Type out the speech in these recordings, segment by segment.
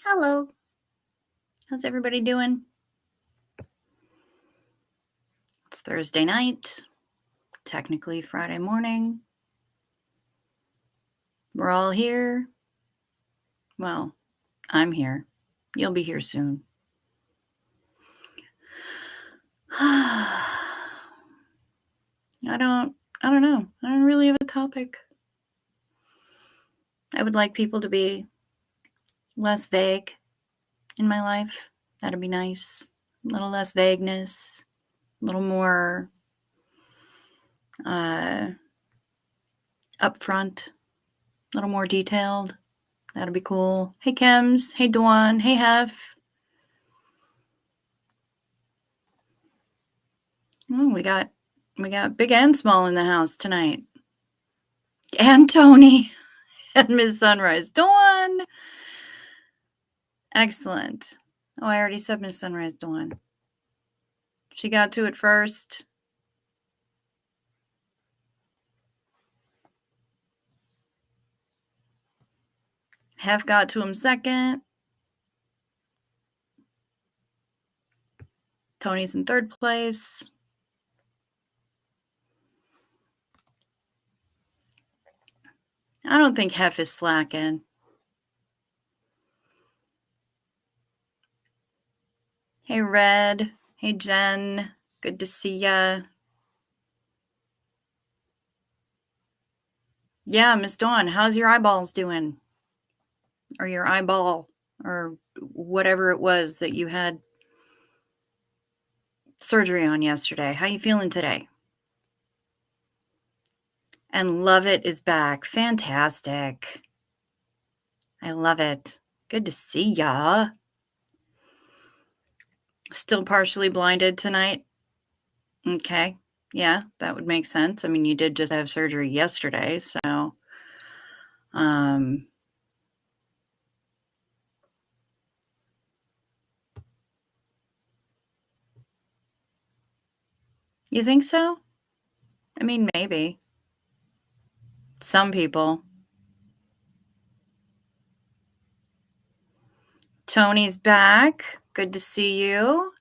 Hello. How's everybody doing? It's Thursday night, technically Friday morning. We're all here. Well, I'm here. You'll be here soon. I don't know. I don't really have a topic. I would like people to be less vague in my life. That'd be nice. A little less vagueness, a little more upfront, a little more detailed. That'd be cool. Hey, Kems. Hey, Dawn. Hey, Hef. Oh, we got big and small in the house tonight. And Tony and Miss Sunrise. Dawn. Excellent. Oh, I already said Miss Sunrise, Dawn. She got to it first. Hef got to him second. Tony's in third place. I don't think Hef is slacking. Hey, Red. Hey, Jen. Good to see ya. Yeah, Miss Dawn, how's your eyeballs doing? Or your eyeball, or whatever it was that you had surgery on yesterday. How you feeling today? And Love It is back. Fantastic. I love it. Good to see ya. Still partially blinded tonight? Okay. Yeah, that would make sense. I mean, you did just have surgery yesterday, so you think so? I mean, maybe. Some people. Tony's back. Good to see you.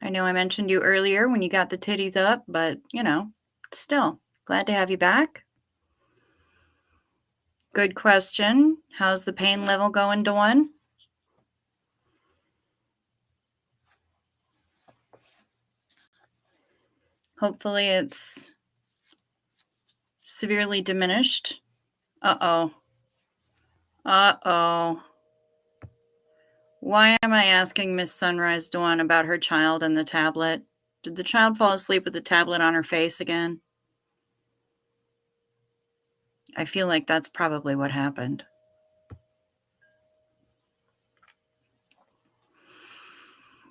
I know I mentioned you earlier when you got the titties up, but, still, glad to have you back. Good question. How's the pain level going, Dawn? Hopefully it's severely diminished. Uh-oh. Uh-oh. Why am I asking Miss Sunrise Dawn about her child and the tablet? Did the child fall asleep with the tablet on her face again? I feel like that's probably what happened.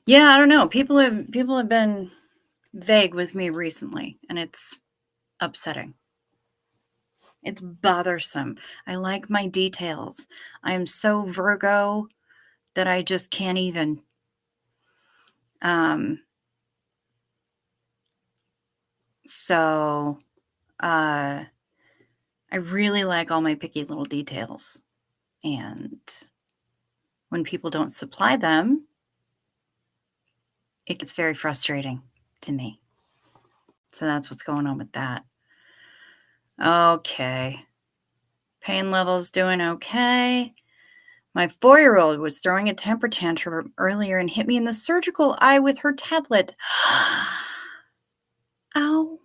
Yeah, I don't know. People have been vague with me recently, and it's upsetting. It's bothersome. I like my details. I am so Virgo that I just can't even. So I really like all my picky little details. And when people don't supply them, it gets very frustrating to me. So that's what's going on with that. Okay. Pain level's doing okay. My 4-year-old was throwing a temper tantrum earlier and hit me in the surgical eye with her tablet. Ow.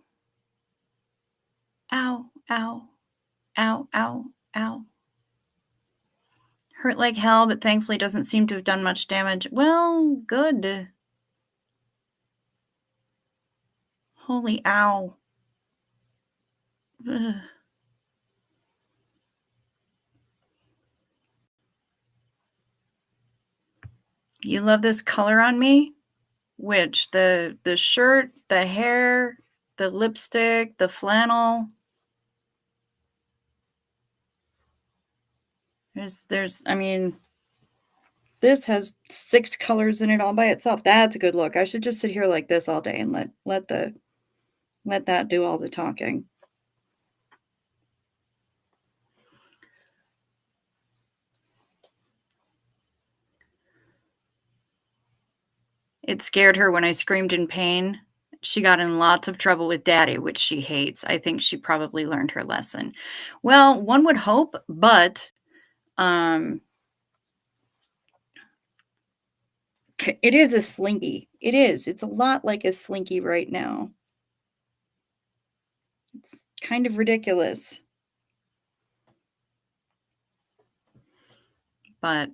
Ow, ow, ow, ow, ow. Hurt like hell, but thankfully doesn't seem to have done much damage. Well, good. Holy ow. Ugh. You love this color on me? Which? The shirt, the hair, the lipstick, the flannel? I mean, this has 6 colors in it all by itself. That's a good look. I should just sit here like this all day and let that do all the talking. It scared her when I screamed in pain. She got in lots of trouble with daddy, which she hates. I think she probably learned her lesson. Well, one would hope, but um, it is a slinky. It is. It's a lot like a slinky right now. It's kind of ridiculous. But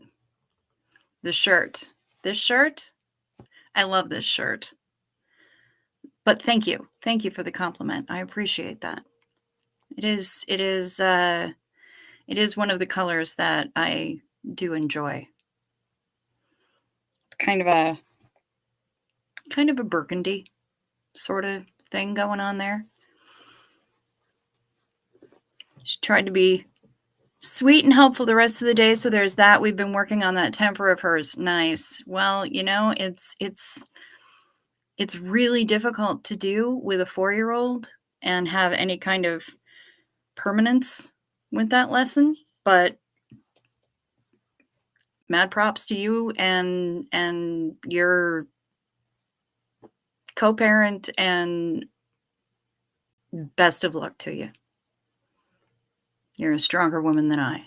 the shirt, this shirt, I love this shirt. But thank you. Thank you for the compliment. I appreciate that. It is one of the colors that I do enjoy. It's kind of a burgundy sort of thing going on there. She tried to be sweet and helpful the rest of the day, so there's that. We've been working on that temper of hers. Nice. Well, it's really difficult to do with a 4-year-old and have any kind of permanence with that lesson, but mad props to you and your co-parent, and best of luck to you. You're a stronger woman than I,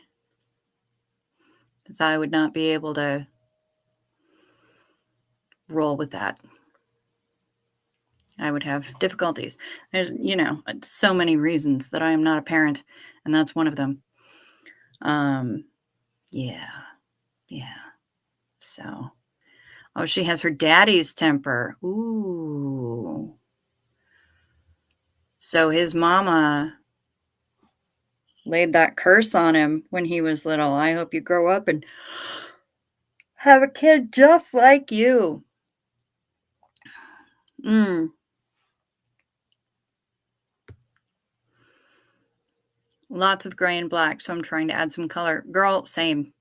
because I would not be able to roll with that. I would have difficulties. There's, so many reasons that I am not a parent, and that's one of them. Yeah. So, oh, she has her daddy's temper. Ooh. So his mama laid that curse on him when he was little. I hope you grow up and have a kid just like you. Lots of gray and black, so I'm trying to add some color. Girl, same.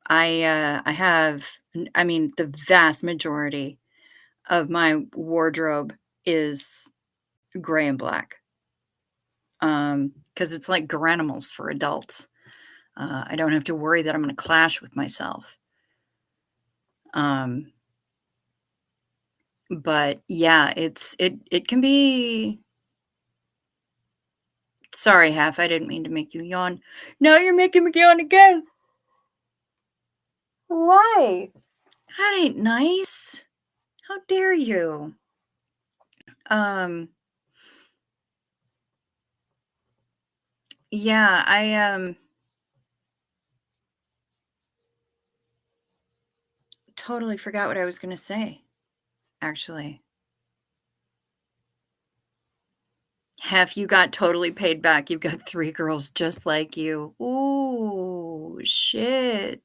I have, the vast majority of my wardrobe is gray and black. Because it's like Garanimals for adults. I don't have to worry that I'm gonna clash with myself. But yeah, it can be. Sorry, Half, I didn't mean to make you yawn. Now you're making me yawn again. Why? That ain't nice. How dare you? Yeah, I totally forgot what I was gonna say, actually. Have you got totally paid back? You've got 3 girls just like you. Ooh, shit.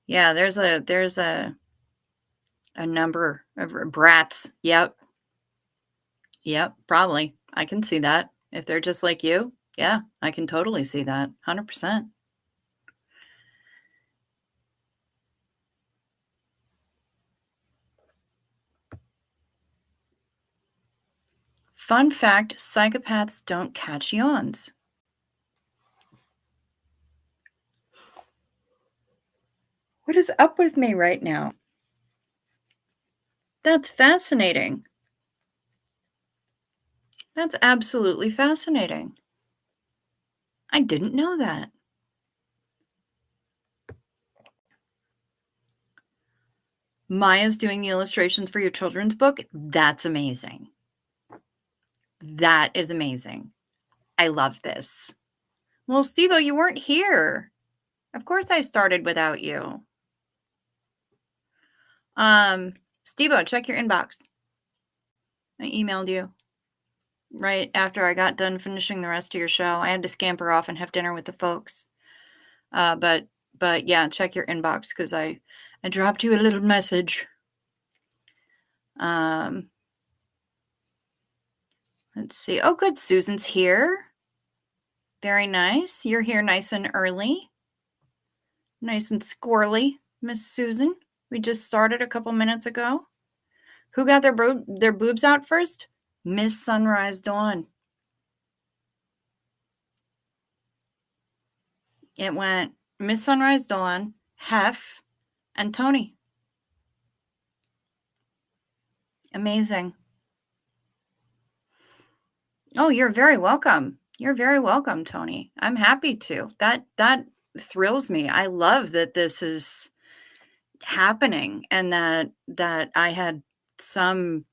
Yeah, there's a number of brats. Yep. Yep, probably. I can see that. If they're just like you, yeah, I can totally see that. 100%. Fun fact, psychopaths don't catch yawns. What is up with me right now? That's fascinating. That's absolutely fascinating. I didn't know that. Maya's doing the illustrations for your children's book. That's amazing. That is amazing. I love this. Well, Steve-O, you weren't here. Of course I started without you. Steve-O, check your inbox. I emailed you right after I got done finishing the rest of your show. I had to scamper off and have dinner with the folks. But yeah, check your inbox because I dropped you a little message. Let's see. Oh, good. Susan's here. Very nice. You're here nice and early. Nice and squirrely, Miss Susan. We just started a couple minutes ago. Who got their boobs out first? Miss Sunrise Dawn. It went Miss Sunrise Dawn, Hef, and Tony. Amazing. Oh, you're very welcome. You're very welcome, Tony. I'm happy to. That thrills me. I love that this is happening and that I had some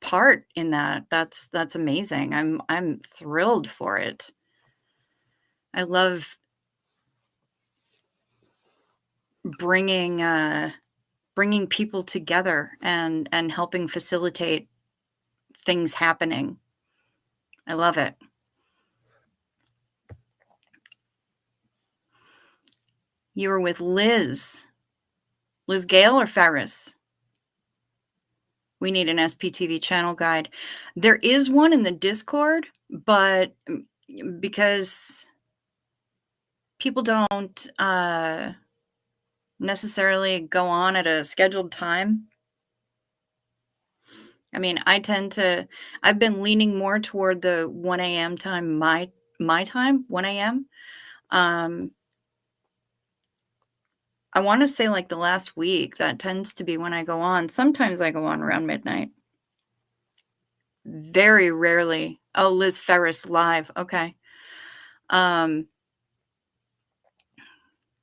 part in that. That's amazing. I'm thrilled for it. I love bringing bringing people together and helping facilitate things happening. I love it. You were with Liz Gale or Ferris? We need an SPTV channel guide. There is one in the Discord, but because people don't necessarily go on at a scheduled time. I mean, I've been leaning more toward the 1 a.m. time, my time, 1 a.m. Um, I want to say like the last week, that tends to be when I go on. Sometimes I go on around midnight. Very rarely. Oh, Liz Ferris live. Okay. Um,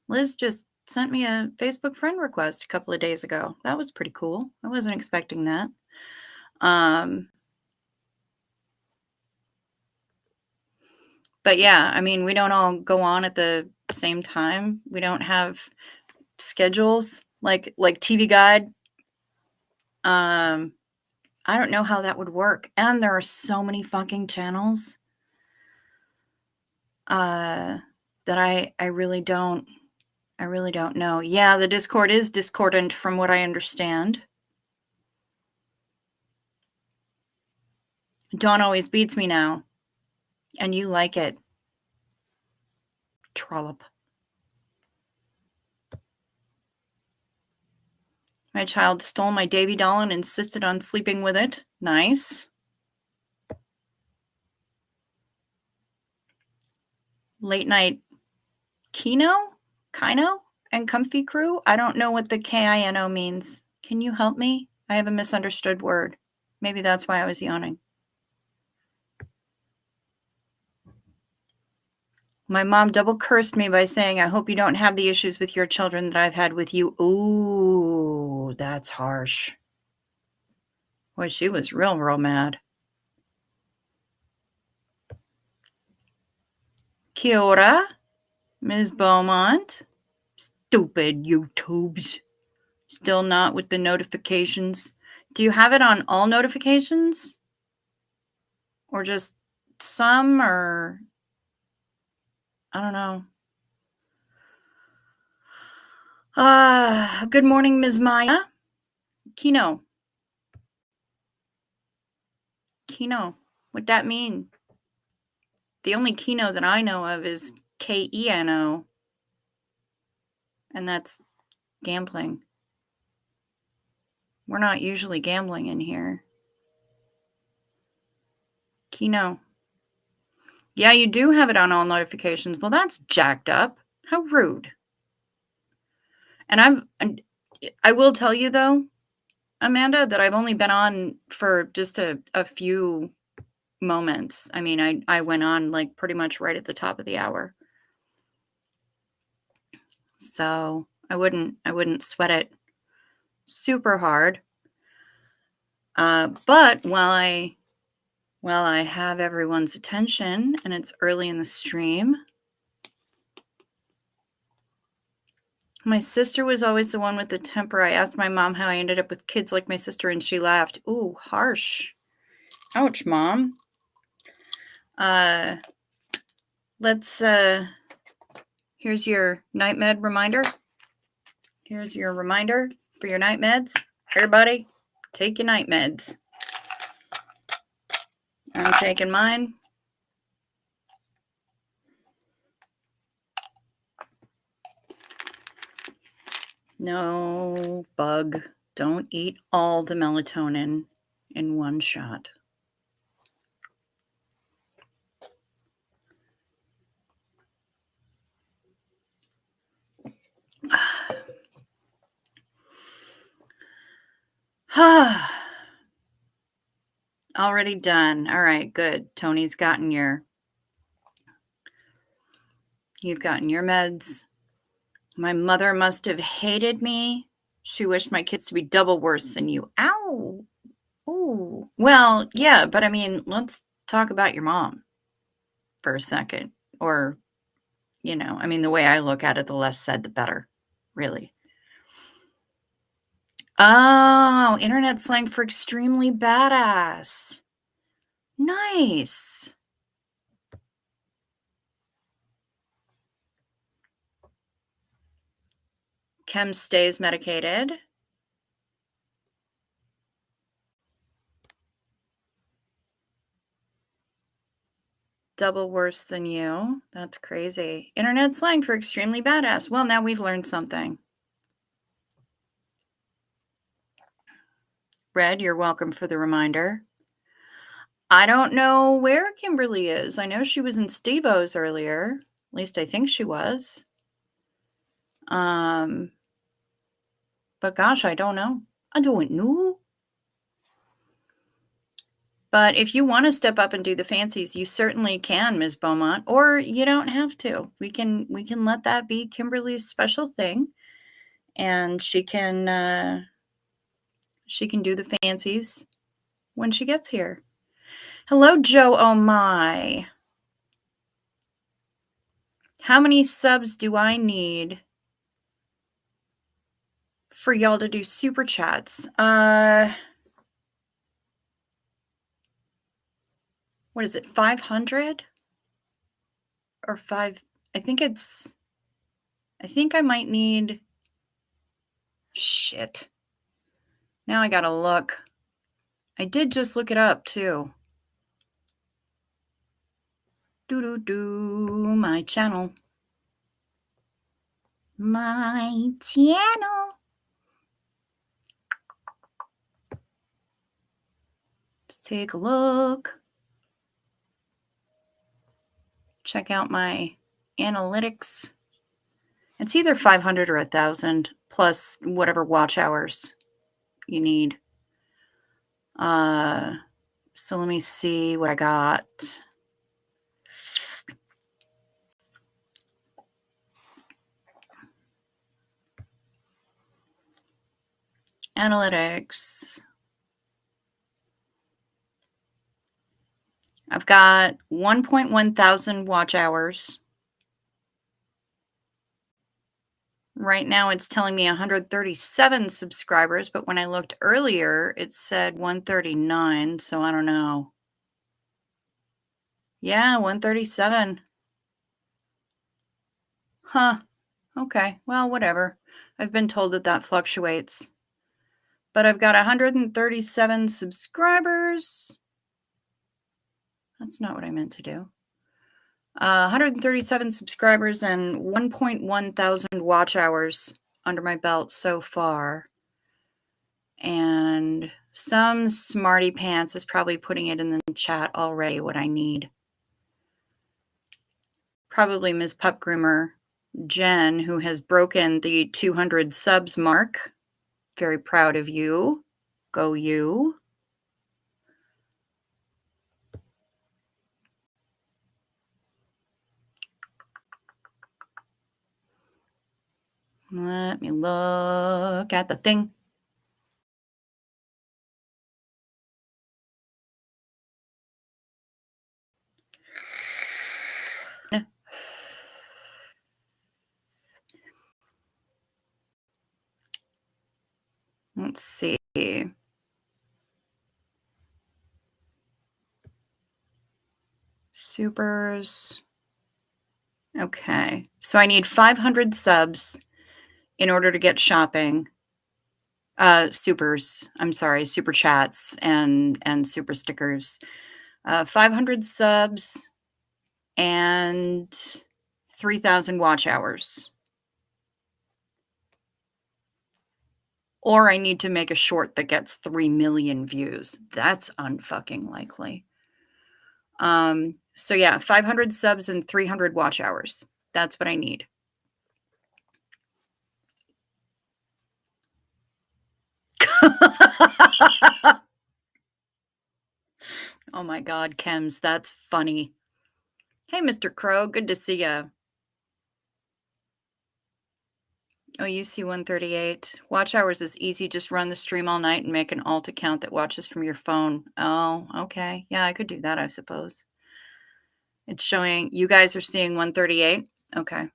Liz just sent me a Facebook friend request a couple of days ago. That was pretty cool. I wasn't expecting that. Um, but yeah, I mean, we don't all go on at the same time. We don't have schedules like TV Guide. I don't know how that would work. And there are so many fucking channels that I really don't know. Yeah, the Discord is discordant from what I understand. Dawn always beats me now. And you like it. Trollop. My child stole my Davy doll and insisted on sleeping with it. Nice. Late night Kino, and Comfy Crew. I don't know what the Kino means. Can you help me? I have a misunderstood word. Maybe that's why I was yawning. My mom double cursed me by saying, I hope you don't have the issues with your children that I've had with you. Ooh, that's harsh. Boy, she was real mad. Kia ora, Ms. Beaumont. Stupid YouTubes. Still not with the notifications. Do you have it on all notifications? Or just some, or I don't know. Good morning, Ms. Maya. Kino. What'd that mean? The only Kino that I know of is Keno. And that's gambling. We're not usually gambling in here. Kino. Yeah, you do have it on all notifications. Well, that's jacked up. How rude. And I will tell you though, Amanda, that I've only been on for just a few moments. I mean, I went on like pretty much right at the top of the hour. So I wouldn't sweat it super hard. But while I have everyone's attention and it's early in the stream, my sister was always the one with the temper. I asked my mom how I ended up with kids like my sister, and she laughed. Ooh, harsh. Ouch, Mom. Here's your night med reminder. Here's your reminder for your night meds. Everybody, take your night meds. I'm taking mine. No, bug. Don't eat all the melatonin in one shot. Already done. All right, good. You've gotten your meds. My mother must have hated me. She wished my kids to be double worse than you. Ow. Ooh. Well, yeah, but I mean, let's talk about your mom for a second. Or, I mean, the way I look at it, the less said, the better, really. Oh, internet slang for extremely badass. Nice. Chem stays medicated. Double worse than you. That's crazy. Internet slang for extremely badass. Well, now we've learned something. Red, you're welcome for the reminder. I don't know where Kimberly is. I know she was in Steve-O's earlier. At least I think she was. But gosh, I don't know. I don't know. But if you want to step up and do the fancies, you certainly can, Ms. Beaumont, or you don't have to. We can let that be Kimberly's special thing, and she can do the fancies when she gets here. Hello, Joe. Oh my. How many subs do I need for y'all to do super chats? What is it? 500 or 5? I think I might need. Shit. Now I gotta look. I did just look it up too. My channel. My channel. Let's take a look. Check out my analytics. It's either 500 or 1,000 plus whatever watch hours you need. So let me see what I got. Analytics. I've got 1.1 thousand watch hours. Right now it's telling me 137 subscribers, but when I looked earlier, it said 139, so I don't know. Yeah, 137. Huh. Okay, well, whatever. I've been told that fluctuates. But I've got 137 subscribers. That's not what I meant to do. 137 subscribers and 1.1 thousand watch hours under my belt so far. And some smarty pants is probably putting it in the chat already what I need. Probably Ms. Pup Groomer Jen, who has broken the 200 subs mark. Very proud of you. Go you. Let me look at the thing. Let's see. Supers. Okay. So I need 500 subs in order to get shopping. Supers. I'm sorry, super chats and super stickers. 500 subs and 3,000 watch hours. Or I need to make a short that gets 3 million views. That's unfucking likely. So yeah, 500 subs and 300 watch hours. That's what I need. Oh my god, Chems, that's funny. Hey, Mr. Crow, good to see ya. Oh, you see 138. Watch hours is easy, just run the stream all night and make an alt account that watches from your phone. Oh, okay. Yeah, I could do that, I suppose. It's showing you guys are seeing 138? Okay.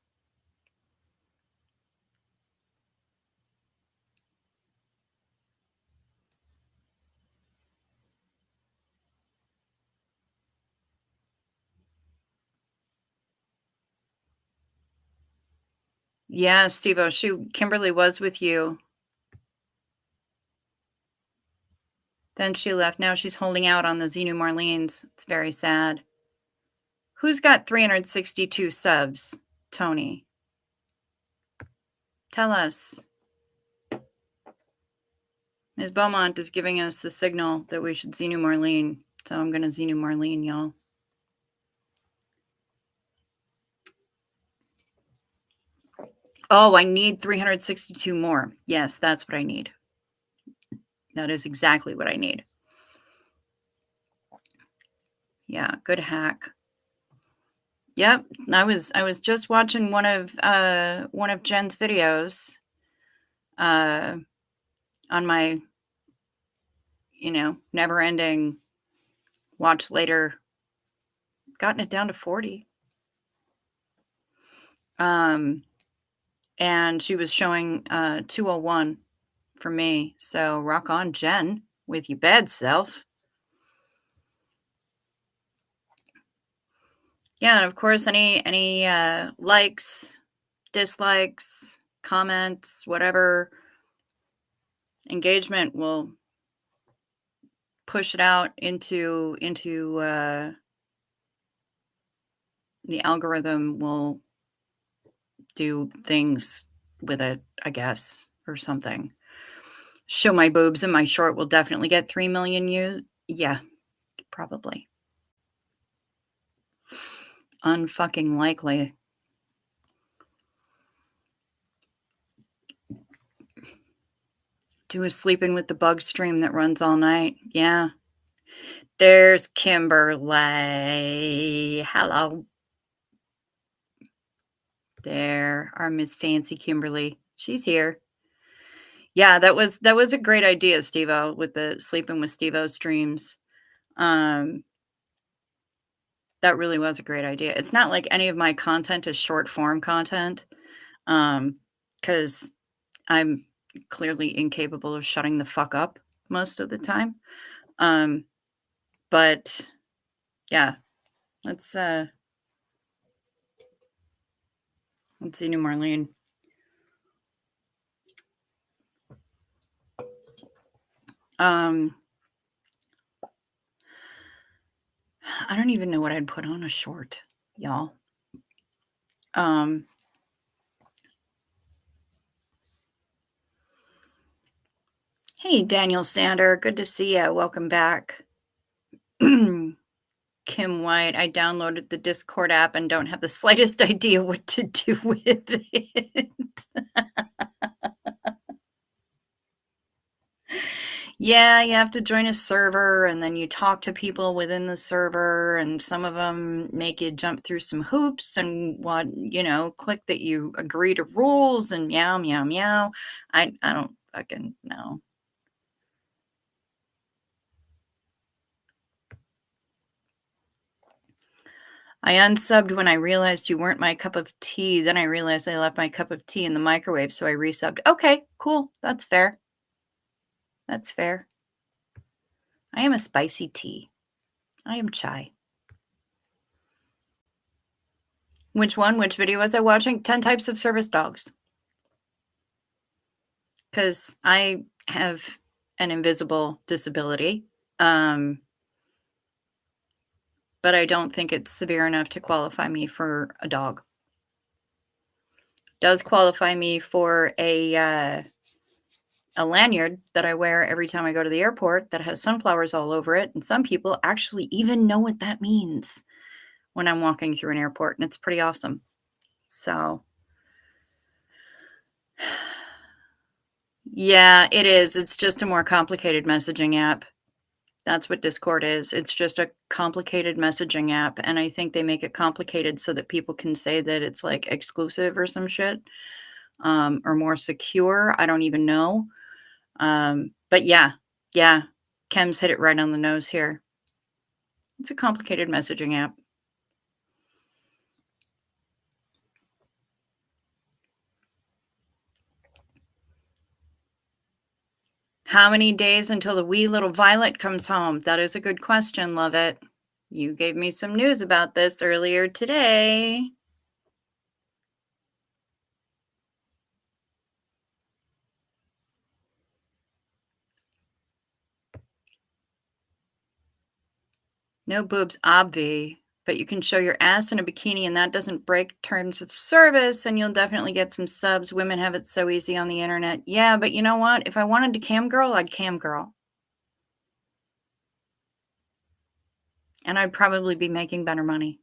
Yeah, Steve-O, Kimberly was with you. Then she left. Now she's holding out on the Xenu Marlene's. It's very sad. Who's got 362 subs? Tony. Tell us. Ms. Beaumont is giving us the signal that we should Xenu Marlene. So I'm going to Xenu Marlene, y'all. Oh, I need 362 more. Yes, that's what I need. That is exactly what I need. Yeah, good hack. Yep, I was just watching one of Jen's videos on my never ending watch later, gotten it down to 40. And she was showing 201 for me. So rock on, Jen, with your bad self. Yeah, and of course, any likes, dislikes, comments, whatever, engagement will push it out into the algorithm will do things with it, I guess, or something. Show my boobs and my short will definitely get 3 million views. Yeah, probably. Unfucking likely. Do a sleeping with the bug stream that runs all night. Yeah. There's Kimberly. Hello. There, our Miss Fancy Kimberly. She's here. Yeah, that was a great idea, Steve-O, with the sleeping with Steve-O streams. That really was a great idea. It's not like any of my content is short form content, because I'm clearly incapable of shutting the fuck up most of the time. But yeah, let's see New Marlene. I don't even know what I'd put on a short, y'all. Hey, Daniel Sander, good to see you. Welcome back. Kim White, I downloaded the Discord app and don't have the slightest idea what to do with it. Yeah, you have to join a server and then you talk to people within the server, and some of them make you jump through some hoops and click that you agree to rules and meow, meow, meow. I don't fucking know. I unsubbed when I realized you weren't my cup of tea. Then I realized I left my cup of tea in the microwave, so I resubbed. Okay, cool. That's fair. That's fair. I am a spicy tea. I am chai. Which one? Which video was I watching? 10 types of service dogs. Because I have an invisible disability, but I don't think it's severe enough to qualify me for a dog. Does qualify me for a lanyard that I wear every time I go to the airport that has sunflowers all over it. And some people actually even know what that means when I'm walking through an airport, and it's pretty awesome. So, yeah, it is. It's just a more complicated messaging app. That's what Discord is. It's just a complicated messaging app, and I think they make it complicated so that people can say that it's, like, exclusive or some shit, or more secure, I don't even know. But yeah, yeah, Kem's hit it right on the nose here. It's a complicated messaging app. How many days until the wee little Violet comes home? That is a good question, love it. You gave me some news about this earlier today. No boobs, obvi, but you can show your ass in a bikini and that doesn't break terms of service and you'll definitely get some subs. Women have it so easy on the internet. Yeah, but you know what? If I wanted to cam girl, I'd cam girl. And I'd probably be making better money.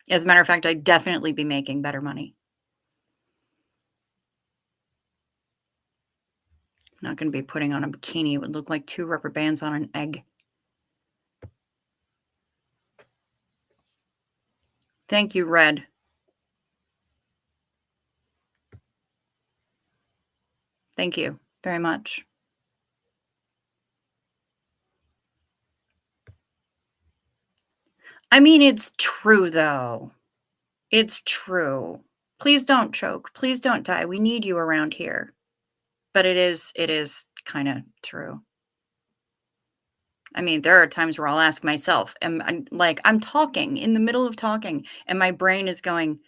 As a matter of fact, I'd definitely be making better money. I'm not going to be putting on a bikini. It would look like 2 rubber bands on an egg. Thank you, Red. Thank you very much. I mean, it's true, though. It's true. Please don't choke. Please don't die. We need you around here. But it is kinda true. I mean, there are times where I'll ask myself, I'm talking, in the middle of talking, and my brain is going,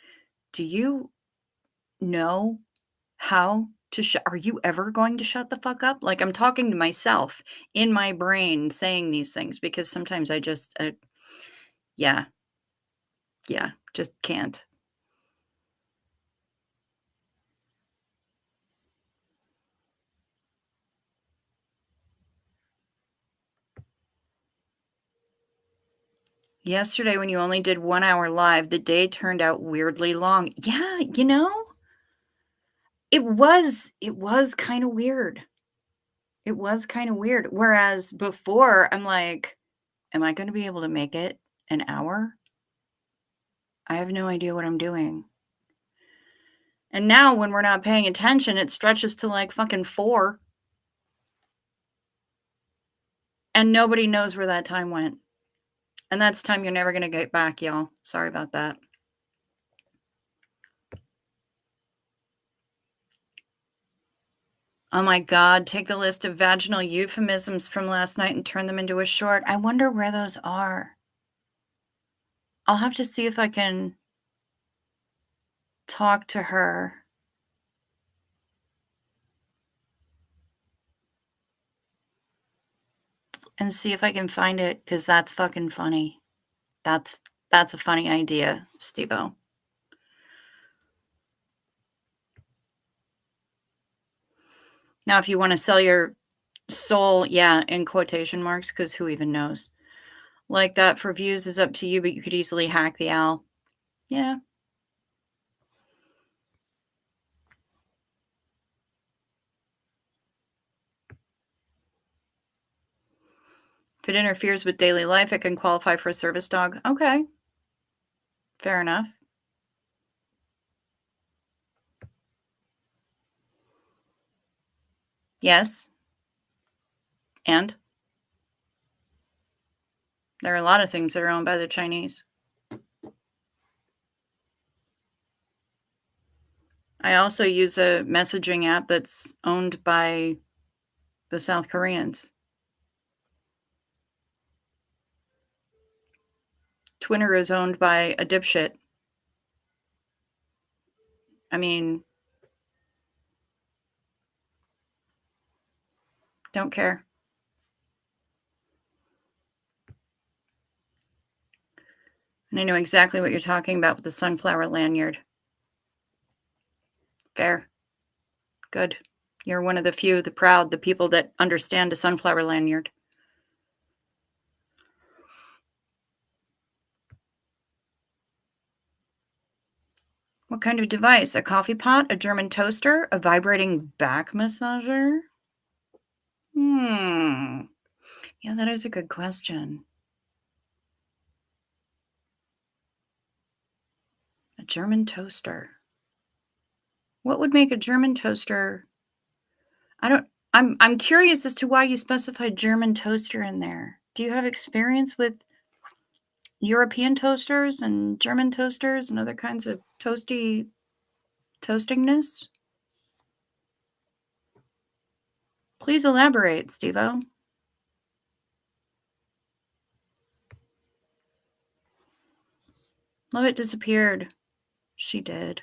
"Do you know how to are you ever going to shut the fuck up?" Like, I'm talking to myself in my brain saying these things because sometimes I just, yeah, yeah, just can't. Yesterday, when you only did 1 hour live, the day turned out weirdly long. Yeah, it was kinda weird. It was kinda weird, whereas before, I'm like, "Am I gonna be able to make it an hour? I have no idea what I'm doing." And now when we're not paying attention, it stretches to, like, fucking 4, and nobody knows where that time went. And that's time you're never gonna get back, y'all. Sorry about that. Oh my god, take the list of vaginal euphemisms from last night and turn them into a short. I wonder where those are. I'll have to see if I can talk to her and see if I can find it because that's fucking funny. That's that's a funny idea, Steve-O. Now, if you wanna sell your soul, yeah, in quotation marks, because who even knows? Like that for views is up to you, but you could easily hack the owl. Yeah. If it interferes with daily life, it can qualify for a service dog. Okay, fair enough. Yes, and there are a lot of things that are owned by the Chinese. I also use a messaging app that's owned by the South Koreans. Twitter is owned by a dipshit. I mean, don't care. And I know exactly what you're talking about with the sunflower lanyard. Fair. Good. You're one of the few, the proud, the people that understand a sunflower lanyard. What kind of device? A coffee pot? A German toaster? A vibrating back massager? Hmm. Yeah, that is a good question. A German toaster. What would make a German toaster? I don't I'm curious as to why you specified German toaster in there. Do you have experience with European toasters and German toasters and other kinds of toastingness? Please elaborate, Steve-O. Love it disappeared. She did.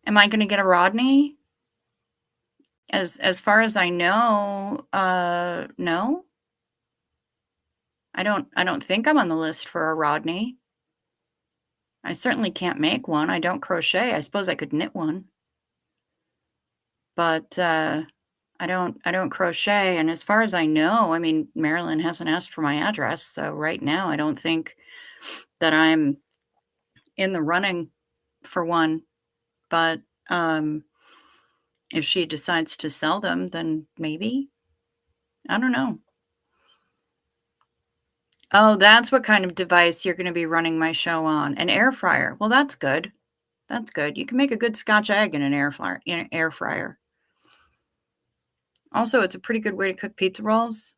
Am I gonna get a Rodney? As far as I know, no. I don't think I'm on the list for a Rodney. I certainly can't make one. I don't crochet. I suppose I could knit one. But I don't crochet, and as far as I know, I mean, Marilyn hasn't asked for my address, so right now I don't think that I'm in the running for one, but if she decides to sell them, then maybe. I don't know. Oh, that's what kind of device you're gonna be running my show on. An air fryer. Well, that's good. That's good. You can make a good Scotch egg in an air fryer. Also, it's a pretty good way to cook pizza rolls,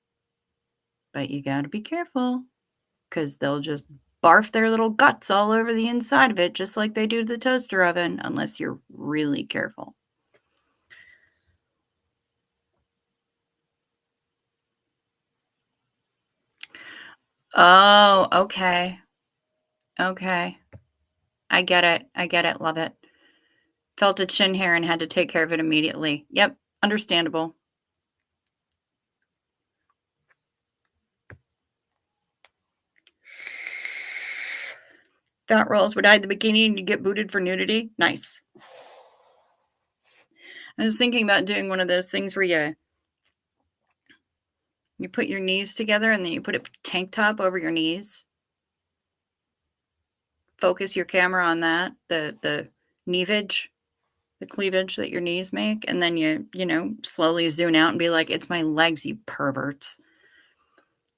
but you gotta be careful because they'll just barf their little guts all over the inside of it, just like they do to the toaster oven, unless you're really careful. Oh, okay. Okay. I get it. I get it. Love it. Felt a chin hair and had to take care of it immediately. Yep. Understandable. Fat rolls would hide the bikini and you get booted for nudity. Nice. I was thinking about doing one of those things where you put your knees together and then you put a tank top over your knees. Focus your camera on that, the cleavage, the cleavage that your knees make, and then slowly zoom out and be like, "It's my legs, you perverts."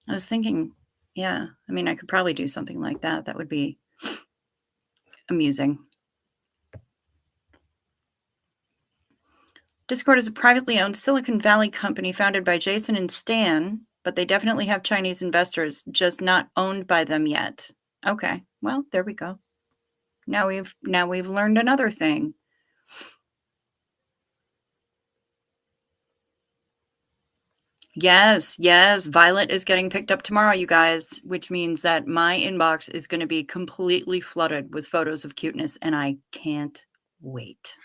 I was thinking, yeah, I mean, I could probably do something like that. That would be amusing. Discord is a privately owned Silicon Valley company founded by Jason and Stan, but they definitely have Chinese investors, just not owned by them yet. Okay, well, there we go. Now we've learned another thing. Yes, yes, Violet is getting picked up tomorrow, you guys, which means that my inbox is going to be completely flooded with photos of cuteness, and I can't wait.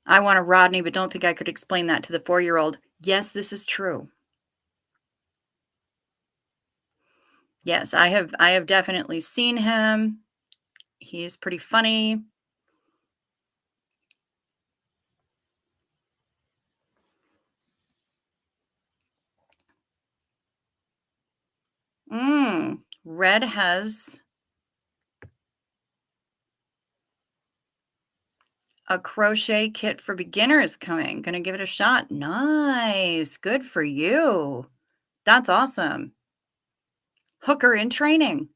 I want a Rodney, but don't think I could explain that to the 4-year-old. Yes, this is true. Yes, I have definitely seen him. He's pretty funny. Red has a crochet kit for beginners coming. Gonna give it a shot. Nice. Good for you. That's awesome. Hooker in training.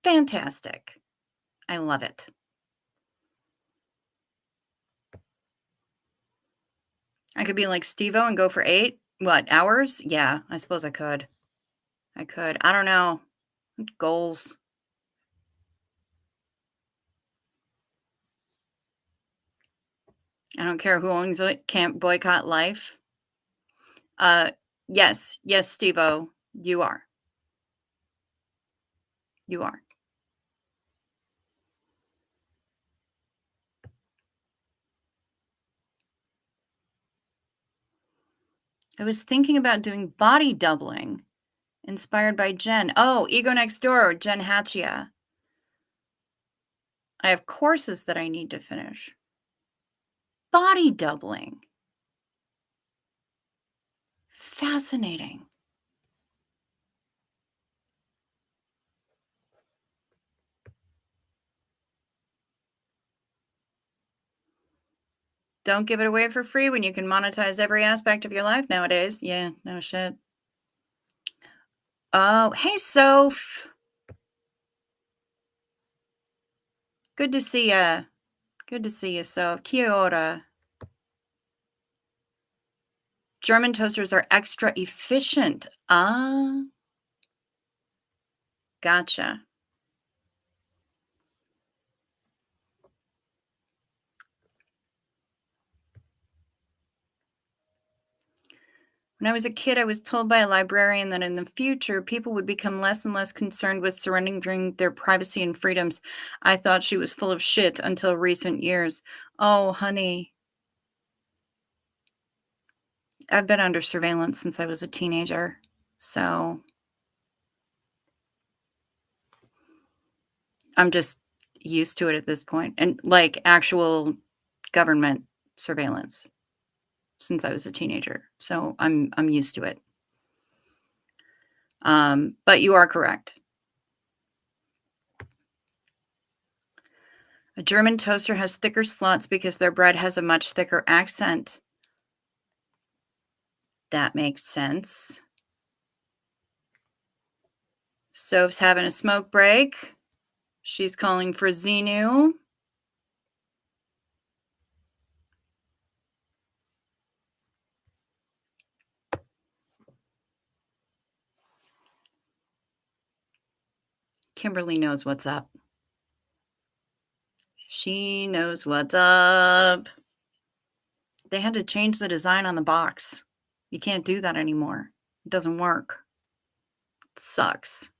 Fantastic. I love it. I could be like Steve-O and go for 8 hours? Yeah, I suppose I could. I could. I don't know. Goals. I don't care who owns it. Can't boycott life. Uh, yes. Yes, Steve-O, you are. You are. I was thinking about doing body doubling inspired by Jen. Oh, Ego Next Door, Jen Hatchia. I have courses that I need to finish. Body doubling. Fascinating. Don't give it away for free when you can monetize every aspect of your life nowadays. Yeah, no shit. Oh, hey, Soph. Good to see ya. Good to see you, Soph. Kia ora. German toasters are extra efficient. Ah, gotcha. When I was a kid, I was told by a librarian that in the future, people would become less and less concerned with surrendering their privacy and freedoms. I thought she was full of shit until recent years. Oh, honey, I've been under surveillance since I was a teenager. So I'm just used to it at this point. And like actual government surveillance since I was a teenager. So I'm used to it. But you are correct. A German toaster has thicker slots because their bread has a much thicker accent. That makes sense. Soph's having a smoke break. She's calling for Xenu. Kimberly knows what's up. She knows what's up. They had to change the design on the box. You can't do that anymore. It doesn't work. It sucks.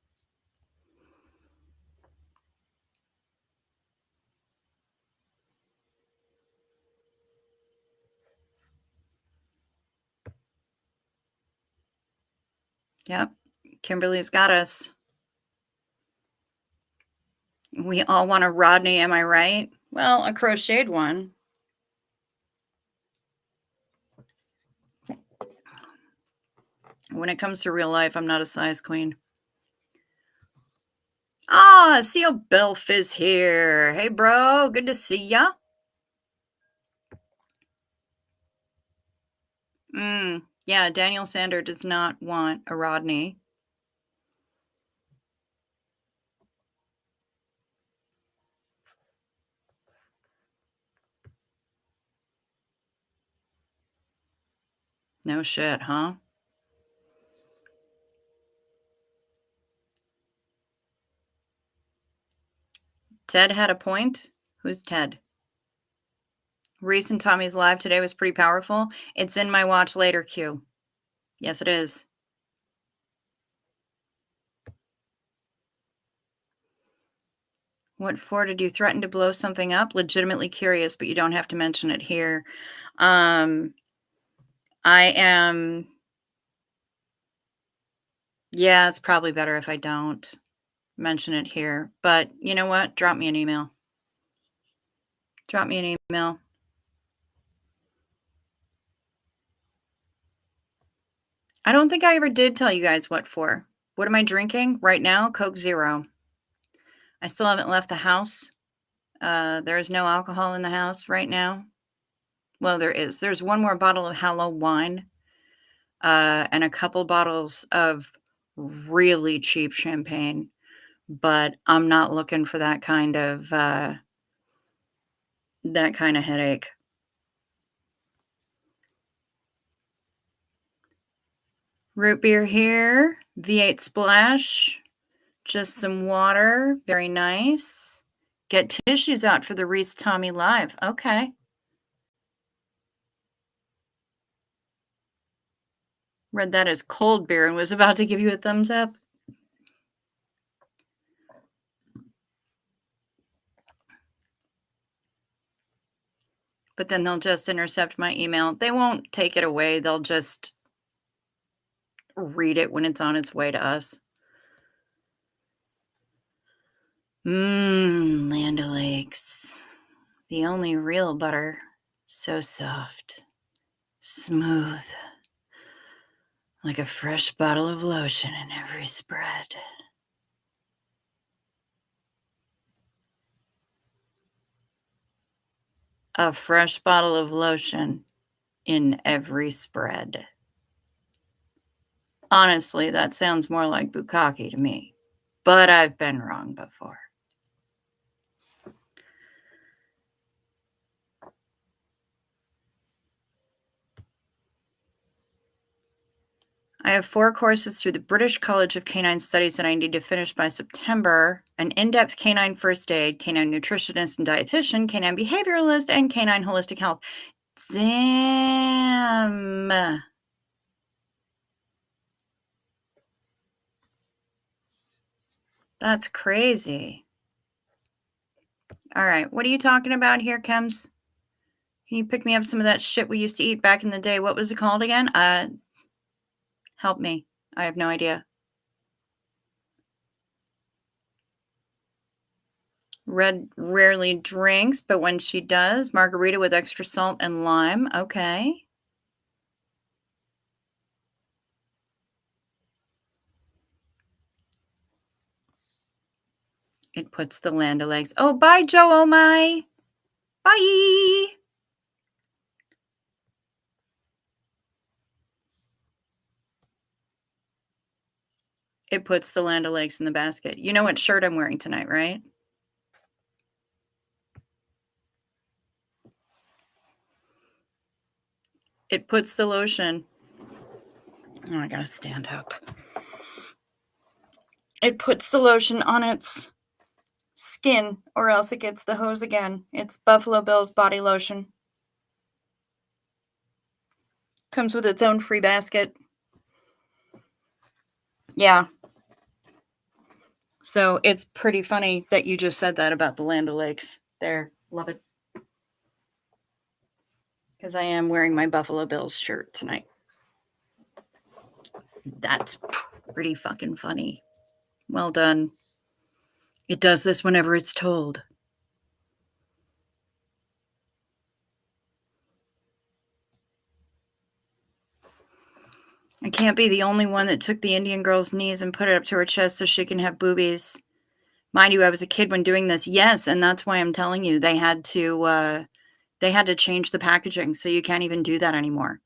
Yep. Kimberly's got us. We all want a Rodney, am I right? Well, a crocheted one. When it comes to real life, I'm not a size queen. Ah, Seal Belf is here. Hey, bro. Good to see ya. Yeah, Daniel Sander does not want a Rodney. No shit, huh? Ted had a point. Who's Ted? Reese and Tommy's live today was pretty powerful. It's in my watch later queue. Yes, it is. What for? Did you threaten to blow something up? Legitimately curious, but you don't have to mention it here. I am. Yeah, it's probably better if I don't mention it here. But you know what? Drop me an email. Drop me an email. I don't think I ever did tell you guys what for. What am I drinking right now? Coke Zero. I still haven't left the house. There is no alcohol in the house right now. Well, there is. There's one more bottle of Hallow wine, and a couple bottles of really cheap champagne. But I'm not looking for that kind of headache. Root beer here. V8 splash. Just some water. Very nice. Get tissues out for the Reese Tommy Live. Okay. Read that as cold beer and was about to give you a thumbs up. But then they'll just intercept my email. They won't take it away. They'll just read it when it's on its way to us. Land O'Lakes. The only real butter. So soft. Smooth. Like a fresh bottle of lotion in every spread. A fresh bottle of lotion in every spread. Honestly, that sounds more like bukkake to me, but I've been wrong before. I have 4 courses through the British College of Canine Studies that I need to finish by September: an in-depth canine first aid, canine nutritionist and dietitian, canine behavioralist, and canine holistic health. Damn. That's crazy. All right, what are you talking about here, Chems? Can you pick me up some of that shit we used to eat back in the day? What was it called again? Help me. I have no idea. Red rarely drinks, but when she does, margarita with extra salt and lime. Okay. It puts the Land O'Lakes. Oh, bye, Joe Oh my. Bye. It puts the Land O'Lakes in the basket. You know what shirt I'm wearing tonight, right? It puts the lotion. Oh, I gotta stand up. It puts the lotion on its skin, or else it gets the hose again. It's Buffalo Bill's body lotion. Comes with its own free basket. Yeah. So it's pretty funny that you just said that about the Land O'Lakes. There. Love it. Because I am wearing my Buffalo Bills shirt tonight. That's pretty fucking funny. Well done. It does this whenever it's told. I can't be the only one that took the Indian girl's knees and put it up to her chest so she can have boobies. Mind you, I was a kid when doing this. Yes, and that's why I'm telling you they had to change the packaging, so you can't even do that anymore.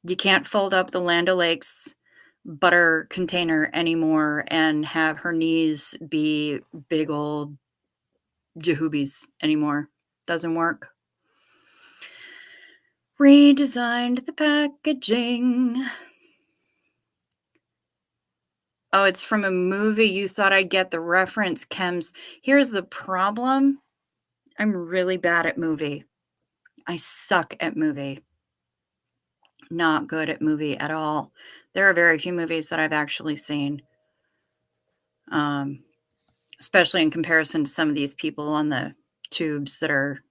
You can't fold up the Land O'Lakes butter container anymore and have her knees be big old jahoobies anymore. Doesn't work. Redesigned the packaging. Oh, it's from a movie. You thought I'd get the reference, Chems. Here's the problem. I'm really bad at movie. I suck at movie. Not good at movie at all. There are very few movies that I've actually seen. Especially in comparison to some of these people on the tubes that are,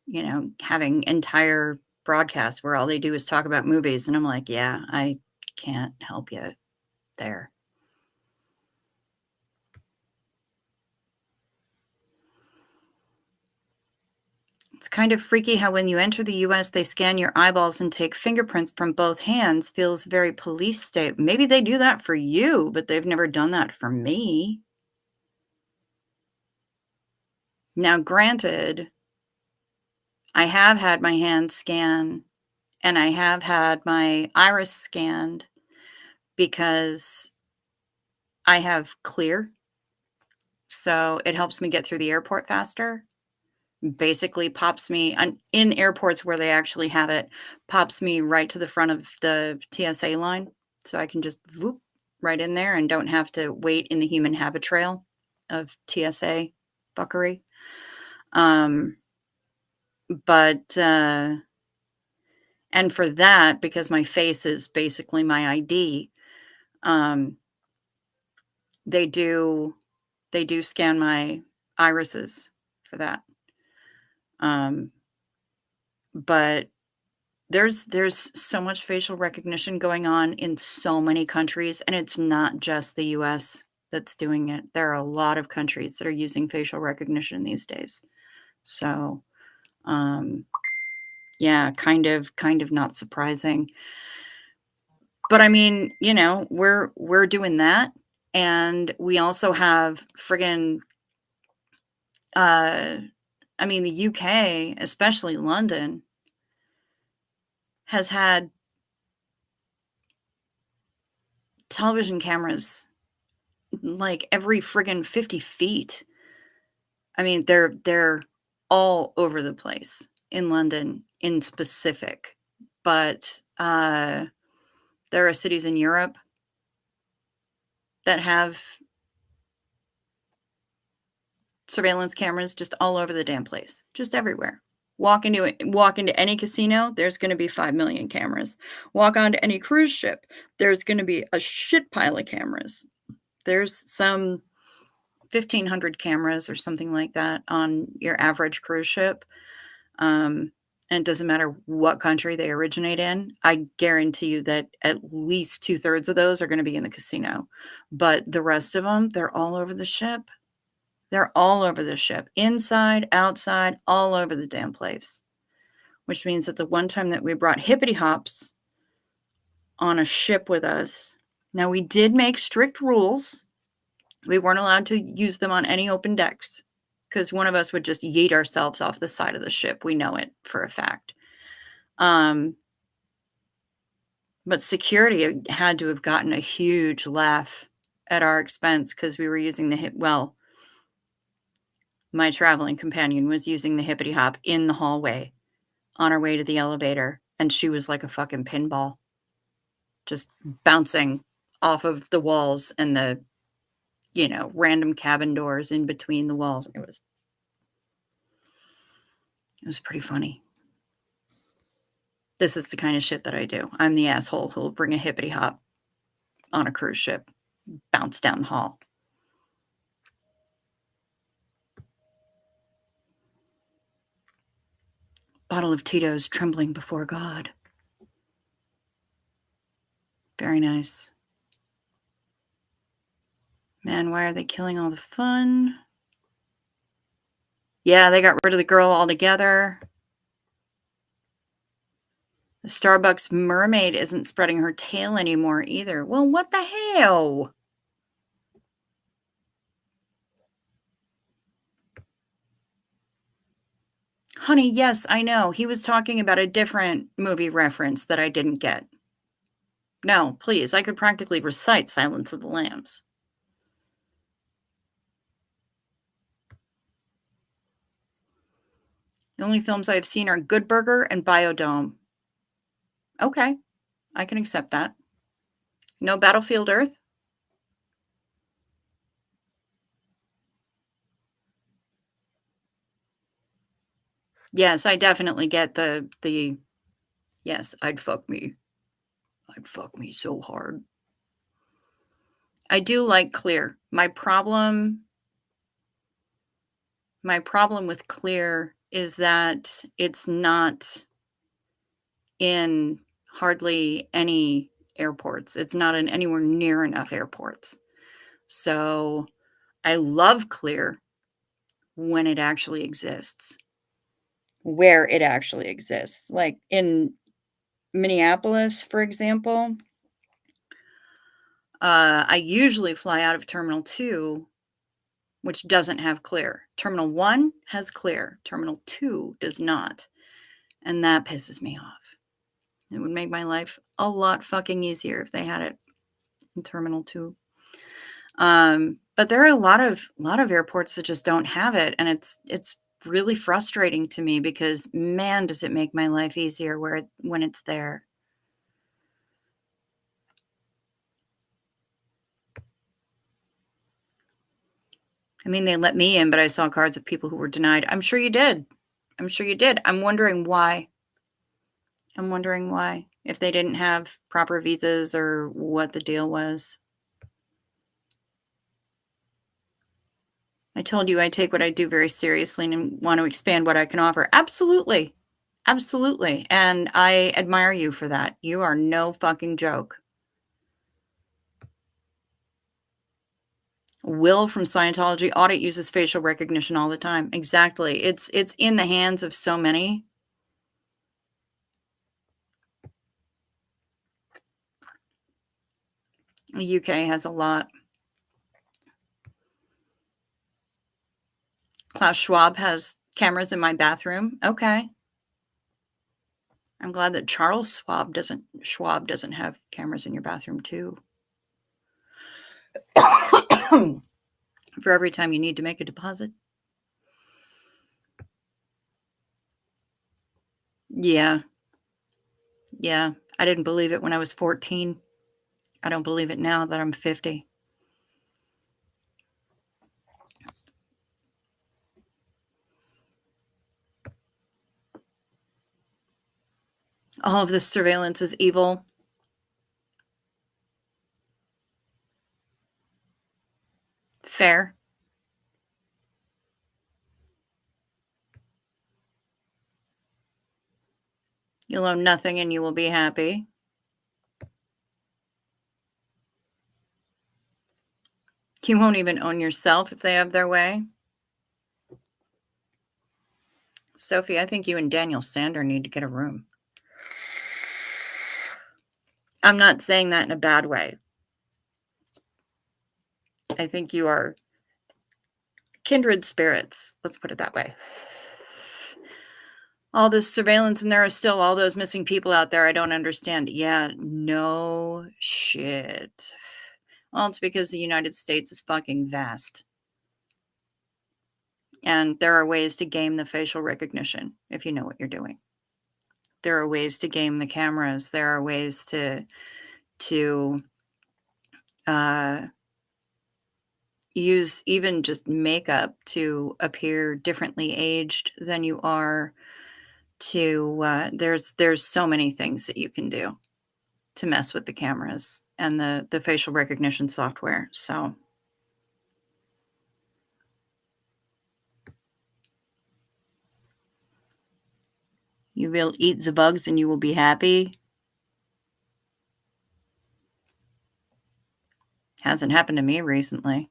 having entire broadcasts where all they do is talk about movies. And I'm like, yeah, I can't help you there. It's kind of freaky how when you enter the US, they scan your eyeballs and take fingerprints from both hands. Feels very police state. Maybe they do that for you, but they've never done that for me. Now, granted, I have had my hand scanned and I have had my iris scanned because I have clear. So it helps me get through the airport faster. Basically pops me in airports where they actually have it, pops me right to the front of the TSA line. So I can just whoop right in there and don't have to wait in the human habit trail of TSA fuckery. But and for that, because my face is basically my ID, they do scan my irises for that. But there's so much facial recognition going on in so many countries, and it's not just the US that's doing it. There are a lot of countries that are using facial recognition these days. So, yeah, kind of not surprising. But I mean, we're doing that, and we also have friggin' I mean, the UK, especially London, has had television cameras like every friggin' 50 feet. I mean, they're all over the place in London in specific, but, there are cities in Europe that have surveillance cameras just all over the damn place, just everywhere. Walk into any casino, there's gonna be 5,000,000 cameras. Walk onto any cruise ship, there's gonna be a shit pile of cameras. There's some 1,500 cameras or something like that on your average cruise ship. And it doesn't matter what country they originate in. I guarantee you that at least 2/3 of those are gonna be in the casino. But the rest of them, they're all over the ship. They're all over the ship, inside, outside, all over the damn place. Which means that the one time that we brought hippity hops on a ship with us, now we did make strict rules. We weren't allowed to use them on any open decks because one of us would just yeet ourselves off the side of the ship. We know it for a fact. But security had to have gotten a huge laugh at our expense because we were using well, my traveling companion was using the hippity hop in the hallway on our way to the elevator, and she was like a fucking pinball, just bouncing off of the walls and the, random cabin doors in between the walls. It was pretty funny. This is the kind of shit that I do. I'm the asshole who will bring a hippity hop on a cruise ship, bounce down the hall. Bottle of Tito's trembling before God. Very nice. Man, why are they killing all the fun? Yeah, they got rid of the girl altogether. The Starbucks mermaid isn't spreading her tail anymore either. Well, what the hell? Honey, yes, I know. He was talking about a different movie reference that I didn't get. No, please. I could practically recite Silence of the Lambs. The only films I've seen are Good Burger and Biodome. Okay, I can accept that. No Battlefield Earth? Yes, I definitely get the yes, I'd fuck me. I'd fuck me so hard. I do like Clear. My problem with Clear is that it's not in hardly any airports. It's not in anywhere near enough airports. So, I love Clear when it actually exists, where it actually exists. Like, in Minneapolis, for example, I usually fly out of Terminal 2, which doesn't have Clear. Terminal 1 has Clear. Terminal 2 does not, and that pisses me off. It would make my life a lot fucking easier if they had it in Terminal 2. But there are a lot of airports that just don't have it, and it's really frustrating to me because, man, does it make my life easier when it's there. I mean, they let me in, but I saw cards of people who were denied. I'm sure you did. I'm sure you did. I'm wondering why. If they didn't have proper visas or what the deal was. I told you I take what I do very seriously and want to expand what I can offer. Absolutely. Absolutely. And I admire you for that. You are no fucking joke. Will from Scientology Audit uses facial recognition all the time. Exactly. It's in the hands of so many. The UK has a lot. Klaus Schwab has Cameras in my bathroom? Okay. I'm glad that Charles Schwab doesn't have cameras in your bathroom too. For every time you need to make a deposit. Yeah. Yeah. I didn't believe it when I was 14. I don't believe it now that I'm 50. All of this surveillance is evil. Fair. You'll own nothing and you will be happy. You won't even own yourself if they have their way. Sophie, I think you and Daniel Sander need to get a room. I'm not saying that in a bad way. I think you are kindred spirits. Let's put it that way. All this surveillance, and there are still all those missing people out there I don't understand. Yeah, no shit. Well, it's because the United States is fucking vast. And there are ways to game the facial recognition if you know what you're doing. There are ways to game the cameras. There are ways to use even just makeup to appear differently aged than you are. There's so many things that you can do to mess with the cameras and the facial recognition software. So you will eat the bugs and you will be happy. Hasn't happened to me recently.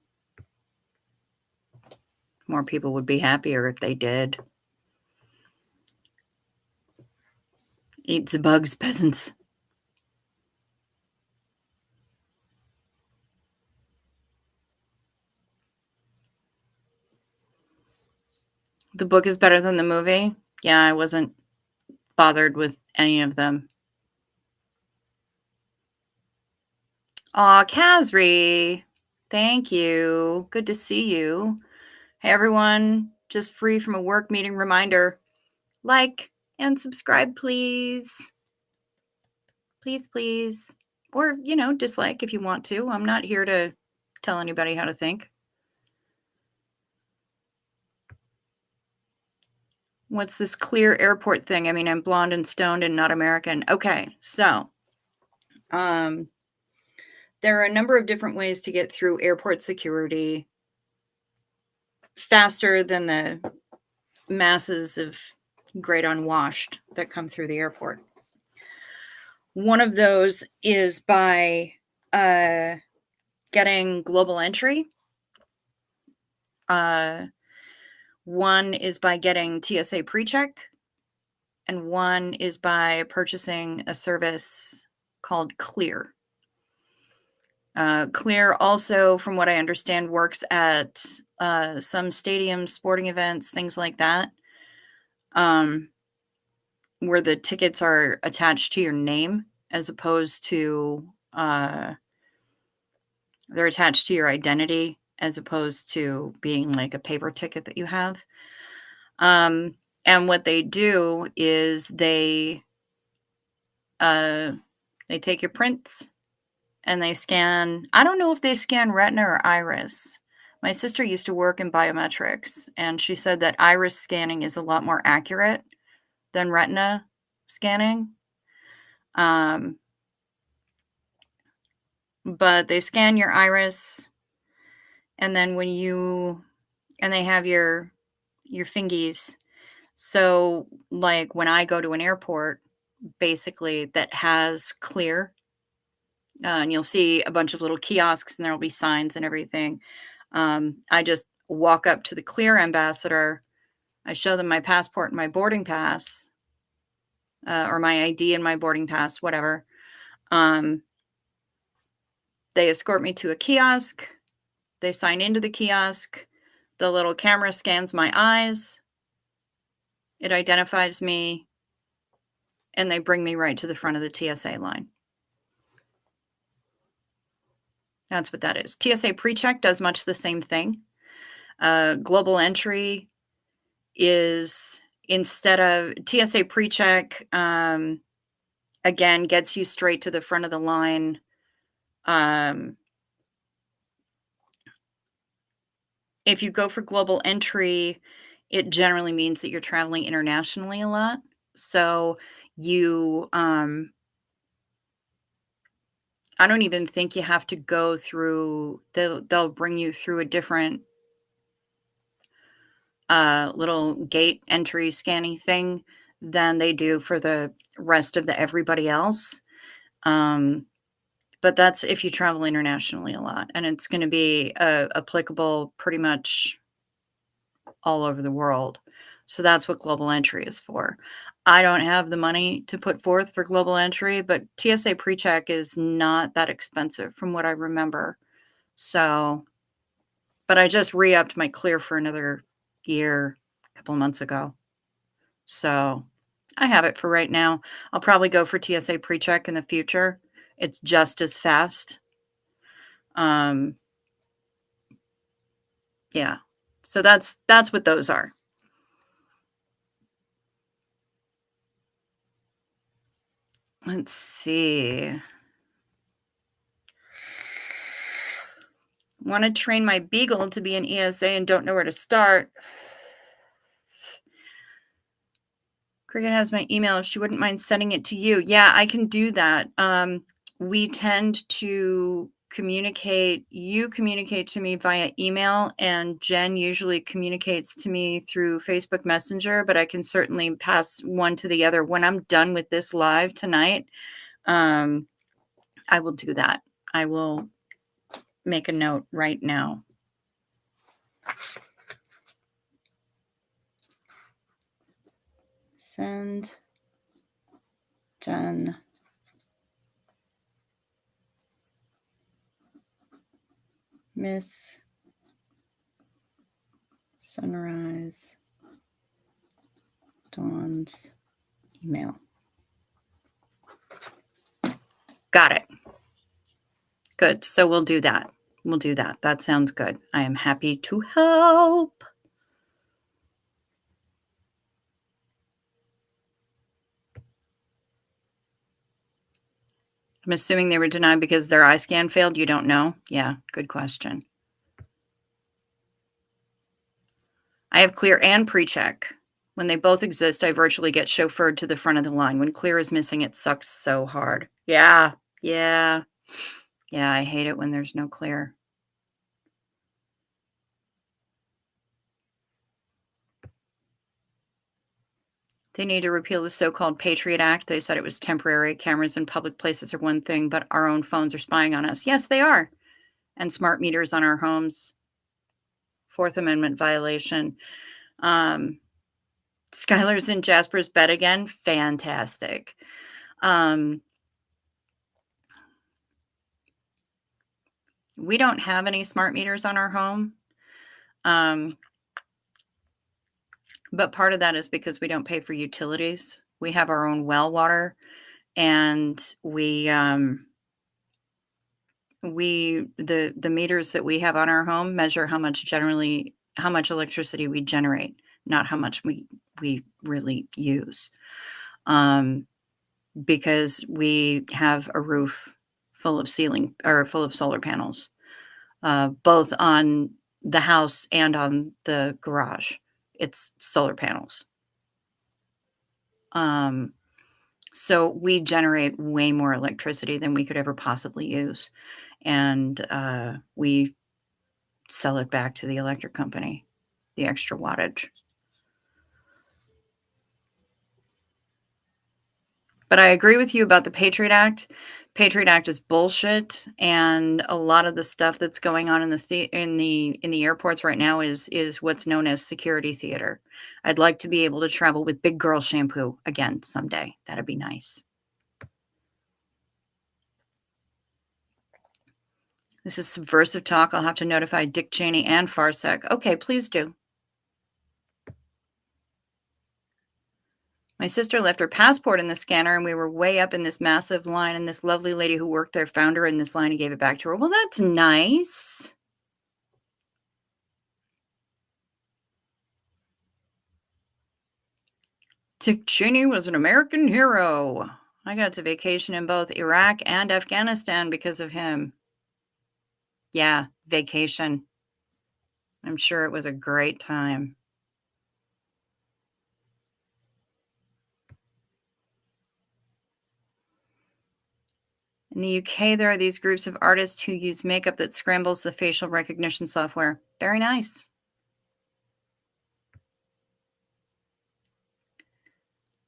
More people would be happier if they did. Eat the bugs, peasants. The book is better than the movie. Yeah, I wasn't bothered with any of them. Aw, Kazri. Thank you. Good to see you. Hey, everyone. Just free from a work meeting reminder. Like and subscribe, please. Please, please. Or, dislike if you want to. I'm not here to tell anybody how to think. What's this clear airport thing? I mean, I'm blonde and stoned and not American. Okay, so there are a number of different ways to get through airport security faster than the masses of great unwashed that come through the airport. One of those is by getting global entry. One is by getting TSA PreCheck, and one is by purchasing a service called Clear. Clear also, from what I understand, works at some stadiums, sporting events, things like that, where the tickets are attached to your name as opposed to they're attached to your identity as opposed to being like a paper ticket that you have. And what they do is they take your prints and they scan. I don't know if they scan retina or iris. My sister used to work in biometrics, and she said that iris scanning is a lot more accurate than retina scanning. But they scan your iris, and then they have your fingies. So, like, when I go to an airport, basically, that has Clear, and you'll see a bunch of little kiosks, and there'll be signs and everything. I just walk up to the Clear ambassador. I show them my passport and my boarding pass, or my ID and my boarding pass, whatever. They escort me to a kiosk. They sign into the kiosk. The little camera scans my eyes. It identifies me, and they bring me right to the front of the TSA line. That's what that is. TSA PreCheck does much the same thing. Global Entry is instead of TSA PreCheck, again, gets you straight to the front of the line. Um, if you go for Global Entry, it generally means that you're traveling internationally a lot. So you, I don't even think you have to go through. They'll bring you through a different little gate entry scanning thing than they do for the rest of the everybody else. Um, but that's if you travel internationally a lot, and it's going to be applicable pretty much all over the world. So that's what global entry is for. I don't have the money to put forth for global entry, but TSA PreCheck is not that expensive from what I remember. So, but I just re-upped my clear for another year a couple of months ago. So I have it for right now. I'll probably go for TSA PreCheck in the future. It's just as fast. Um, yeah. So that's what those are. Let's see. Want to train my beagle to be an ESA and don't know where to start. Cricket has my email if she wouldn't mind sending it to you. Yeah, I can do that. We tend to communicate. You communicate to me via email, and Jen usually communicates to me through Facebook Messenger, but I can certainly pass one to the other. When I'm done with this live tonight, I will do that. I will make a note right now. Send Jen Miss Sunrise Dawn's email. Got it. Good. So we'll do that. We'll do that. That sounds good. I am happy to help. I'm assuming they were denied because their eye scan failed. You don't know? Yeah, good question. I have clear and pre-check. When they both exist, I virtually get chauffeured to the front of the line. When clear is missing, it sucks so hard. Yeah, yeah. Yeah, I hate it when there's no clear. They need to repeal the so-called Patriot Act. They said it was temporary. Cameras in public places are one thing, but our own phones are spying on us. Yes, they are. And smart meters on our homes. Fourth Amendment violation. Skylar's in Jasper's bed again. Fantastic. We don't have any smart meters on our home. But part of that is because we don't pay for utilities. We have our own well water, and the meters that we have on our home measure how much electricity we generate, not how much we really use. Because we have a roof full of solar panels, both on the house and on the garage. It's solar panels. So we generate way more electricity than we could ever possibly use. And we sell it back to the electric company, the extra wattage. But I agree with you about the Patriot Act. Patriot Act is bullshit, and a lot of the stuff that's going on in the airports right now is what's known as security theater. I'd like to be able to travel with big girl shampoo again someday. That'd be nice. This is subversive talk. I'll have to notify Dick Cheney and Farsec. Okay, please do. My sister left her passport in the scanner, and we were way up in this massive line, and this lovely lady who worked there found her in this line and gave it back to her. Well, that's nice. Dick Cheney was an American hero. I got to vacation in both Iraq and Afghanistan because of him. Yeah, vacation. I'm sure it was a great time. In the UK, there are these groups of artists who use makeup that scrambles the facial recognition software. Very nice.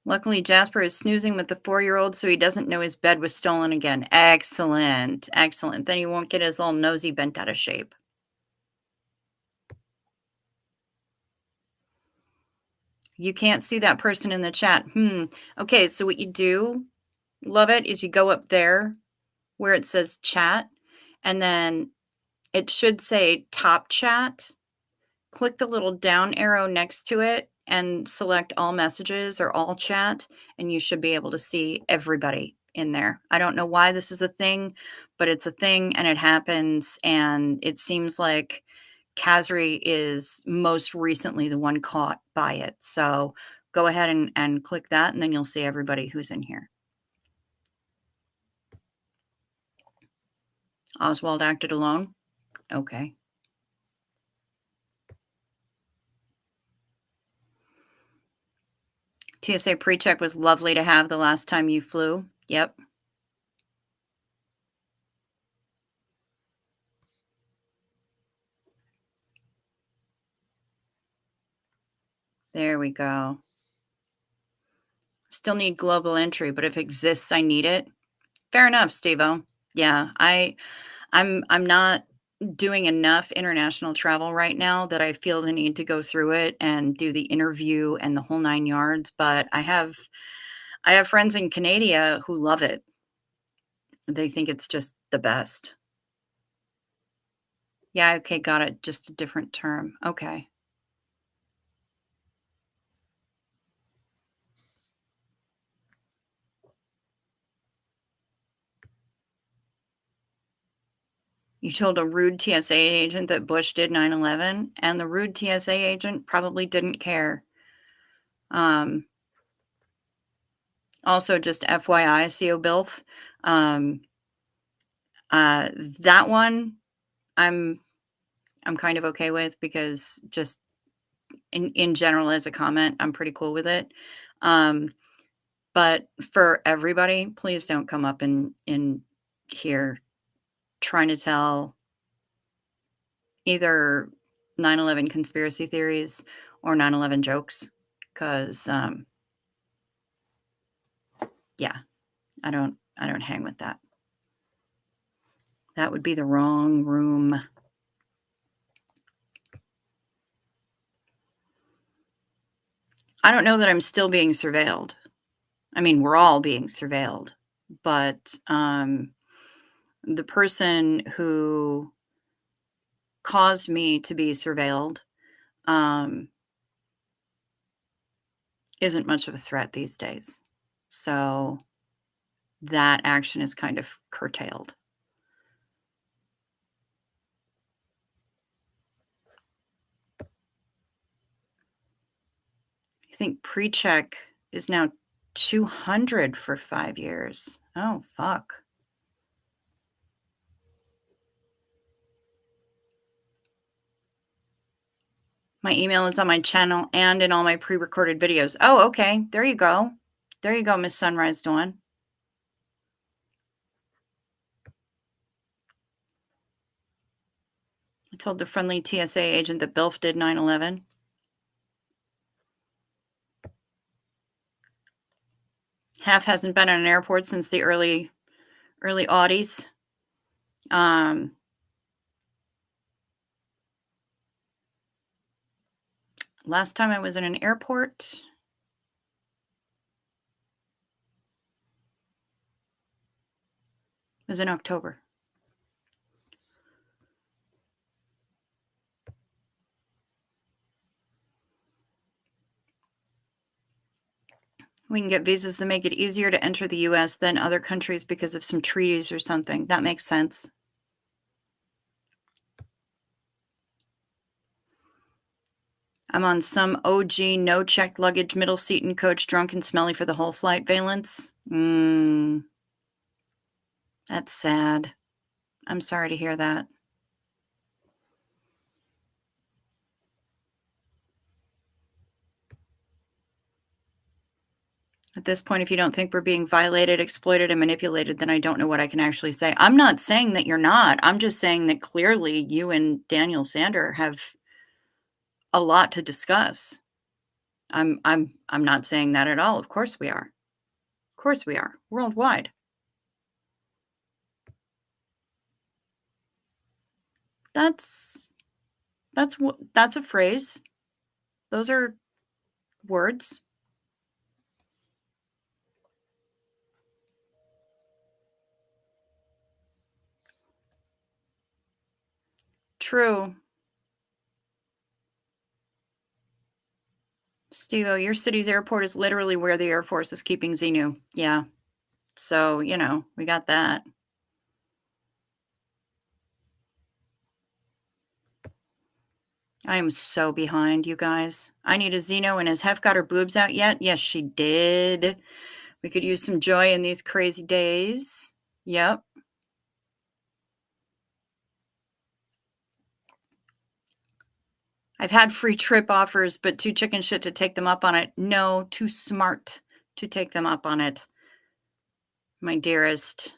Luckily, Jasper is snoozing with the 4-year-old, so he doesn't know his bed was stolen again. Excellent. Excellent. Then he won't get his little nosy bent out of shape. You can't see that person in the chat. Okay, so what you do, love it, is you go up there where it says chat, and then it should say top chat. Click the little down arrow next to it and select all messages or all chat, and you should be able to see everybody in there. I don't know why this is a thing, but it's a thing and it happens. And it seems like Kazri is most recently the one caught by it. So go ahead and click that, and then you'll see everybody who's in here. Oswald acted alone. Okay. TSA pre-check was lovely to have the last time you flew. Yep. There we go. Still need global entry, but if it exists, I need it. Fair enough, Steve-O. Yeah, I'm not doing enough international travel right now that I feel the need to go through it and do the interview and the whole 9 yards, but I have friends in Canada who love it. They think it's just the best. Yeah, okay, got it. Just a different term. Okay. You told a rude TSA agent that Bush did 9/11, and the rude TSA agent probably didn't care. Also, just FYI, CO Bilf, that one I'm kind of okay with, because just in general as a comment, I'm pretty cool with it. But for everybody, please don't come up in here trying to tell either 9/11 conspiracy theories or 9/11 jokes, because yeah, I don't hang with that. That would be the wrong room. I don't know that I'm still being surveilled. I mean, we're all being surveilled, but the person who caused me to be surveilled isn't much of a threat these days. So that action is kind of curtailed. I think pre-check is now 200 for 5 years. Oh, fuck. My email is on my channel and in all my pre-recorded videos. Oh, okay. There you go. There you go, Miss Sunrise Dawn. I told the friendly TSA agent that Bilf did 9/11. Half hasn't been at an airport since the early Audis. Last time I was in an airport was in October. We can get visas that make it easier to enter the US than other countries because of some treaties or something. That makes sense. I'm on some OG no checked luggage middle seat in coach, drunk and smelly for the whole flight. Valence. That's sad. I'm sorry to hear that. At this point, if you don't think we're being violated, exploited, and manipulated, then I don't know what I can actually say. I'm not saying that you're not. I'm just saying that clearly you and Daniel Sander have a lot to discuss. I'm not saying that at all. Of course we are. Of course we are. Worldwide. That's that's a phrase. Those are words. True. Steve-O, your city's airport is literally where the Air Force is keeping Xenu. Yeah. So, we got that. I am so behind, you guys. I need a Xeno, and has Hef got her boobs out yet? Yes, she did. We could use some joy in these crazy days. Yep. I've had free trip offers, but too chicken shit to take them up on it. No, too smart to take them up on it, my dearest.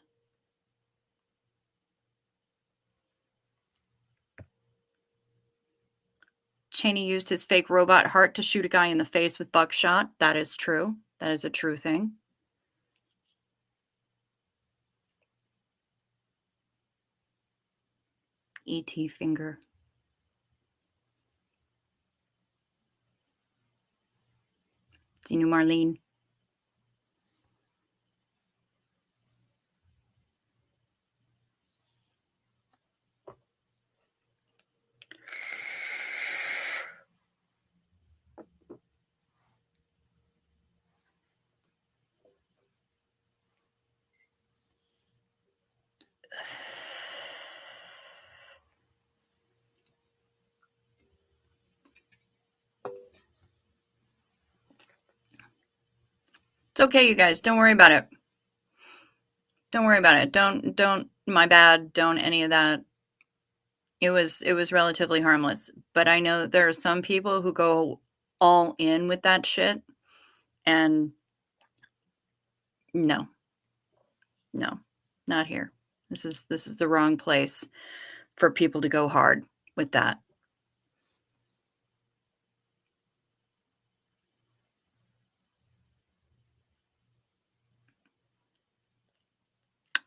Cheney used his fake robot heart to shoot a guy in the face with buckshot. That is true. That is a true thing. E.T. finger. Xenu Marlene. It's okay, you guys. Don't worry about it. Don't worry about it. Don't my bad, don't any of that. It was relatively harmless, but I know that there are some people who go all in with that shit, and no. No. Not here. This is the wrong place for people to go hard with that.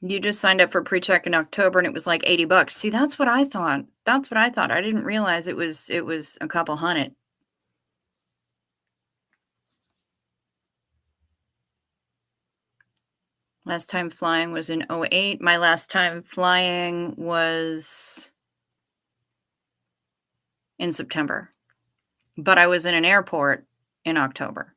You just signed up for pre-check in October and it was like $80. See, that's what I thought. That's what I thought. I didn't realize it was a couple hundred. Last time flying was in '08. My last time flying was in September, but I was in an airport in October.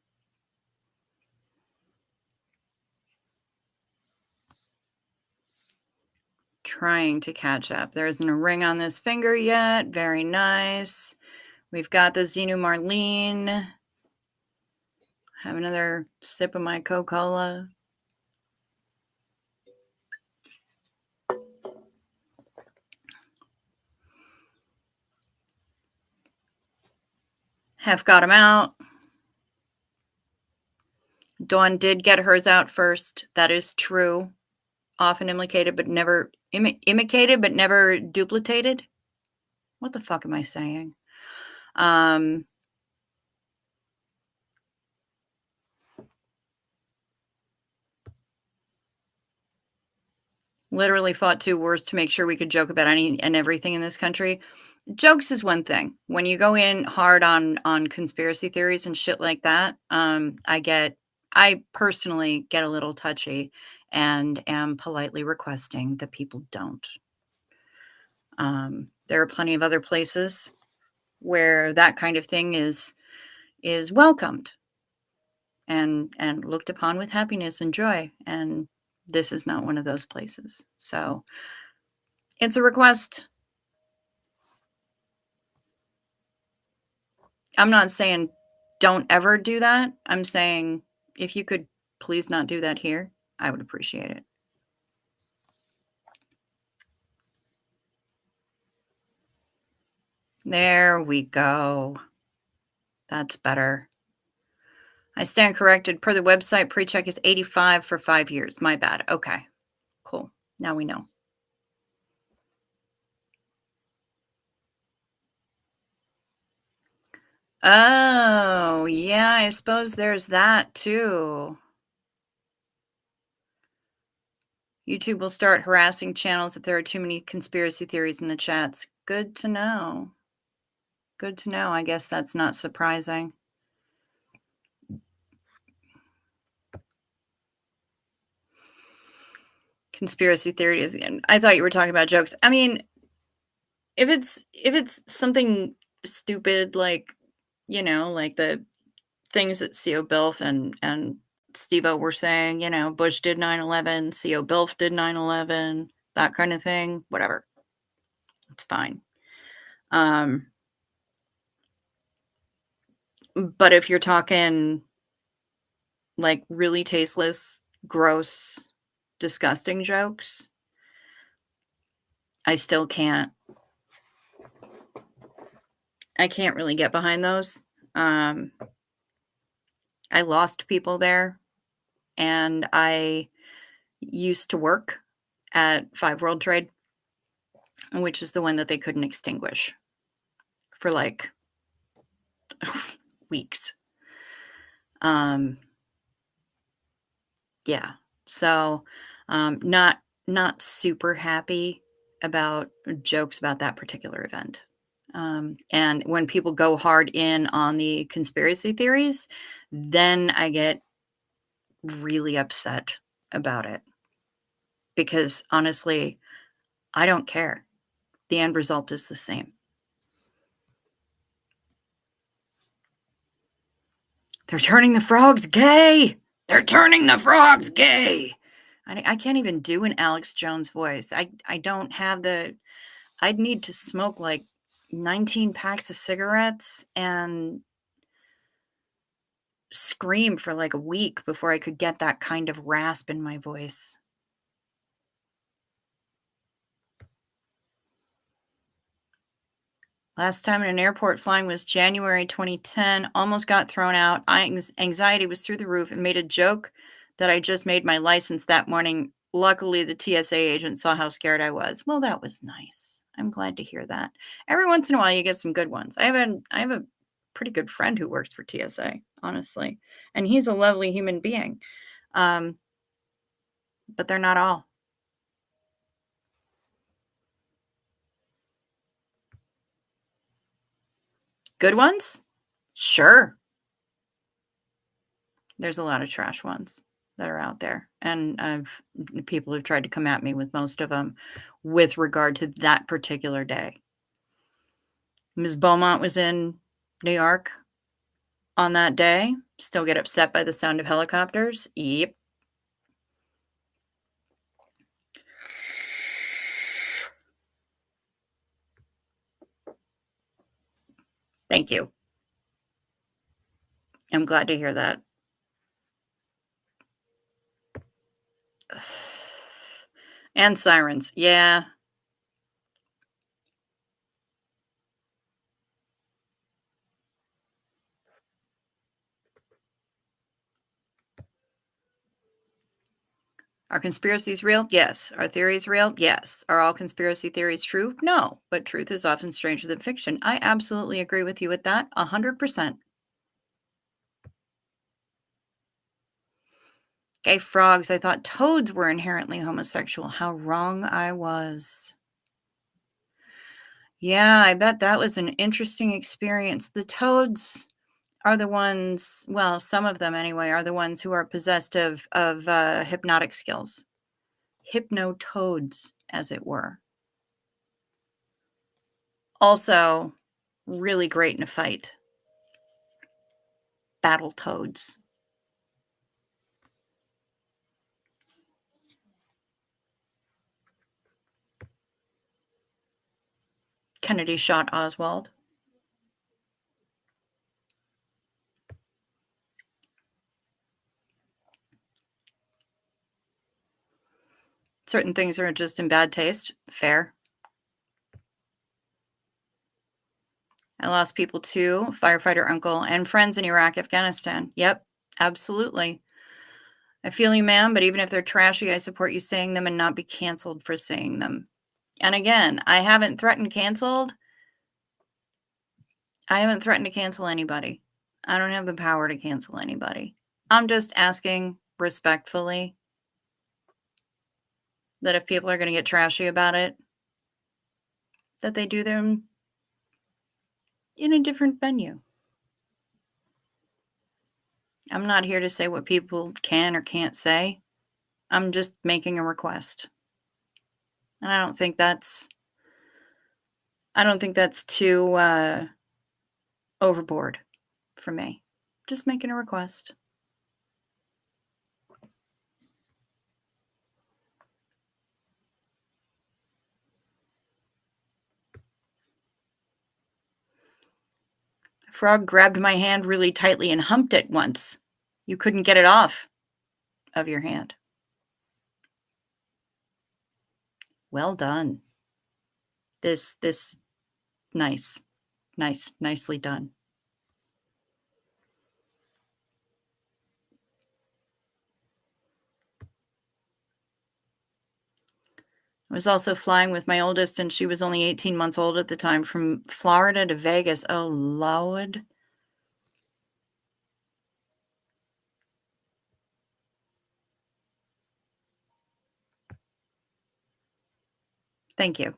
Trying to catch up. There isn't a ring on this finger yet. Very nice. We've got the Xenu Marlene. Have another sip of my Coca-Cola. Have got him out. Dawn did get hers out first. That is true. Often imitated, but never imitated, but never duplicated. What the fuck am I saying? Literally fought 2 wars to make sure we could joke about any and everything in this country. Jokes is one thing. When you go in hard on conspiracy theories and shit like that, I personally get a little touchy and am politely requesting that people don't. There are plenty of other places where that kind of thing is welcomed. and looked upon with happiness and joy, and this is not one of those places. So, it's a request. I'm not saying don't ever do that. I'm saying if you could please not do that here, I would appreciate it. There we go. That's better. I stand corrected. Per the website, pre-check is 85 for 5 years. My bad. Okay, cool. Now we know. Oh, yeah, I suppose there's that too. YouTube will start harassing channels if there are too many conspiracy theories in the chats. Good to know. Good to know. I guess that's not surprising. Conspiracy theories. I thought you were talking about jokes. I mean, if it's something stupid like, like the things that CO Bilf and Steve-O were saying, Bush did 9/11, CO Bilf did 9/11, that kind of thing, whatever. It's fine. But if you're talking like really tasteless, gross, disgusting jokes, I still can't. I can't really get behind those. I lost people there, and I used to work at 5 World Trade, which is the one that they couldn't extinguish for like weeks. Yeah. So, not super happy about jokes about that particular event. And when people go hard in on the conspiracy theories, then I get really upset about it because honestly, I don't care. The end result is the same. They're turning the frogs gay. They're turning the frogs gay. I can't even do an Alex Jones voice. I don't have the. I'd need to smoke like 19 packs of cigarettes and scream for like a week before I could get that kind of rasp in my voice. Last time in an airport flying was January 2010. Almost got thrown out. Anxiety was through the roof and made a joke that I just made my license that morning. Luckily, the TSA agent saw how scared I was. Well, that was nice. I'm glad to hear that. Every once in a while, you get some good ones. I have a pretty good friend who works for TSA, honestly, and he's a lovely human being. But they're not all. Good ones? Sure. There's a lot of trash ones that are out there, and people have tried to come at me with most of them with regard to that particular day. Ms. Beaumont was in New York on that day. Still get upset by the sound of helicopters? Yep. Thank you. I'm glad to hear that. And sirens. Yeah. Are conspiracies real? Yes. Are theories real? Yes. Are all conspiracy theories true? No. But truth is often stranger than fiction. I absolutely agree with you with that. 100%. Gay frogs. I thought toads were inherently homosexual. How wrong I was. Yeah, I bet that was an interesting experience. The toads are the ones, well, some of them anyway, are the ones who are possessed of hypnotic skills. Hypnotoads, as it were. Also, really great in a fight. Battle toads. Kennedy shot Oswald. Certain things are just in bad taste. Fair. I lost people too, firefighter uncle, and friends in Iraq, Afghanistan. Yep, absolutely. I feel you, ma'am, but even if they're trashy, I support you saying them and not be canceled for saying them. And again, I haven't threatened canceled. I haven't threatened to cancel anybody. I don't have the power to cancel anybody. I'm just asking respectfully that if people are going to get trashy about it, that they do them in a different venue. I'm not here to say what people can or can't say. I'm just making a request. And I don't think that's too overboard for me. Just making a request. Frog grabbed my hand really tightly and humped it once. You couldn't get it off of your hand. Well done. This nicely done. I was also flying with my oldest, and she was only 18 months old at the time, from Florida to Vegas. Oh, Lord. Thank you.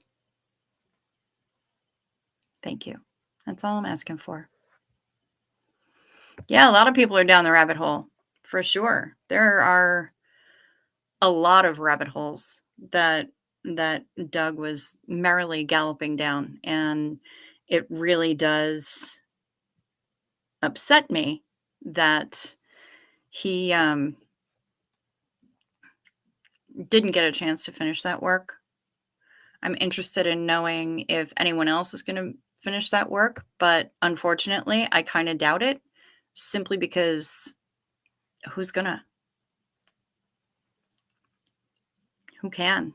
Thank you. That's all I'm asking for. Yeah, a lot of people are down the rabbit hole, for sure. There are a lot of rabbit holes that Doug was merrily galloping down, and it really does upset me that he didn't get a chance to finish that work. I'm interested in knowing if anyone else is going to finish that work, but unfortunately, I kind of doubt it, simply because who's gonna? Who can?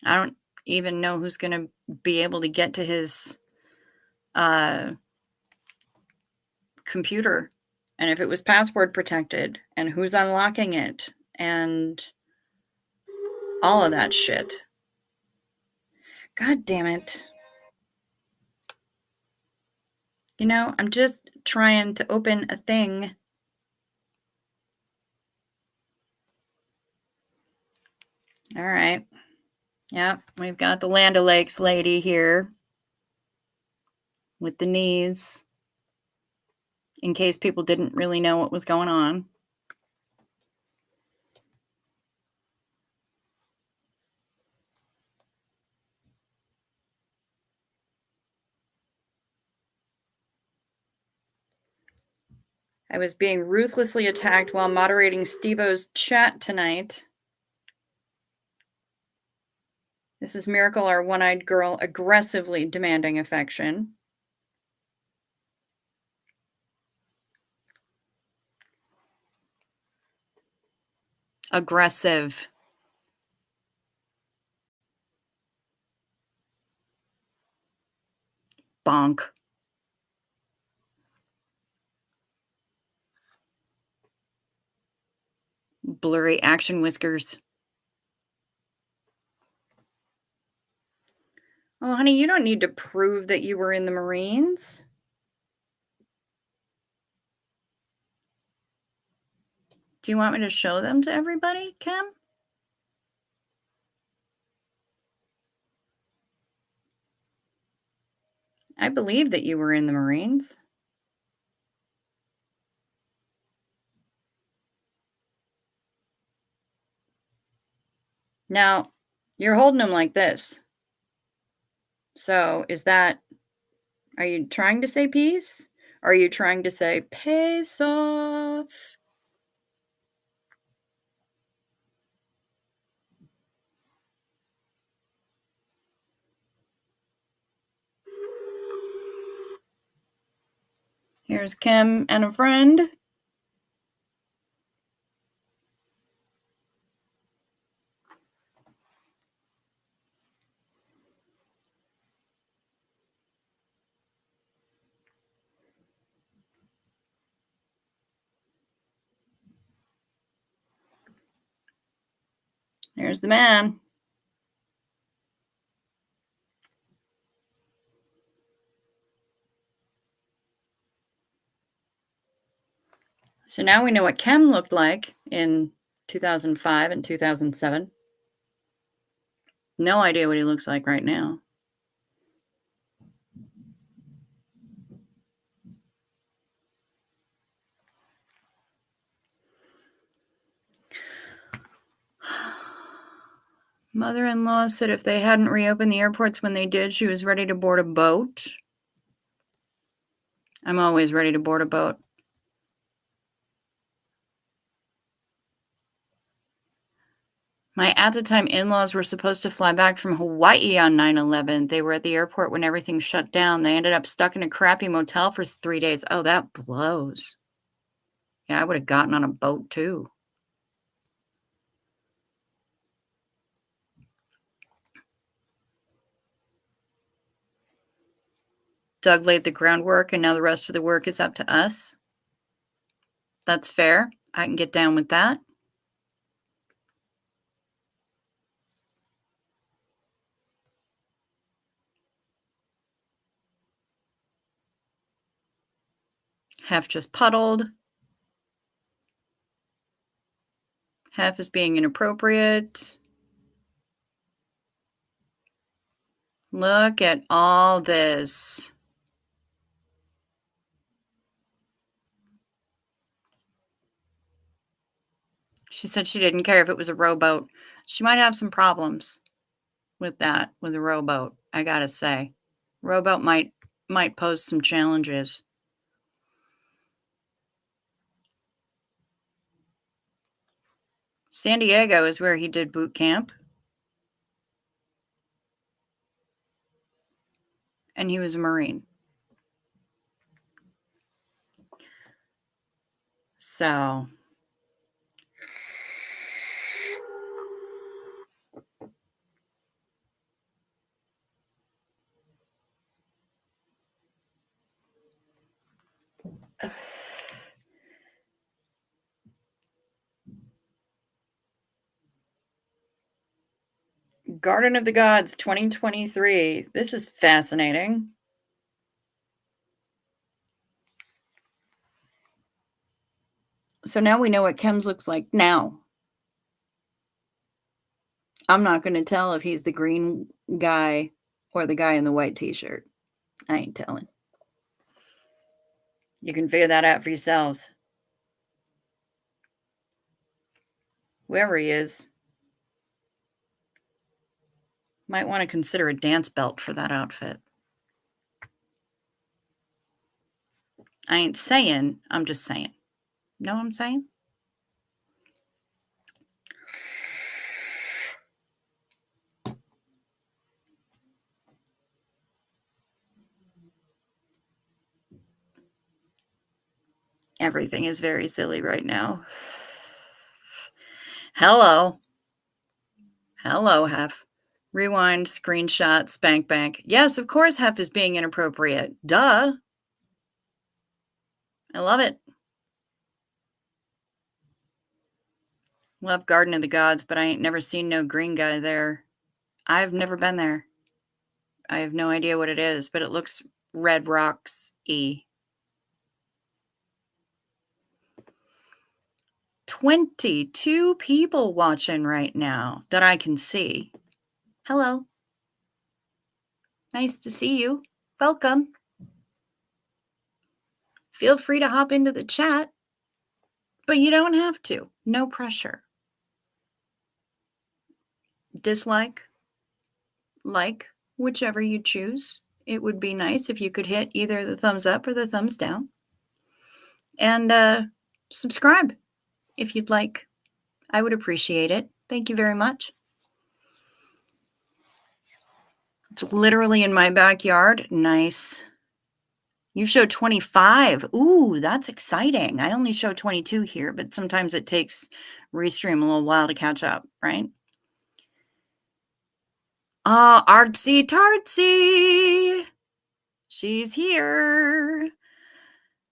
I don't even know who's gonna be able to get to his computer, and if it was password protected, and who's unlocking it, and all of that shit. God damn it. You know, I'm just trying to open a thing. All right. Yep, we've got the Land O'Lakes lady here with the knees, in case people didn't really know what was going on. I was being ruthlessly attacked while moderating Steve-O's chat tonight. This is Miracle, our one-eyed girl, aggressively demanding affection. Aggressive. Bonk. Blurry action whiskers. Oh, honey, you don't need to prove that you were in the Marines. Do you want me to show them to everybody, Kim? I believe that you were in the Marines. Now, you're holding them like this. So, are you trying to say peace? Or are you trying to say pace off? Here's Kim and a friend. Here's the man. So now we know what Kem looked like in 2005 and 2007. No idea what he looks like right now. Mother-in-law said if they hadn't reopened the airports when they did, she was ready to board a boat. I'm always ready to board a boat. My at the time in-laws were supposed to fly back from Hawaii on 9/11. They were at the airport when everything shut down. They ended up stuck in a crappy motel for 3 days. Oh, that blows. Yeah, I would have gotten on a boat too. Doug laid the groundwork, and now the rest of the work is up to us. That's fair. I can get down with that. Half just puddled. Half is being inappropriate. Look at all this. She said she didn't care if it was a rowboat. She might have some problems with that, with a rowboat, I gotta say. Rowboat might pose some challenges. San Diego is where he did boot camp. And he was a Marine. So Garden of the Gods 2023. This is fascinating. So now we know what Chems looks like now. I'm not going to tell if he's the green guy or the guy in the white t-shirt. I ain't telling. You can figure that out for yourselves. Whoever he is, might want to consider a dance belt for that outfit. I ain't saying, I'm just saying. Know what I'm saying? Everything is very silly right now. Hello. Hello, Hef. Rewind, screenshot, spank bank. Yes, of course Hef is being inappropriate. Duh. I love it. Love Garden of the Gods, but I ain't never seen no green guy there. I've never been there. I have no idea what it is, but it looks Red Rocks-y. 22 people watching right now that I can see. Hello. Nice to see you. Welcome. Feel free to hop into the chat, but you don't have to. No pressure. Dislike, like, whichever you choose. It would be nice if you could hit either the thumbs up or the thumbs down. And subscribe if you'd like. I would appreciate it. Thank you very much. It's literally in my backyard. Nice. You show 25. Ooh, that's exciting. I only show 22 here, but sometimes it takes Restream a little while to catch up, right? Ah, artsy tartsy. She's here.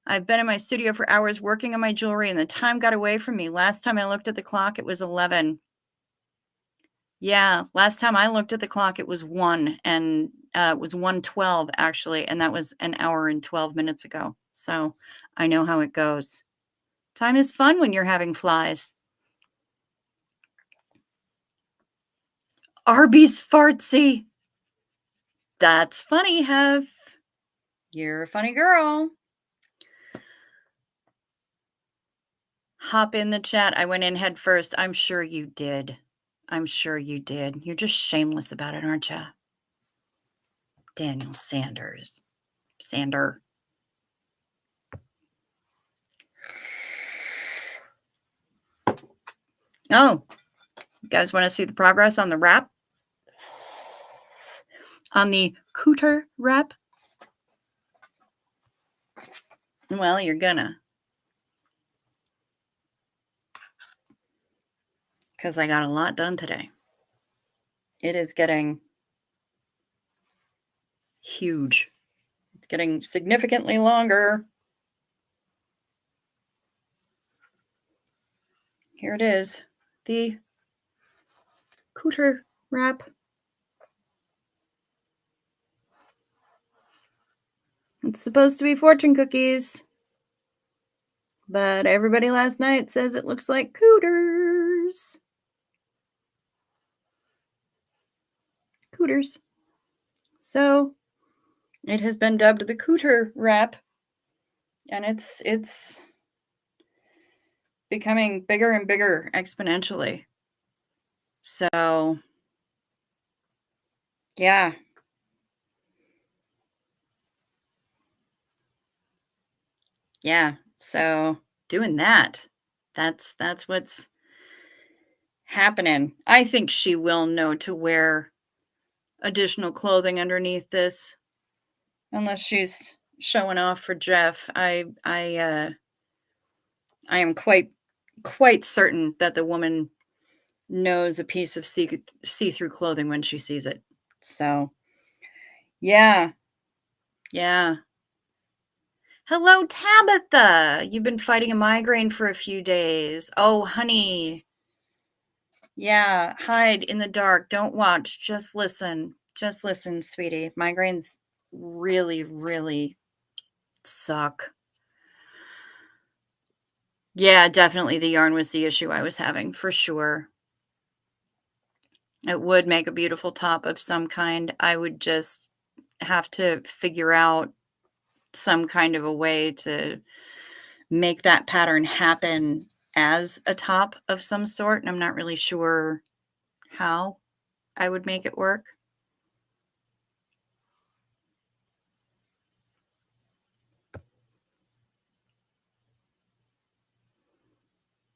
I've been in my studio for hours working on my jewelry, and the time got away from me. Last time I looked at the clock, it was 11. Yeah, last time I looked at the clock, it was 1, and it was 1:12 actually, and that was an hour and 12 minutes ago. So I know how it goes. Time is fun when you're having flies. Arby's fartsy. That's funny, Hev. You're a funny girl. Hop in the chat. I went in head first. I'm sure you did. I'm sure you did. You're just shameless about it, aren't you? Daniel Sanders. Sander. Oh, you guys want to see the progress on the wrap? On the cooter wrap? Well, you're gonna. Because I got a lot done today. It is getting huge. It's getting significantly longer. Here it is. The cooter wrap. It's supposed to be fortune cookies. But everybody last night says it looks like cooters. Cooters. So it has been dubbed the cooter wrap. And it's becoming bigger and bigger exponentially. So yeah. Yeah. So doing that. That's what's happening. I think she will know to wear additional clothing underneath this. Unless she's showing off for Jeff. I am quite certain that the woman knows a piece of see-through clothing when she sees it. So, yeah. Yeah. Hello, Tabitha. You've been fighting a migraine for a few days. Oh, honey. Yeah, hide in the dark. Don't watch. Just listen. Just listen, sweetie. Migraines really, really suck. Yeah, definitely the yarn was the issue I was having, for sure. It would make a beautiful top of some kind. I would just have to figure out some kind of a way to make that pattern happen as a top of some sort, and I'm not really sure how I would make it work.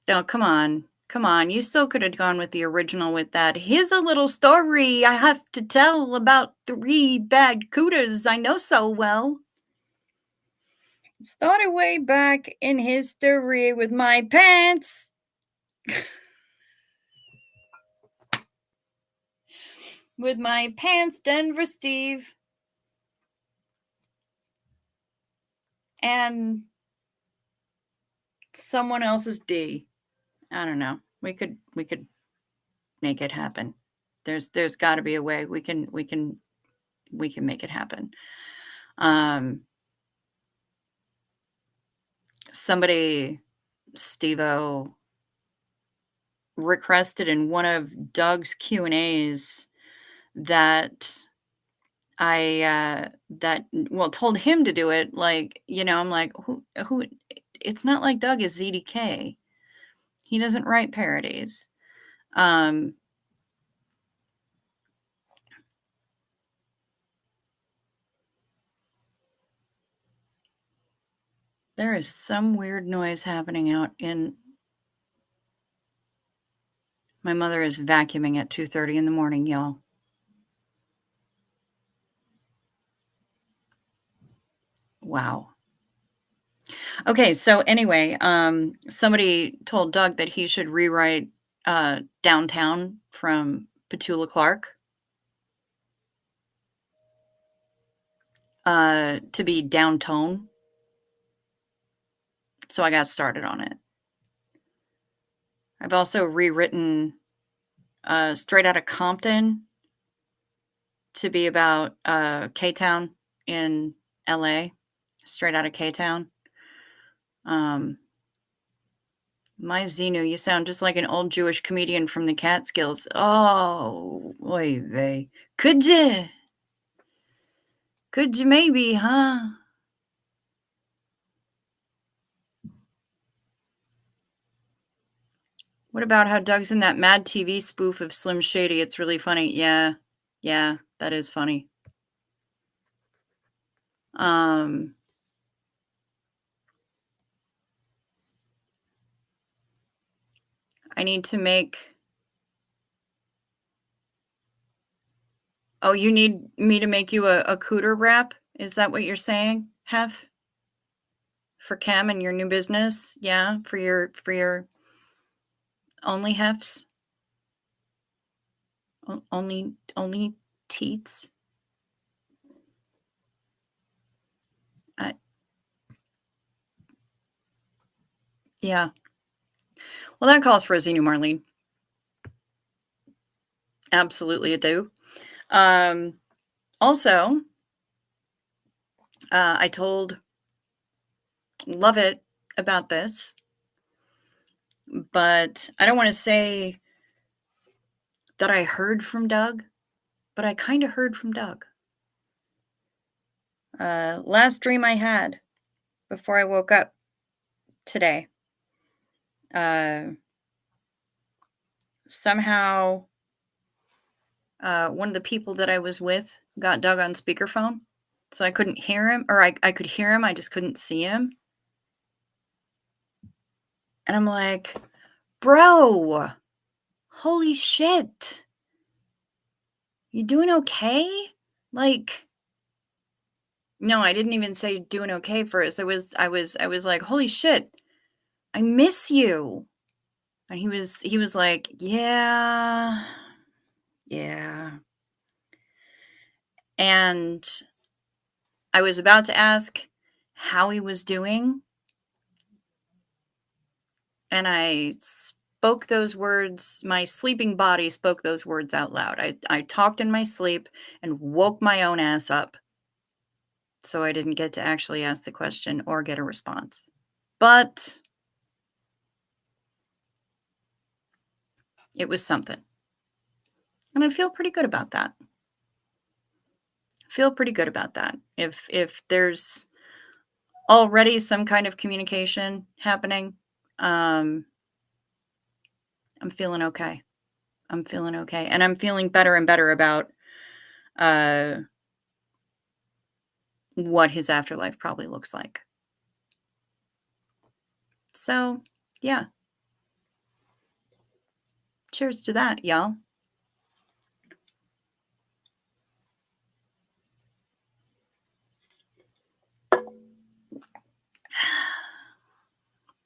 Oh, come on. Come on. You still could have gone with the original with that. Here's a little story I have to tell about 3 bad cooters I know so well. It started way back in history with my pants. With my pants, Denver Steve. And someone else's D. I don't know. We could make it happen. There's got to be a way we can make it happen. Somebody, Steve-O, requested in one of Doug's Q&As that told him to do it. Like, I'm like, who, it's not like Doug is ZDK. He doesn't write parodies. There is some weird noise happening out in. My mother is vacuuming at 2:30 in the morning, y'all. Wow. Okay, so anyway, somebody told Doug that he should rewrite, Downtown from Petula Clark, to be Downtone, so I got started on it. I've also rewritten, Straight Outta Compton to be about, K-Town in LA, Straight Outta K-Town. Um, My Xenu, you sound just like an old Jewish comedian from the Catskills. Oh, oy vey. Could you? Could you maybe, huh? What about how Doug's in that Mad TV spoof of Slim Shady? It's really funny. Yeah. Yeah, that is funny. Um, I need to make Oh, you need me to make you a cooter wrap? Is that what you're saying, Hef? For Cam and your new business? Yeah, for your only Hefs? Only teats? I Yeah. Well, that calls for a Xenu Marlene. Absolutely a do. Um, Also, I told Lovett about this, but I don't wanna say that I heard from Doug, but I kinda heard from Doug. Last dream I had before I woke up today, uh, somehow, one of the people that I was with got Doug on speakerphone, so I couldn't hear him, or I could hear him, I just couldn't see him, and I'm like, "Bro, holy shit. You doing okay?" Like, no, I didn't even say doing okay first. I was like, "Holy shit, I miss you." And he was like, "Yeah, yeah." And I was about to ask how he was doing, and I spoke those words, my sleeping body spoke those words out loud. I talked in my sleep and woke my own ass up, so I didn't get to actually ask the question or get a response. But it was something, and I feel pretty good about that. Feel pretty good about that. If there's already some kind of communication happening, um, I'm feeling okay. I'm feeling okay, and I'm feeling better and better about, uh, what his afterlife probably looks like. So, yeah, cheers to that, y'all.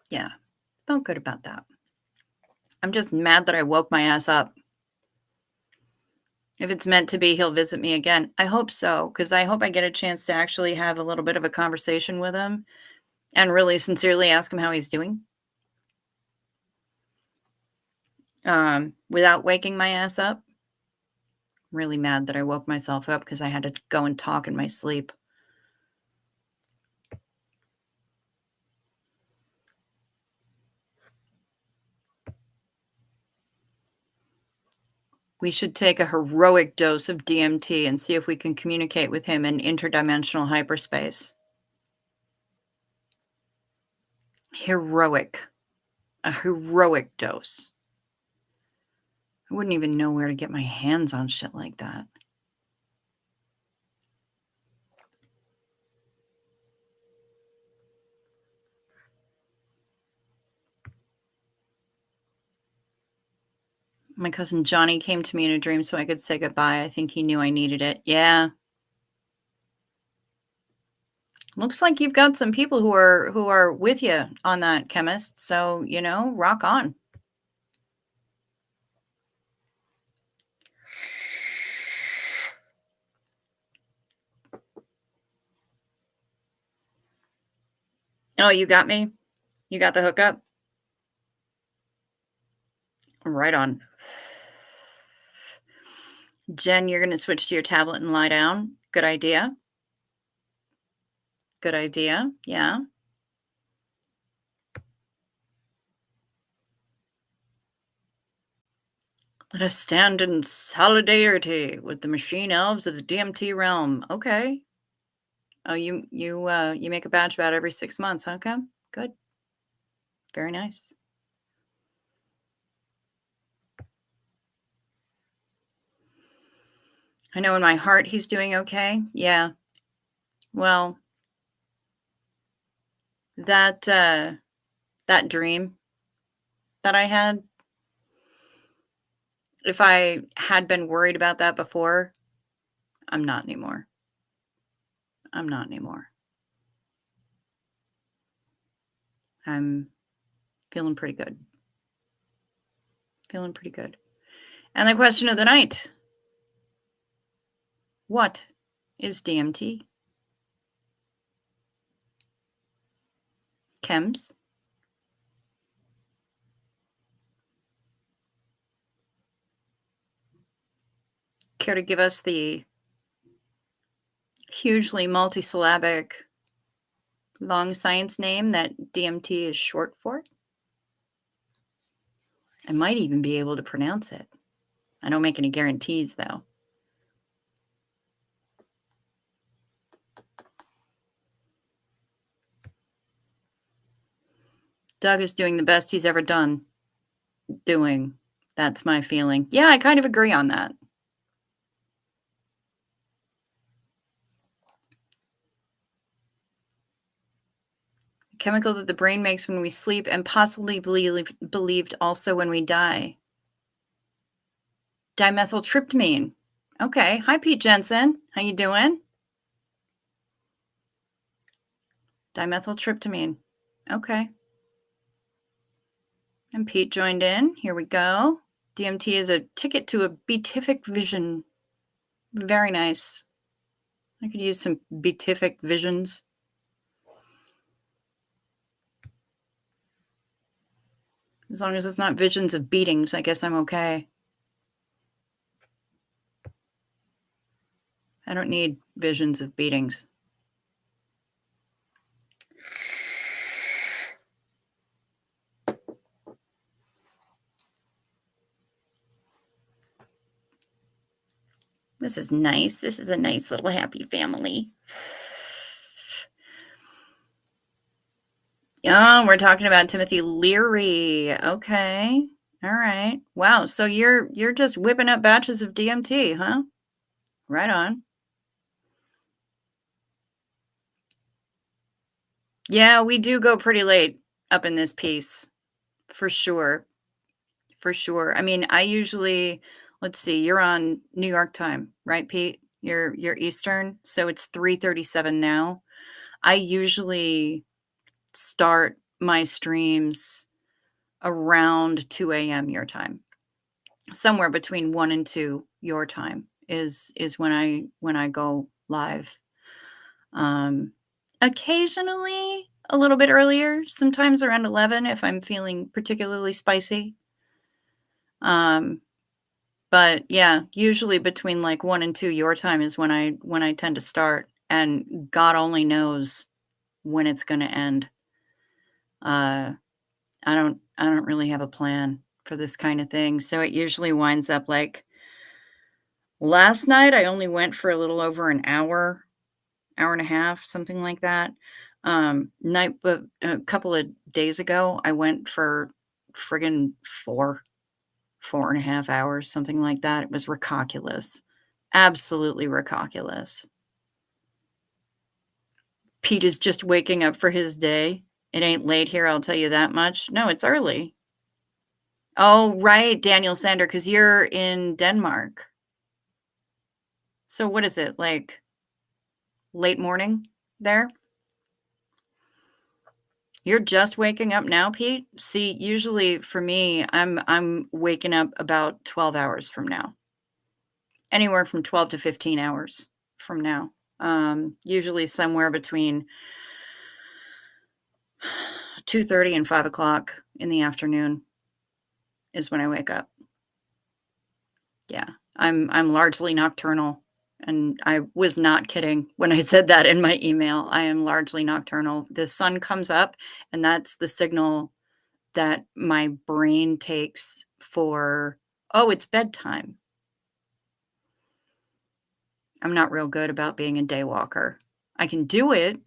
Yeah, felt good about that. I'm just mad that I woke my ass up. If it's meant to be, he'll visit me again. I hope so, because I hope I get a chance to actually have a little bit of a conversation with him and really sincerely ask him how he's doing, without waking my ass up. Really mad that I woke myself up because I had to go and talk in my sleep. We should take a heroic dose of DMT and see if we can communicate with him in interdimensional hyperspace. Heroic. A heroic dose. I wouldn't even know where to get my hands on shit like that. My cousin Johnny came to me in a dream so I could say goodbye. I think he knew I needed it. Yeah. Looks like you've got some people who are with you on that, chemist, so, rock on. Oh, you got me? You got the hookup? Right on. Jen, you're gonna switch to your tablet and lie down. Good idea. Good idea. Yeah. Let us stand in solidarity with the machine elves of the DMT realm. Okay. Oh, you make a batch about every 6 months, huh, Cam? Good. Very nice. I know in my heart he's doing okay. Yeah. Well, that dream that I had, if I had been worried about that before, I'm not anymore. I'm not anymore. I'm feeling pretty good. Feeling pretty good. And the question of the night, what is DMT? Chems? Care to give us the hugely multisyllabic long science name that DMT is short for? I might even be able to pronounce it. I don't make any guarantees, though. Doug is doing the best he's ever done doing. That's my feeling. Yeah, I kind of agree on that. Chemical that the brain makes when we sleep and possibly believed also when we die. Dimethyltryptamine. Okay. Hi, Pete Jensen. How you doing? Dimethyltryptamine. Okay. And Pete joined in. Here we go. DMT is a ticket to a beatific vision. Very nice. I could use some beatific visions. As long as it's not visions of beatings, I guess I'm okay. I don't need visions of beatings. This is nice. This is a nice little happy family. Oh, we're talking about Timothy Leary. Okay. All right. Wow. So you're just whipping up batches of DMT, huh? Right on. Yeah, we do go pretty late up in this piece. For sure. For sure. I mean, I usually, let's see, you're on New York time, right, Pete? You're Eastern, so it's 3:37 now. I usually start my streams around 2 a.m. your time. Somewhere between 1 and 2 your time is when I go live. Um, Occasionally a little bit earlier, sometimes around 11 if I'm feeling particularly spicy. But yeah, usually between like 1 and 2 your time is when I tend to start, and God only knows when it's gonna end. Uh, I don't really have a plan for this kind of thing, so it usually winds up like last night, I only went for a little over an hour, hour and a half, something like that. But a couple of days ago, I went for friggin' 4.5 hours, something like that. It was ridiculous. Absolutely ridiculous. Pete is just waking up for his day. It ain't late here, I'll tell you that much. No, it's early. Oh, right, Daniel Sander, because you're in Denmark. So what is it, like late morning there? You're just waking up now, Pete? See, usually for me, I'm waking up about 12 hours from now. Anywhere from 12 to 15 hours from now. Usually somewhere between 2:30 and 5 o'clock in the afternoon is when I wake up. Yeah. I'm largely nocturnal, and I was not kidding when I said that in my email. I am largely nocturnal. The sun comes up, and that's the signal that my brain takes for, "Oh, it's bedtime." I'm not real good about being a day walker. I can do it,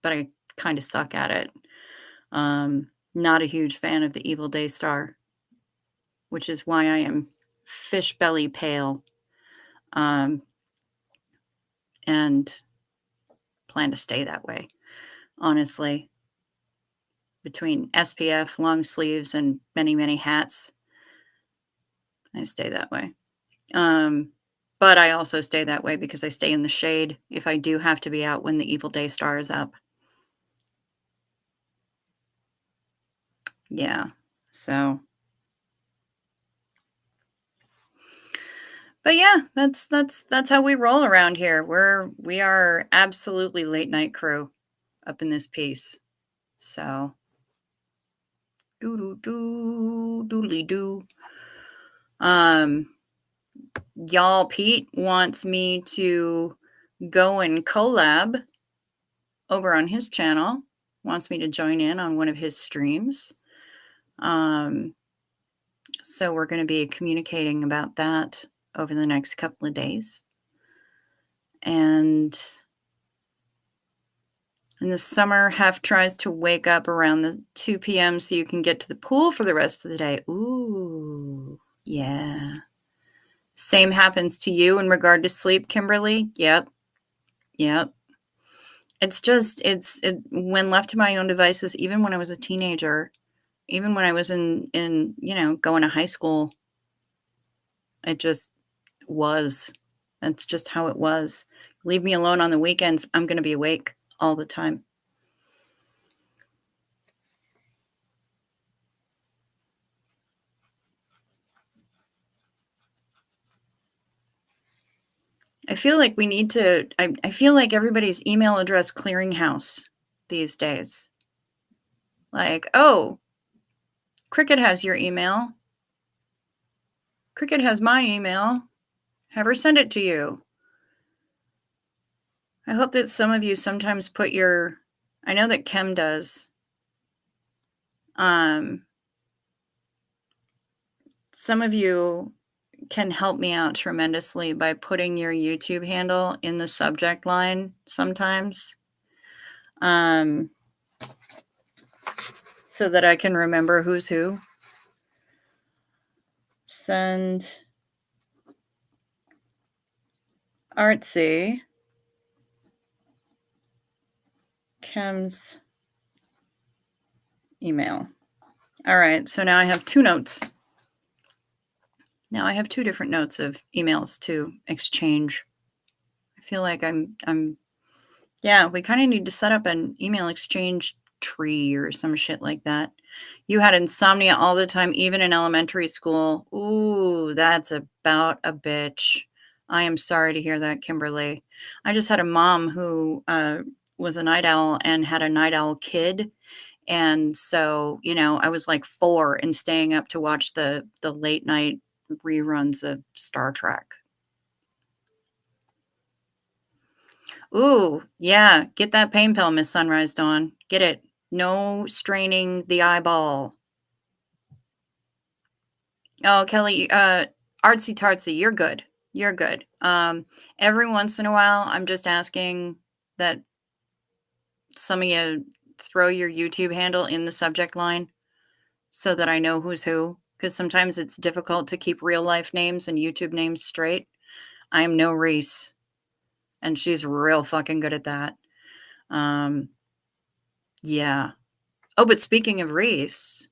but I kinda suck at it. Not a huge fan of the evil day star, which is why I am fish belly pale, um, and plan to stay that way, honestly. Between SPF, long sleeves, and many, many hats, I stay that way. Um, but I also stay that way because I stay in the shade if I do have to be out when the evil day star is up. Yeah. So, but yeah, that's how we roll around here. We are absolutely late night crew up in this piece. So, doo doo doo doodly doo. Um, y'all, Pete wants me to go and collab over on his channel. Wants me to join in on one of his streams. Um, so we're going to be communicating about that over the next couple of days. And in the summer, Hef tries to wake up around the 2 p.m. so you can get to the pool for the rest of the day. Ooh, yeah. Same happens to you in regard to sleep, Kimberly? Yep. Yep. It's just, when left to my own devices, even when I was a teenager, even when I was going to high school, it just was. That's just how it was. Leave me alone on the weekends, I'm going to be awake all the time. I feel like we need to, I feel like everybody's email address clearinghouse these days. Like, oh, Cricket has your email. Cricket has my email. Have her send it to you. I hope that some of you sometimes put your, I know that Kim does. Some of you can help me out tremendously by putting your YouTube handle in the subject line sometimes. So that I can remember who's who. Send Artsy Kim's email. All right, so now I have 2 notes. Now I have 2 different notes of emails to exchange. I feel like yeah, we kind of need to set up an email exchange tree or some shit like that. You had insomnia all the time, even in elementary school. Ooh, that's about a bitch. I am sorry to hear that, Kimberly. I just had a mom who was a night owl and had a night owl kid. And so, I was like 4 and staying up to watch the late night reruns of Star Trek. Ooh, yeah, get that pain pill, Miss Sunrise Dawn. Get it. No straining the eyeball. Oh, Kelly, artsy tartsy, you're good. You're good. Every once in a while, I'm just asking that some of you throw your YouTube handle in the subject line so that I know who's who, because sometimes it's difficult to keep real life names and YouTube names straight. I'm no Reese, and she's real fucking good at that. Yeah. Oh, but speaking of Reese,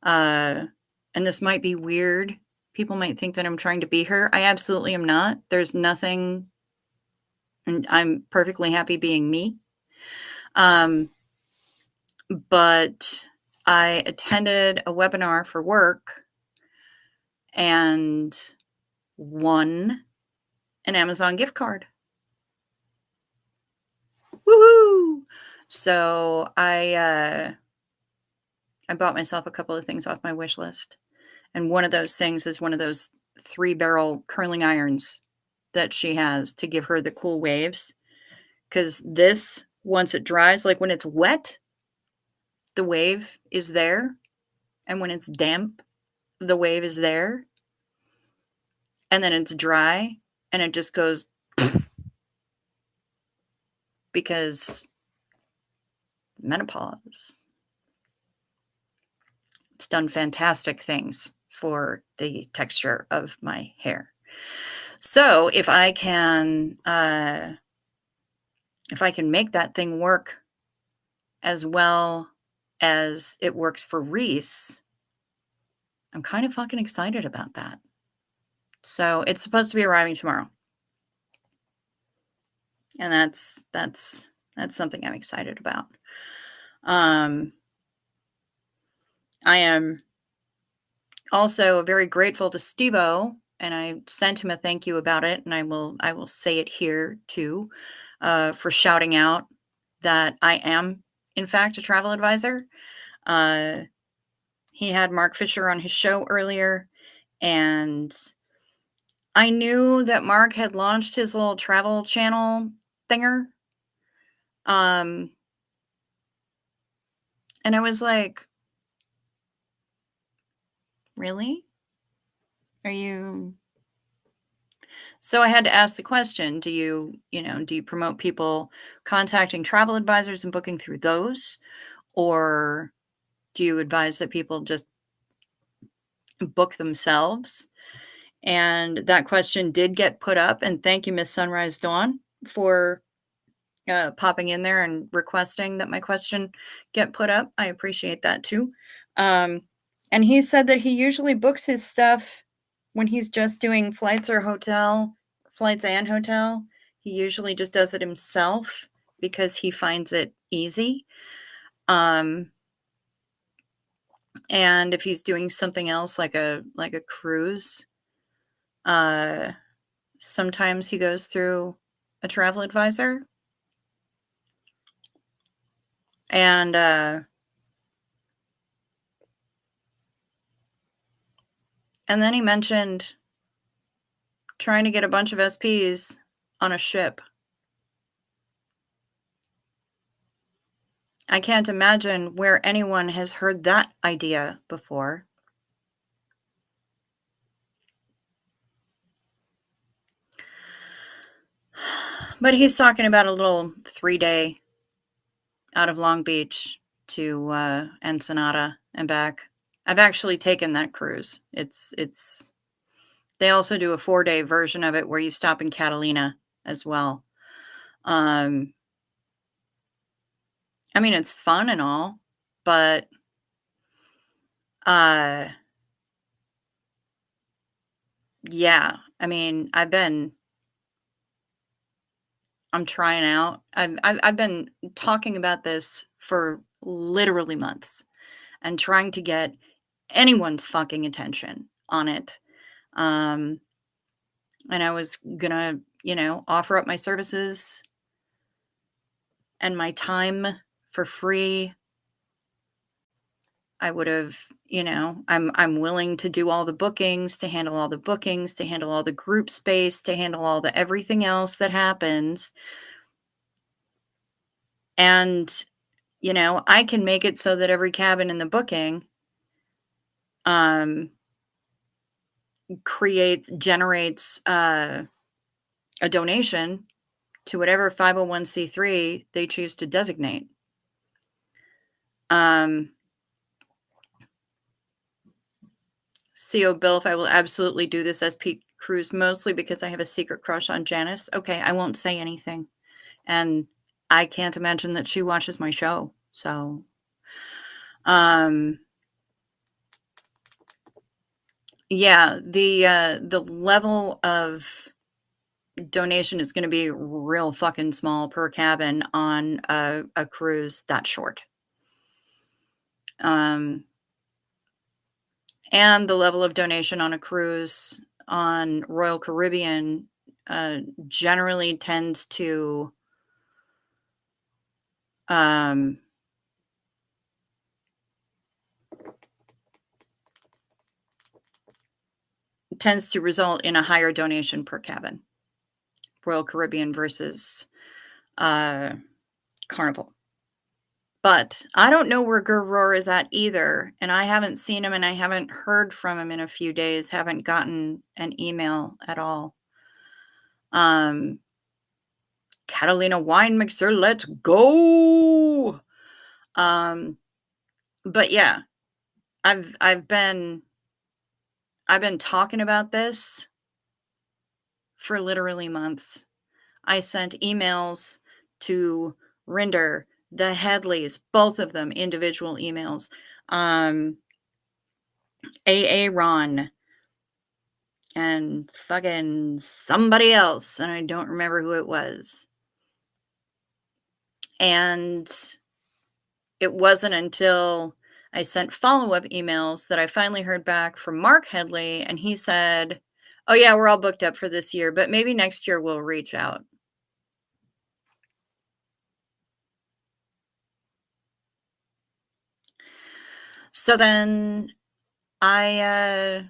and this might be weird. People might think that I'm trying to be her. I absolutely am not. There's nothing, and I'm perfectly happy being me. but I attended a webinar for work and won an Amazon gift card. Woohoo! So I bought myself a couple of things off my wish list. And one of those things is one of those 3-barrel curling irons that she has to give her the cool waves. Because this, once it dries, like when it's wet, the wave is there. And when it's damp, the wave is there. And then it's dry and it just goes because menopause. It's done fantastic things for the texture of my hair. So if I can make that thing work as well as it works for Reese, I'm kind of fucking excited about that. So it's supposed to be arriving tomorrow. And that's something I'm excited about. I am also very grateful to Steve-O, and I sent him a thank you about it, and I will say it here too, for shouting out that I am, in fact, a travel advisor. He had Mark Fisher on his show earlier, and I knew that Mark had launched his little travel channel thinger. And I was like, really? Are you? So I had to ask the question, do you promote people contacting travel advisors and booking through those? Or do you advise that people just book themselves? And that question did get put up. And thank you, Miss Sunrise Dawn, for popping in there and requesting that my question get put up. I appreciate that too. And he said that he usually books his stuff when he's just doing flights and hotel. He usually just does it himself because he finds it easy. And if he's doing something else like a cruise, sometimes he goes through a travel advisor. And then he mentioned trying to get a bunch of SPs on a ship. I can't imagine where anyone has heard that idea before. But he's talking about a little 3-day out of Long Beach to Ensenada and back. I've actually taken that cruise. They also do a 4-day version of it where you stop in Catalina as well. I mean, it's fun and all, but yeah, I mean, I'm trying out. I've been talking about this for literally months and trying to get anyone's fucking attention on it. And I was gonna, offer up my services and my time for free. I would have, I'm willing to do all the bookings, to handle all the bookings, to handle all the group space, to handle all the everything else that happens. And, I can make it so that every cabin in the booking generates a donation to whatever 501c3 they choose to designate. CO Bilf, I will absolutely do this SP cruise, mostly because I have a secret crush on Janice. Okay, I won't say anything. And I can't imagine that she watches my show. So, yeah, the level of donation is going to be real fucking small per cabin on a cruise that short. Um, and the level of donation on a cruise on Royal Caribbean uh, generally um, tends to result in a higher donation per cabin. Royal Caribbean versus uh, Carnival. But I don't know where Gurroar is at either, and I haven't seen him and I haven't heard from him in a few days, haven't gotten an email at all. Um, Catalina Wine Mixer, let's go! Um, but yeah, I've been talking about this for literally months. I sent emails to Rinder, the Headleys, both of them individual emails. Aaron and fucking somebody else, and I don't remember who it was. And it wasn't until I sent follow-up emails that I finally heard back from Mark Headley, and he said, "Oh yeah, we're all booked up for this year, but maybe next year we'll reach out." So then I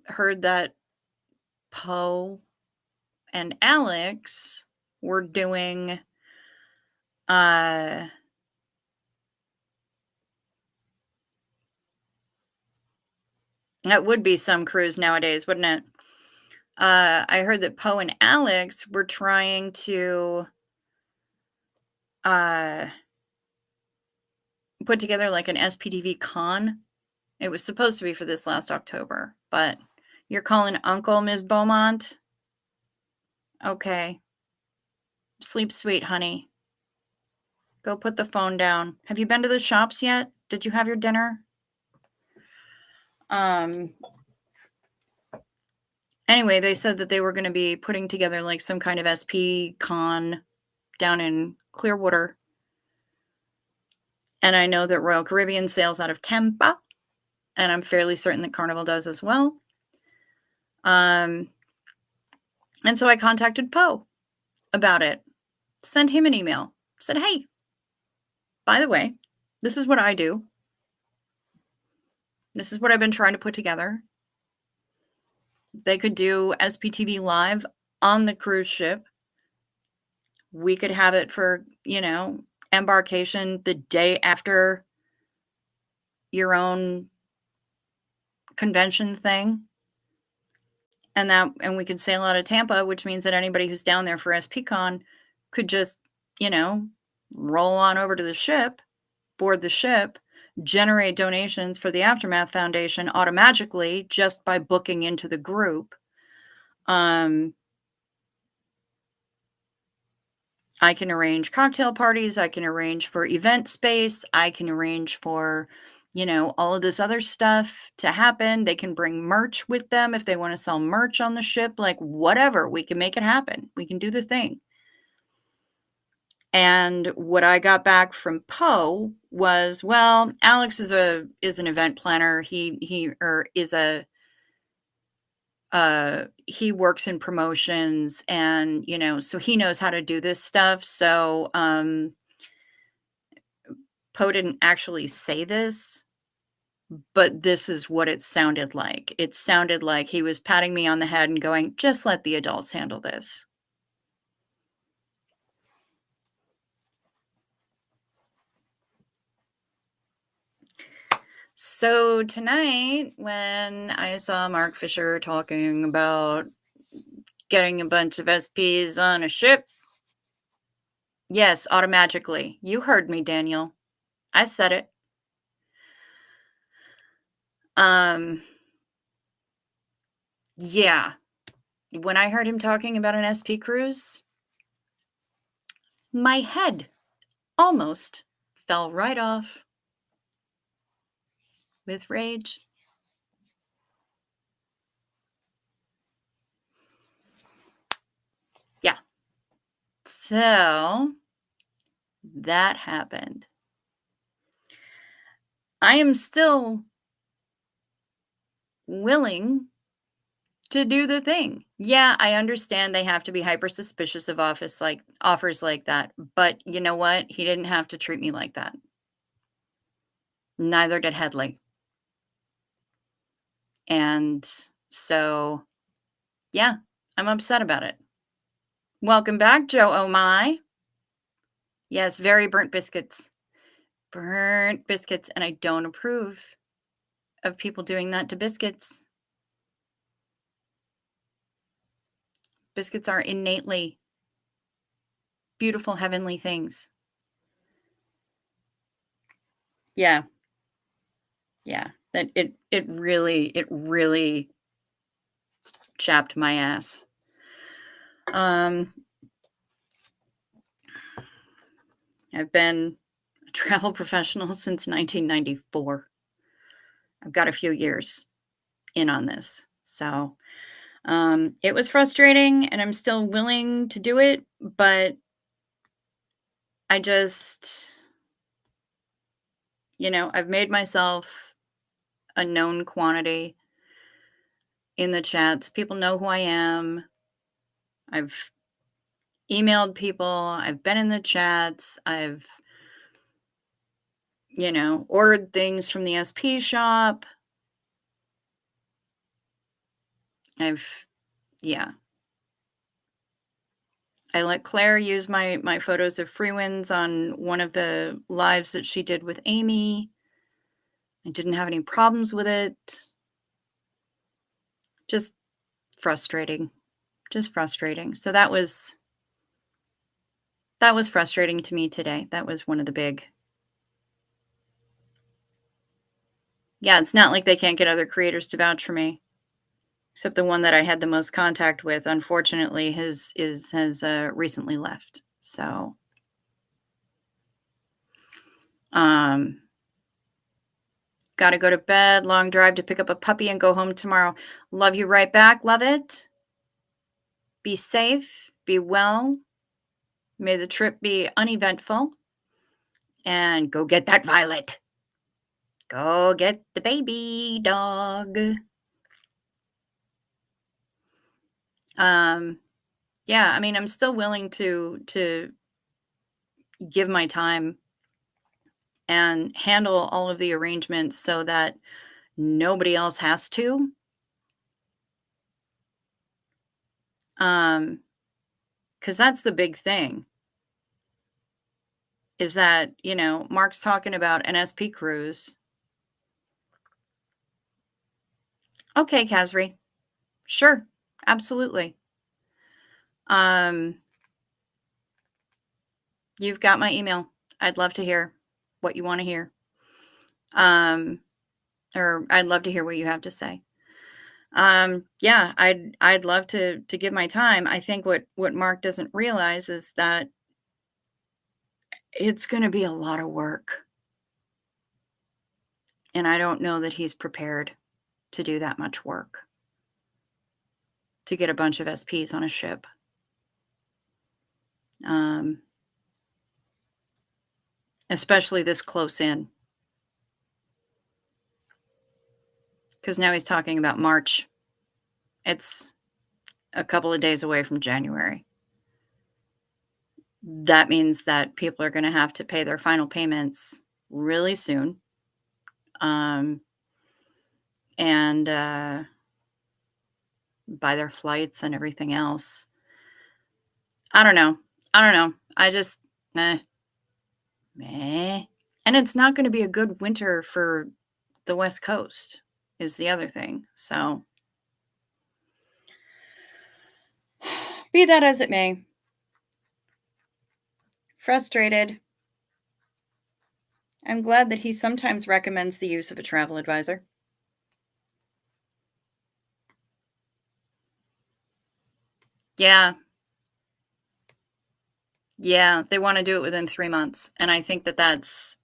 heard that Poe and Alex were doing uh that would be some cruise nowadays, wouldn't it? I heard that Poe and Alex were trying to uh put together like an SPTV con. It was supposed to be for this last October, but you're calling Uncle, Ms. Beaumont? Okay. Sleep sweet, honey. Go put the phone down. Have you been to the shops yet? Did you have your dinner? Um Anyway, they said that they were gonna be putting together, like, some kind of SP con down in Clearwater, and I know that Royal Caribbean sails out of Tampa, and I'm fairly certain that Carnival does as well. Um, and so I contacted Poe about it, sent him an email, said, "Hey, by the way, this is what I do. This is what I've been trying to put together. They could do SPTV live on the cruise ship. We could have it for, embarkation the day after your own convention thing, and we could sail out of Tampa, which means that anybody who's down there for SPCon could just, you know, roll on over to the ship, board the ship, generate donations for the Aftermath Foundation automatically just by booking into the group. I can arrange cocktail parties, I can arrange for event space, I can arrange for, all of this other stuff to happen. They can bring merch with them if they want to sell merch on the ship, like whatever, we can make it happen. We can do the thing. And what I got back from Poe was, well, Alex is an event planner. He works in promotions, and so he knows how to do this stuff. So Poe didn't actually say this, but this is what it sounded like. It sounded like he was patting me on the head and going, "Just let the adults handle this." So tonight, when I saw Mark Fisher talking about getting a bunch of SPs on a ship, yes, automatically. You heard me, Daniel. I said it. Yeah. When I heard him talking about an SP cruise, my head almost fell right off with rage. Yeah. So that happened. I am still willing to do the thing. Yeah, I understand they have to be hyper suspicious of offers like that, but you know what? He didn't have to treat me like that. Neither did Headley. And so, yeah, I'm upset about it. Welcome back, Joe Oh My. Yes, very burnt biscuits. Burnt biscuits, and I don't approve of people doing that to biscuits. Biscuits are innately beautiful, heavenly things. Yeah, yeah. That it really chapped my ass. Um, I've been a travel professional since 1994. I've got a few years in on this. So, it was frustrating and I'm still willing to do it, but I just, I've made myself a known quantity in the chats. People know who I am. I've emailed people. I've been in the chats. I've, ordered things from the SP shop. I've, yeah. I let Claire use my photos of free wins on one of the lives that she did with Amy. I didn't have any problems with it. Just frustrating. Just frustrating. So that was frustrating to me today. That was one of the big. Yeah, it's not like they can't get other creators to vouch for me. Except the one that I had the most contact with, unfortunately, has recently left. So, um, gotta go to bed. Long drive to pick up a puppy and go home tomorrow. Love you right back. Love it. Be safe. Be well. May the trip be uneventful. And go get that Violet. Go get the baby dog. Um, yeah, I mean, I'm still willing to give my time and handle all of the arrangements so that nobody else has to. Um, because that's the big thing is that, Mark's talking about an SP cruise. Okay, Kasri. Sure. Absolutely. Um, you've got my email. I'd love to hear what you want to hear. Or I'd love to hear what you have to say. Yeah, I'd love to give my time. I think what Mark doesn't realize is that it's going to be a lot of work. And I don't know that he's prepared to do that much work to get a bunch of SPs on a ship. Especially this close in. Because now he's talking about March. It's a couple of days away from January. That means that people are going to have to pay their final payments really soon. And buy their flights and everything else. I don't know. I just, meh. And it's not going to be a good winter for the West Coast is the other thing. So, be that as it may, frustrated. I'm glad that he sometimes recommends the use of a travel advisor. Yeah. Yeah, they want to do it within 3 months, and I think that that's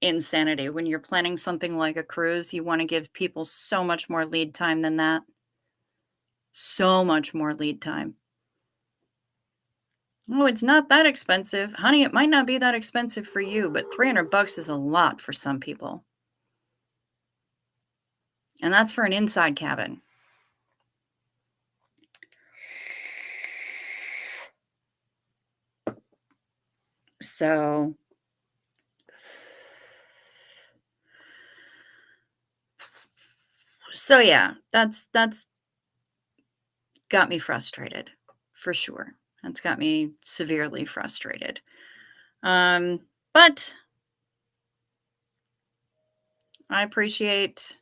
insanity. When you're planning something like a cruise, you wanna give people so much more lead time than that. So much more lead time. "Oh, it's not that expensive." Honey, it might not be that expensive for you, but $300 is a lot for some people. And that's for an inside cabin. So yeah, that's got me frustrated for sure. That's got me severely frustrated. Um, but I appreciate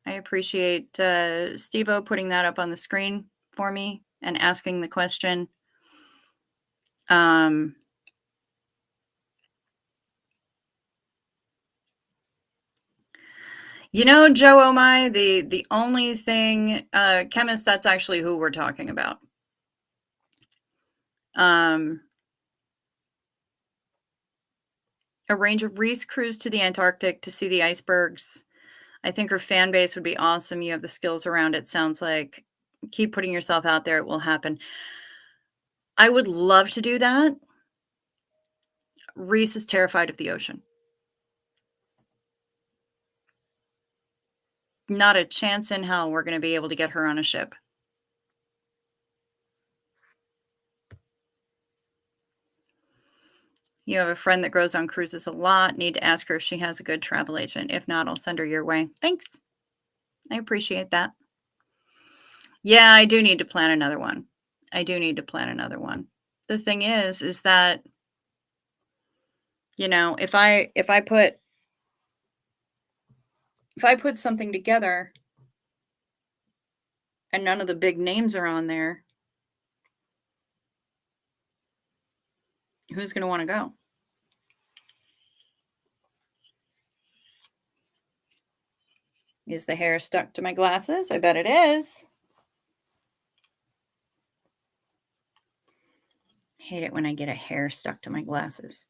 Steve-O putting that up on the screen for me and asking the question. Um, Joe Oh My, the only thing, chemist, that's actually who we're talking about. Arrange a Reese cruise to the Antarctic to see the icebergs. I think her fan base would be awesome. You have the skills around it. Sounds like keep putting yourself out there. It will happen. I would love to do that. Reese is terrified of the ocean. Not a chance in hell we're going to be able to get her on a ship. You have a friend that goes on cruises a lot. Need to ask her if she has a good travel agent. If not, I'll send her your way. Thanks. I appreciate that. Yeah, I do need to plan another one. The thing is that, if I put something together and none of the big names are on there, who's going to want to go? Is the hair stuck to my glasses? I bet it is. Hate it when I get a hair stuck to my glasses.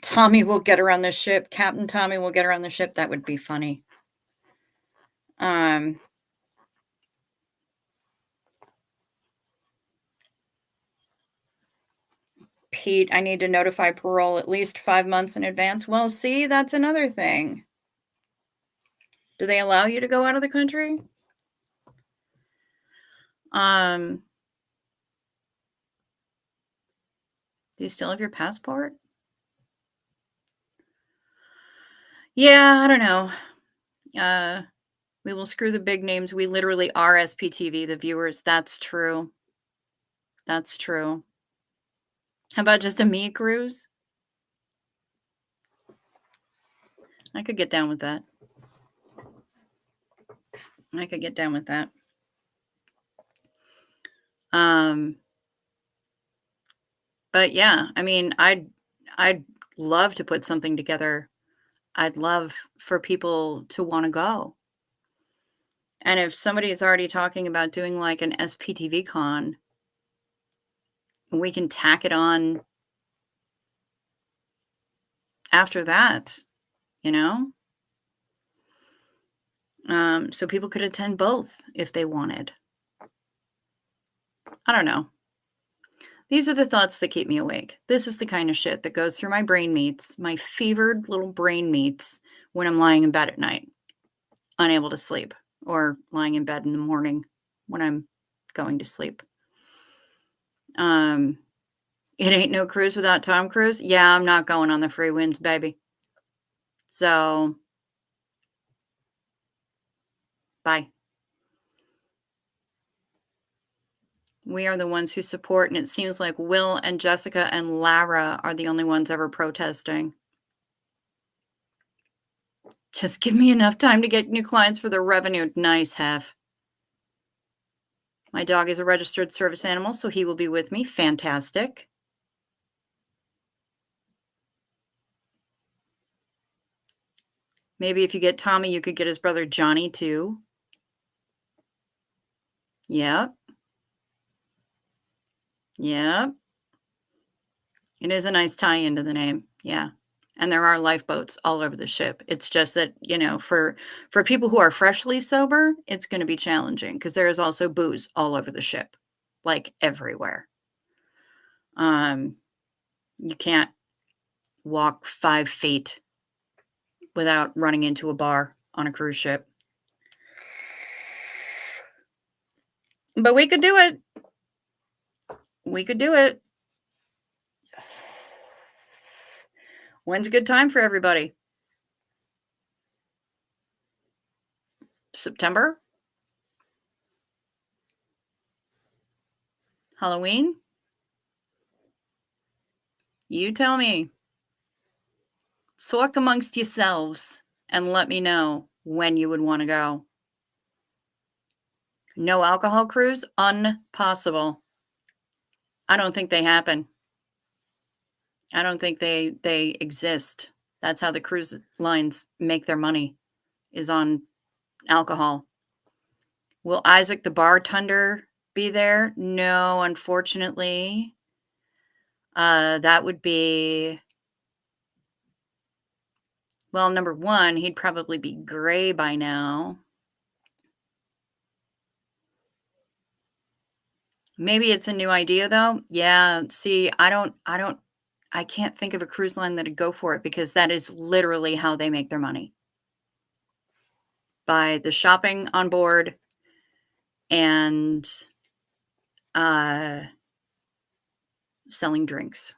Tommy will get her on the ship. Captain Tommy will get her on the ship. That would be funny. Pete, I need to notify parole at least 5 months in advance. Well, see, that's another thing. Do they allow you to go out of the country? Do you still have your passport? Yeah, I don't know. We will screw the big names. We literally are SPTV, the viewers. That's true. That's true. How about just a me cruise? I could get down with that. But yeah, I mean, I'd love to put something together. I'd love for people to want to go. And if somebody is already talking about doing like an SPTV con, we can tack it on after that, you know? So people could attend both if they wanted. I don't know. These are the thoughts that keep me awake. This is the kind of shit that goes through my brain meats, my fevered little brain meats, when I'm lying in bed at night, unable to sleep, or lying in bed in the morning when I'm going to sleep. It ain't no cruise without Tom Cruise. Yeah, I'm not going on the free winds, baby. So, bye. We are the ones who support, and it seems like Will and Jessica and Lara are the only ones ever protesting. Just give me enough time to get new clients for their revenue. Nice, Hef. My dog is a registered service animal, so he will be with me. Fantastic. Maybe if you get Tommy, you could get his brother Johnny too. Yep. Yep. It is a nice tie into the name. Yeah. And there are lifeboats all over the ship. It's just that, for people who are freshly sober, it's going to be challenging because there is also booze all over the ship, like everywhere. You can't walk 5 feet without running into a bar on a cruise ship. But we could do it. We could do it. When's a good time for everybody? September? Halloween? You tell me. Talk amongst yourselves and let me know when you would want to go. No alcohol cruise? Impossible. I don't think they happen. I don't think they exist. That's how the cruise lines make their money, is on alcohol. Will Isaac the bartender be there? No, unfortunately. That would be, well, number one, he'd probably be gray by now. Maybe it's a new idea though. Yeah, see, I can't think of a cruise line that'd go for it because that is literally how they make their money. By the shopping on board and uh selling drinks.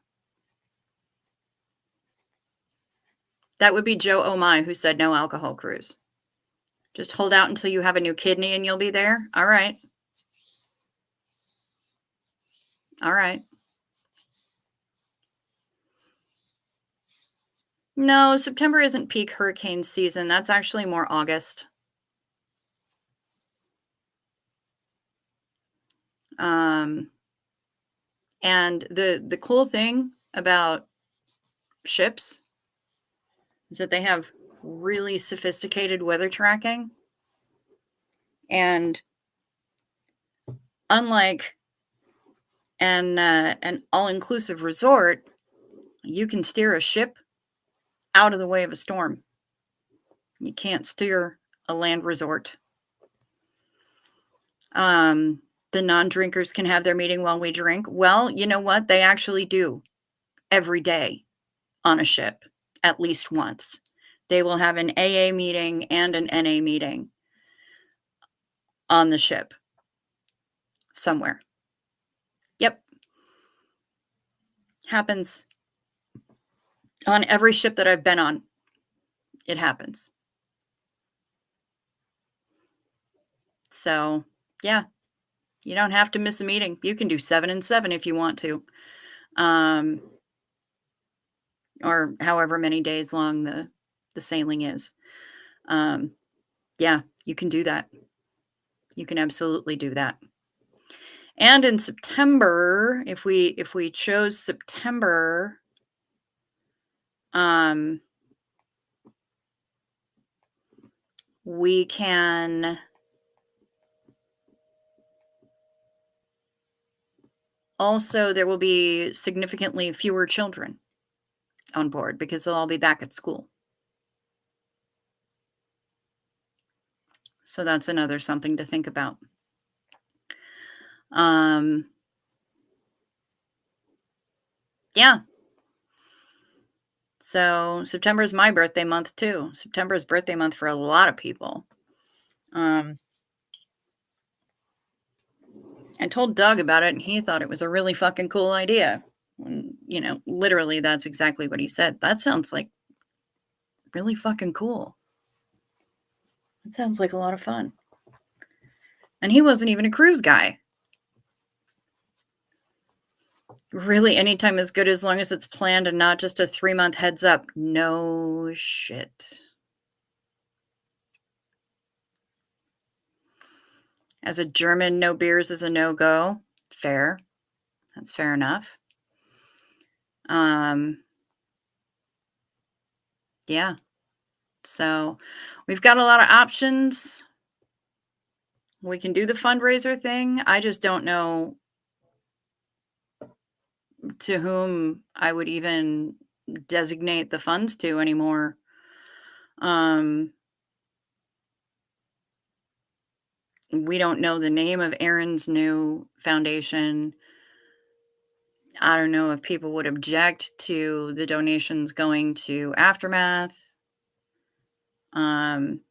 That would be Joe Oh My who said no alcohol cruise. Just hold out until you have a new kidney and you'll be there. All right. All right. No, September isn't peak hurricane season. That's actually more August. Um, and the cool thing about ships is that they have really sophisticated weather tracking. And unlike an all-inclusive resort, you can steer a ship out of the way of a storm. You can't steer a land resort. The non-drinkers can have their meeting while we drink. Well, you know what? They actually do every day on a ship, at least once. They will have an AA meeting and an NA meeting on the ship somewhere. Yep. Happens on every ship that I've been on. It happens. So, yeah, you don't have to miss a meeting. You can do 7 and 7 if you want to. Or however many days long the sailing is. Yeah, you can do that. You can absolutely do that. And in September, if we chose September, we can also, there will be significantly fewer children on board because they'll all be back at school. So that's another something to think about. Yeah. So September is my birthday month too. September is birthday month for a lot of people. I told Doug about it and he thought it was a really fucking cool idea. And, you know, literally that's exactly what he said. That sounds like really fucking cool. It sounds like a lot of fun. And he wasn't even a cruise guy. Really, anytime is good as long as it's planned and not just a 3-month heads up. No shit. As a German, no beers is a no-go. Fair. That's fair enough. Yeah. So we've got a lot of options. We can do the fundraiser thing. I just don't know to whom I would even designate the funds to anymore. We don't know the name of Aaron's new foundation. I don't know if people would object to the donations going to Aftermath. Um,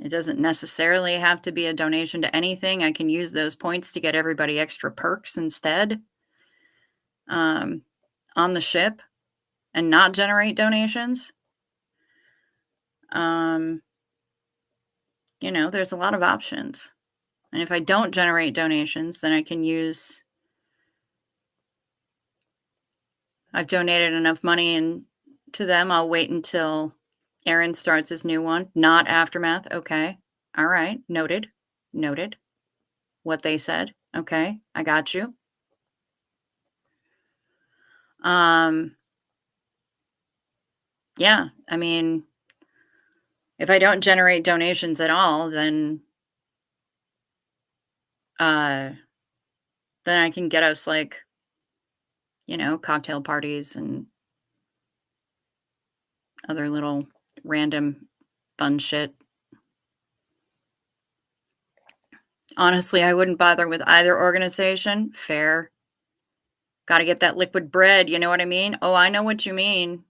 it doesn't necessarily have to be a donation to anything. I can use those points to get everybody extra perks instead, um, on the ship and not generate donations. Um, there's a lot of options. And if I don't generate donations, then I've donated enough money to them. I'll wait until Aaron starts his new one, not Aftermath. Okay. All right. Noted. Noted. What they said. Okay. I got you. Um, yeah. I mean, if I don't generate donations at all, uh, then I can get us like, cocktail parties and other little random fun shit. Honestly, I wouldn't bother with either organization. Fair. Gotta get that liquid bread, you know what I mean? Oh, I know what you mean.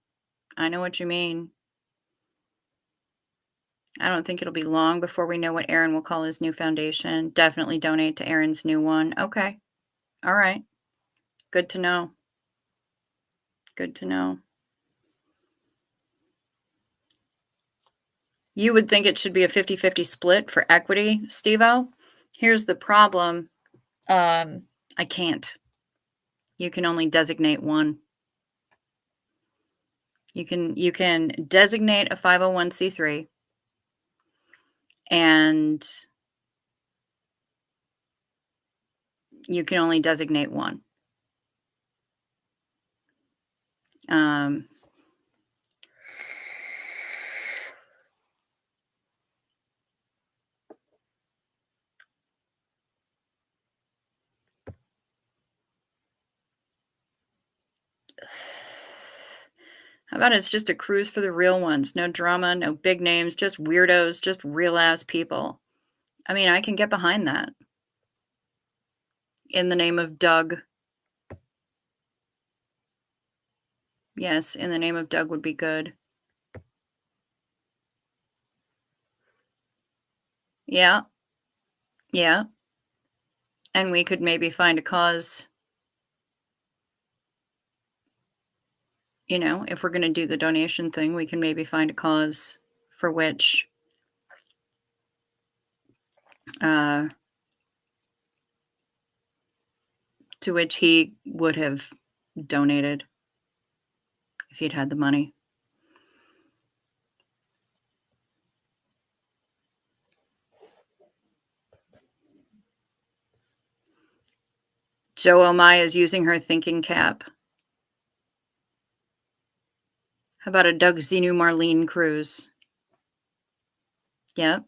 I know what you mean. I don't think it'll be long before we know what Aaron will call his new foundation. Definitely donate to Aaron's new one. Okay. All right. Good to know. Good to know. You would think it should be a 50-50 split for equity, Steve-O. Here's the problem. I can't. You can only designate one. You can designate a 501c3 and you can only designate one. Um, how about it's just a cruise for the real ones? No drama, no big names, just weirdos, just real ass people. I mean, I can get behind that. In the name of Doug. Yes, in the name of Doug would be good. Yeah. Yeah. And we could maybe find a cause, if we're going to do the donation thing, we can maybe find a cause for which uh to which he would have donated if he'd had the money. Joe Omai is using her thinking cap. How about a Doug Zenu Marlene cruise? Yep.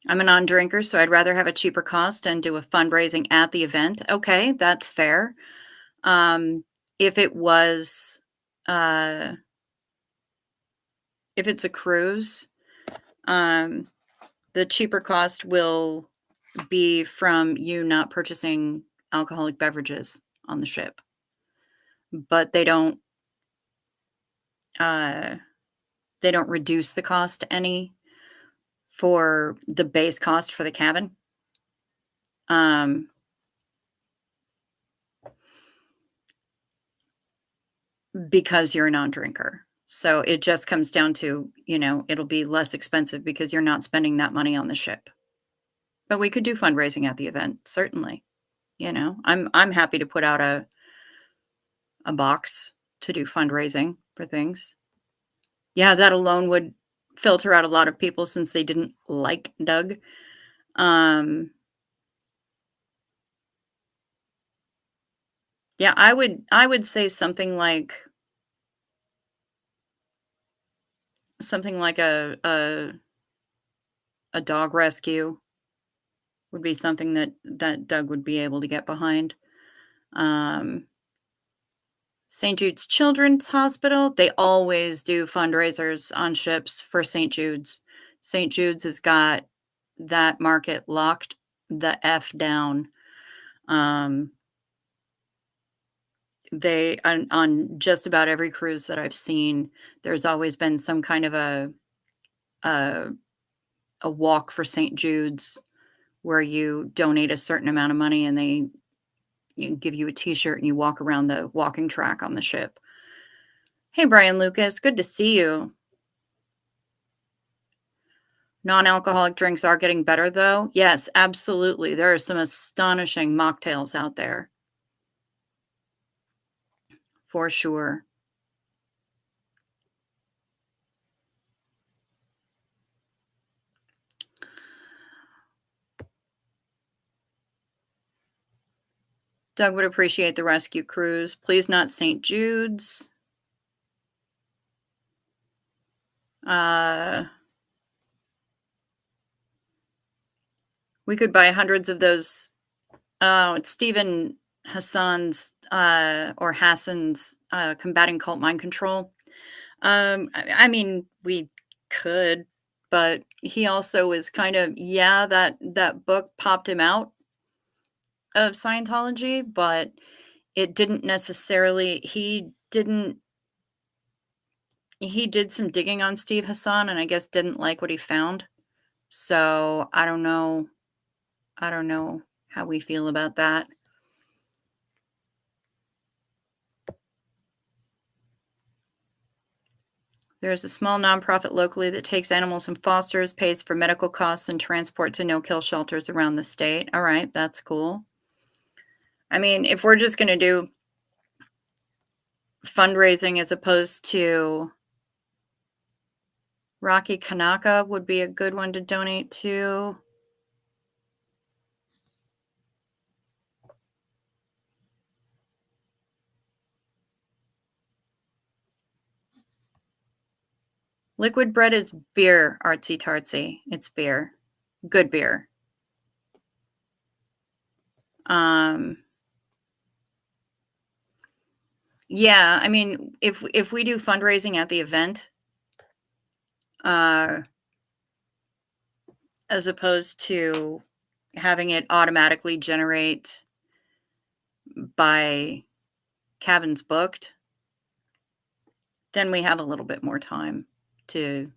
I'm a non-drinker, so I'd rather have a cheaper cost and do a fundraising at the event. Okay, that's fair. If it was, uh, if it's a cruise, um, the cheaper cost will be from you not purchasing alcoholic beverages on the ship. But uh, they don't reduce the cost any for the base cost for the cabin. Because you're a non-drinker. So it just comes down to, it'll be less expensive because you're not spending that money on the ship. But we could do fundraising at the event, certainly. I'm happy to put out a box to do fundraising for things. Yeah, that alone would filter out a lot of people since they didn't like Doug. Yeah, I would say something like a dog rescue would be something that Doug would be able to get behind. Um, St. Jude's Children's Hospital, they always do fundraisers on ships for St. Jude's. St. Jude's has got that market locked the F down. Um, they on just about every cruise that I've seen, there's always been some kind of a a walk for St. Jude's where you donate a certain amount of money and they give you a t-shirt and you walk around the walking track on the ship. Hey, Brian Lucas, good to see you. Non-alcoholic drinks are getting better, though. Yes, absolutely. There are some astonishing mocktails out there. For sure. Doug would appreciate the rescue cruise. Please not St. Jude's. We could buy hundreds of those. Oh, it's Stephen Hassan's Combating Cult Mind Control. I mean, we could, but he also is kind of, yeah, that book popped him out of Scientology, but it didn't necessarily he did some digging on Steve Hassan and I guess didn't like what he found. So, I don't know. I don't know how we feel about that. There's a small nonprofit locally that takes animals and fosters, pays for medical costs and transport to no-kill shelters around the state. All right, that's cool. I mean, if we're just going to do fundraising as opposed to Rocky Kanaka would be a good one to donate to. Liquid Bread is beer, artsy tartsy. It's beer. Good beer. Yeah, I mean, if we do fundraising at the event, as opposed to having it automatically generate by cabins booked, then we have a little bit more time to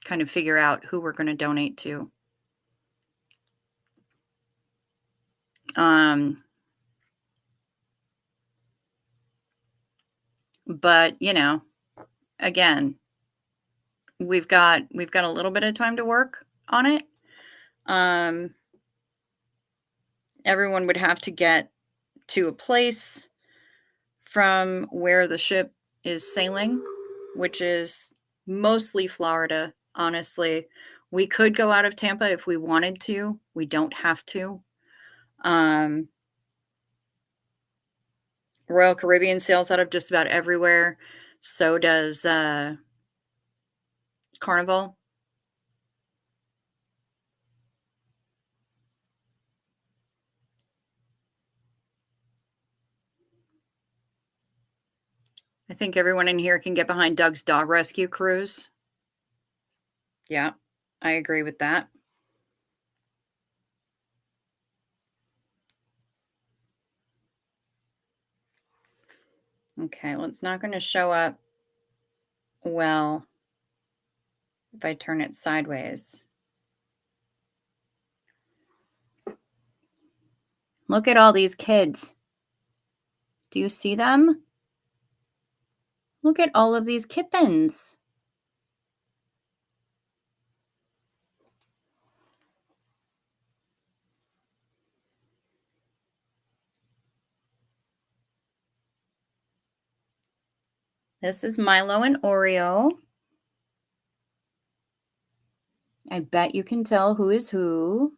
kind of figure out who we're going to donate to. But, you know, again, we've got a little bit of time to work on it. Everyone would have to get to a place from where the ship is sailing, which is mostly Florida, honestly. We could go out of Tampa if we wanted to. We don't have to. Royal Caribbean sails out of just about everywhere. So does Carnival. I think everyone in here can get behind Doug's dog rescue cruise. Yeah, I agree with that. Okay, well, it's not going to show up well if I turn it sideways. Look at all these kids. Do you see them? Look at all of these kittens. This is Milo and Oreo. I bet you can tell who is who.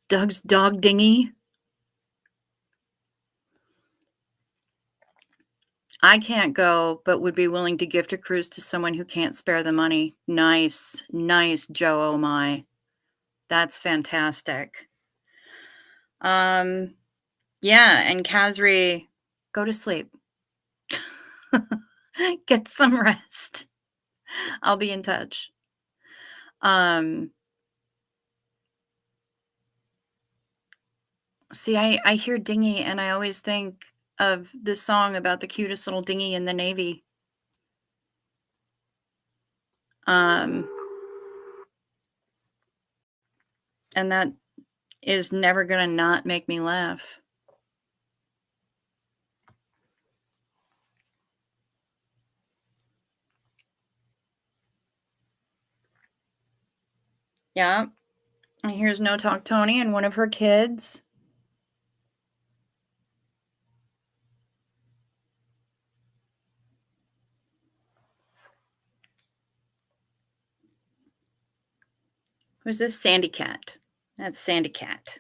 Doug's dog dinghy. I can't go, but would be willing to gift a cruise to someone who can't spare the money. Nice, nice, Joe. Oh my, that's fantastic. Um, yeah, and Kazri, go to sleep. Get some rest. I'll be in touch. Um, see, I hear dinghy, and I always think of this song about the cutest little dinghy in the Navy. Um, and that is never gonna not make me laugh. Yeah. And here's No Talk Tony and one of her kids. Who's this? Sandy Cat. That's Sandy Cat.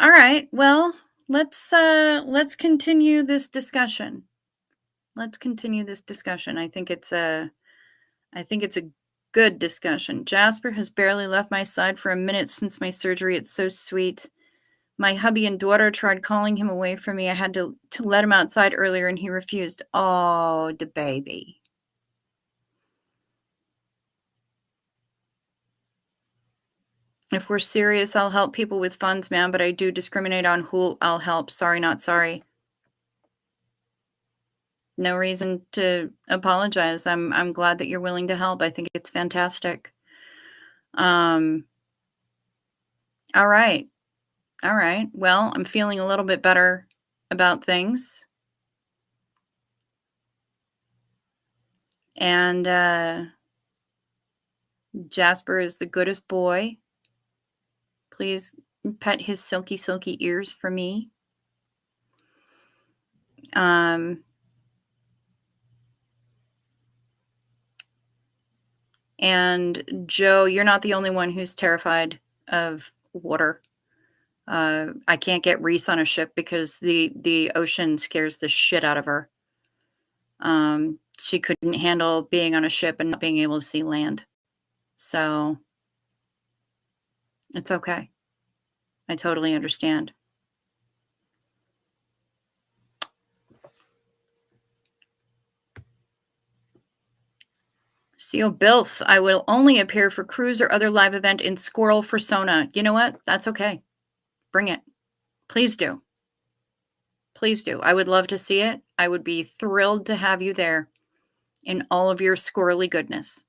All right. Well, let's continue this discussion. Let's continue this discussion. I think it's a good discussion. Jasper has barely left my side for a minute since my surgery. It's so sweet. My hubby and daughter tried calling him away from me. I had to let him outside earlier and he refused. Oh, the baby. If we're serious, I'll help people with funds, man, but I do discriminate on who I'll help. Sorry, not sorry. No reason to apologize. I'm glad that you're willing to help. I think it's fantastic. Um, all right. All right. Well, I'm feeling a little bit better about things. And Jasper is the goodest boy. Please pet his silky, silky ears for me. And Joe, you're not the only one who's terrified of water. I can't get Reese on a ship because the ocean scares the shit out of her. She couldn't handle being on a ship and not being able to see land. So it's okay. I totally understand. CO Bilf, I will only appear for cruise or other live event in squirrel persona. You know what? That's okay. Bring it. Please do. Please do. I would love to see it. I would be thrilled to have you there in all of your squirrely goodness.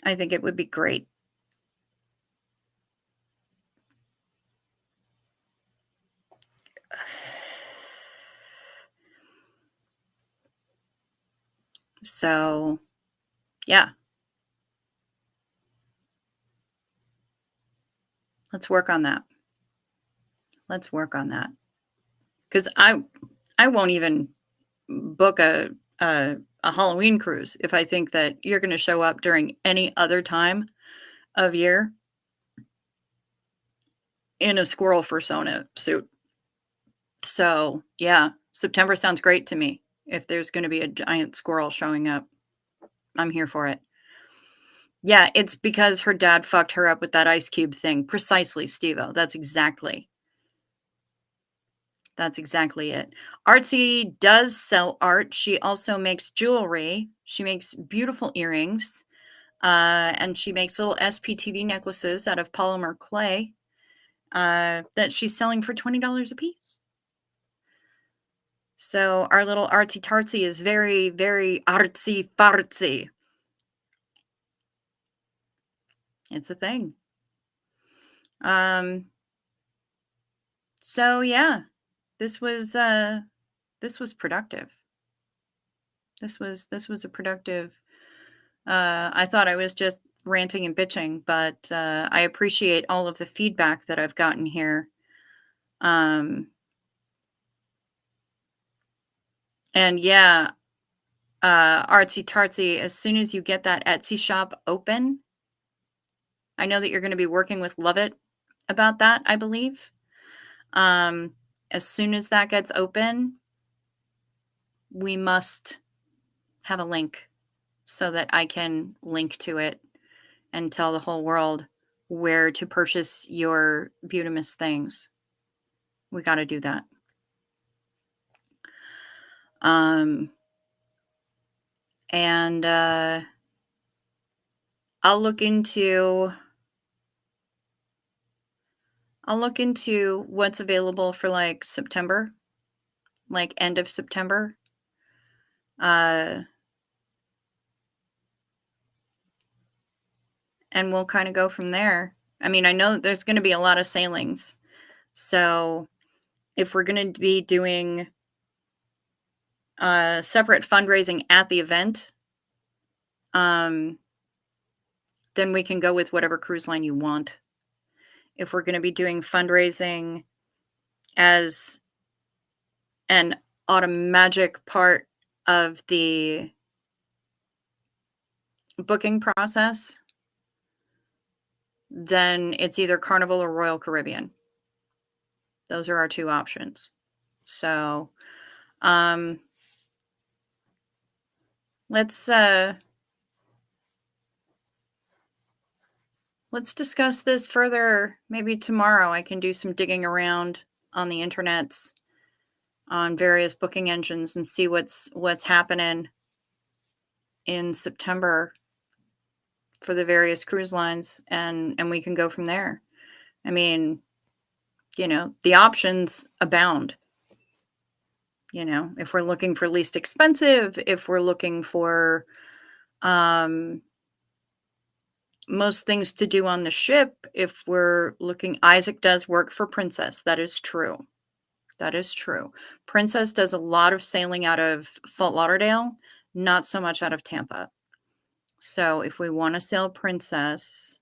I think it would be great. So, yeah. Let's work on that. Let's work on that. Because I won't even book a Halloween cruise if I think that you're going to show up during any other time of year in a squirrel persona suit. So, yeah, September sounds great to me. If there's going to be a giant squirrel showing up, I'm here for it. Yeah, it's because her dad fucked her up with that ice cube thing. Precisely, Steve-O. That's exactly it. Artsy does sell art. She also makes jewelry. She makes beautiful earrings. And she makes little SPTV necklaces out of polymer clay that she's selling for $20 a piece. So our little artsy tartsy is very, very artsy fartsy. It's a thing. So yeah, this was productive. This was a productive. I thought I was just ranting and bitching, but I appreciate all of the feedback that I've gotten here. And yeah, artsy tartsy, as soon as you get that Etsy shop open, I know that you're gonna be working with Lovett about that, I believe. Um, as soon as that gets open, we must have a link so that I can link to it and tell the whole world where to purchase your Butamus things. We gotta do that. Um, and, I'll look into what's available for, like, September, like, end of September. Uh, and we'll kinda go from there. I mean, I know there's gonna be a lot of sailings, so if we're gonna be doing, separate fundraising at the event, um, then we can go with whatever cruise line you want. If we're gonna be doing fundraising as an automagic part of the booking process, then it's either Carnival or Royal Caribbean. Those are our 2 options. So, um, let's, let's discuss this further maybe tomorrow. I can do some digging around on the internets, on various booking engines and see what's happening in September for the various cruise lines, and we can go from there. I mean, the options abound. If we're looking for least expensive, if we're looking for um, most things to do on the ship, if we're looking, Isaac does work for Princess. That is true. That is true. Princess does a lot of sailing out of Fort Lauderdale, not so much out of Tampa. So if we want to sail Princess,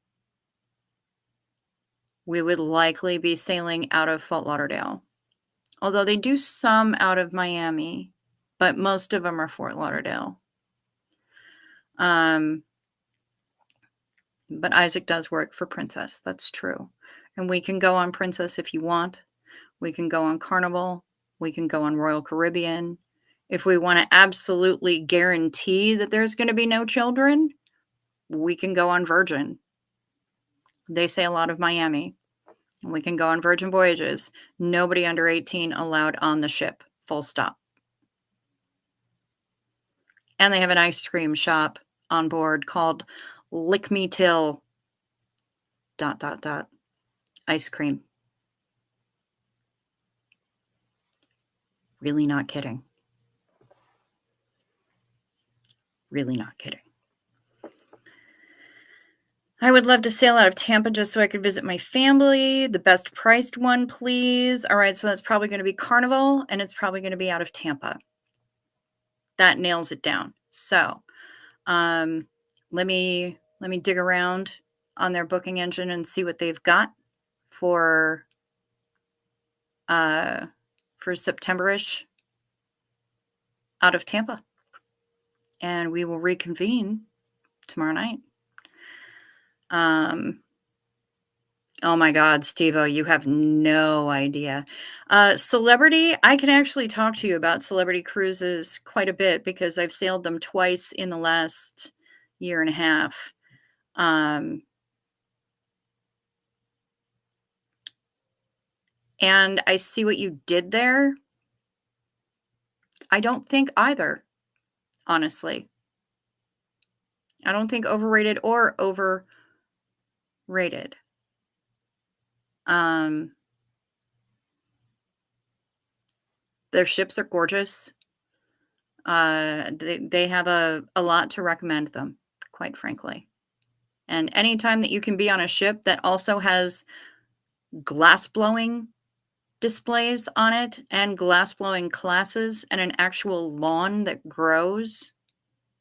we would likely be sailing out of Fort Lauderdale. Although they do some out of Miami, but most of them are Fort Lauderdale. But Isaac does work for Princess. That's true. And we can go on Princess if you want. We can go on Carnival. We can go on Royal Caribbean. If we want to absolutely guarantee that there's going to be no children, we can go on Virgin. They sail out of Miami. We can go on Virgin Voyages. Nobody under 18 allowed on the ship. Full stop. And they have an ice cream shop on board called Lick Me Till ... ice cream. Really not kidding. Really not kidding. I would love to sail out of Tampa just so I could visit my family. The best priced one, please. All right, so that's probably going to be Carnival, and it's probably going to be out of Tampa. That nails it down. So, let me dig around on their booking engine and see what they've got for September-ish out of Tampa, and we will reconvene tomorrow night. Oh my God, Steve-O, you have no idea. Celebrity, I can actually talk to you about Celebrity cruises quite a bit because I've sailed them twice in the last year and a half. And I see what you did there. I don't think either, honestly. I don't think overrated or overrated. Their ships are gorgeous. They have a lot to recommend them, quite frankly. And anytime that you can be on a ship that also has glass blowing displays on it and glass blowing classes and an actual lawn that grows,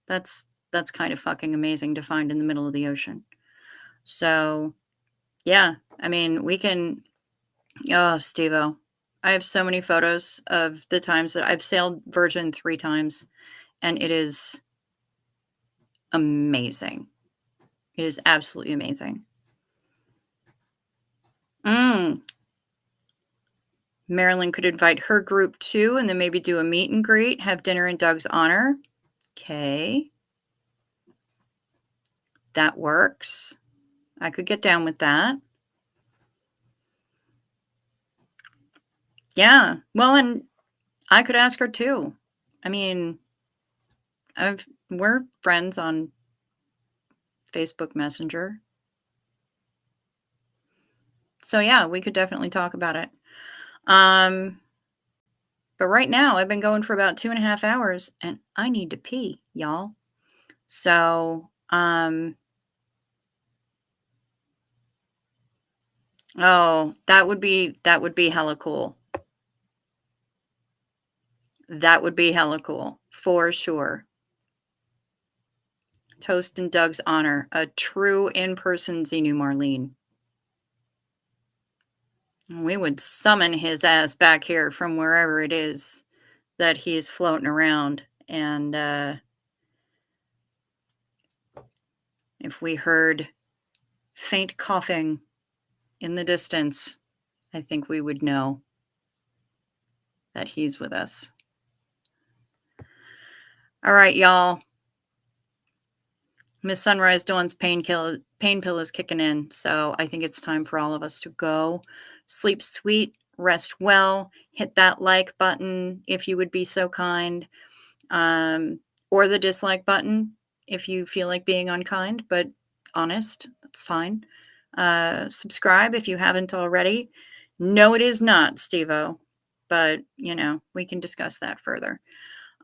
that's kind of fucking amazing to find in the middle of the ocean. So, yeah, I mean, we can. Oh, Steve-O, I have so many photos of the times that I've sailed Virgin 3 times, and it is amazing. It is absolutely amazing. Mm. Marilyn could invite her group too, and then maybe do a meet and greet, have dinner in Doug's honor. Okay, that works. I could get down with that. Yeah. Well, and I could ask her too. I mean, we're friends on Facebook Messenger. So yeah, we could definitely talk about it. Um, but right now I've been going for about 2.5 hours and I need to pee, y'all. So, oh, that would be hella cool. That would be hella cool for sure. Toast in Doug's honor, a true in-person Xenu Marlene. We would summon his ass back here from wherever it is that he's floating around, and, if we heard faint coughing in the distance, I think we would know that he's with us. All right, y'all. Miss Sunrise Dawn's pain pill is kicking in, so I think it's time for all of us to go. Sleep sweet, rest well, hit that like button if you would be so kind, or the dislike button if you feel like being unkind, but honest, that's fine. Subscribe if you haven't already. No, it is not, Steve-O, but, we can discuss that further.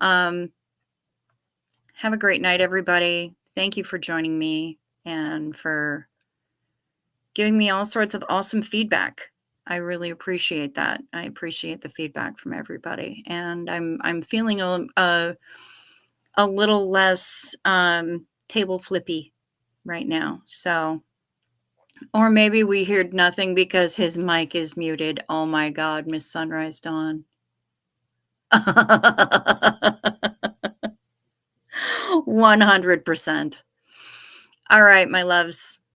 Have a great night, everybody. Thank you for joining me and for giving me all sorts of awesome feedback. I really appreciate that. I appreciate the feedback from everybody, and I'm feeling a little less table flippy right now. So, or maybe we heard nothing because his mic is muted. Oh my God, Miss Sunrise Dawn. 100%. All right, my loves.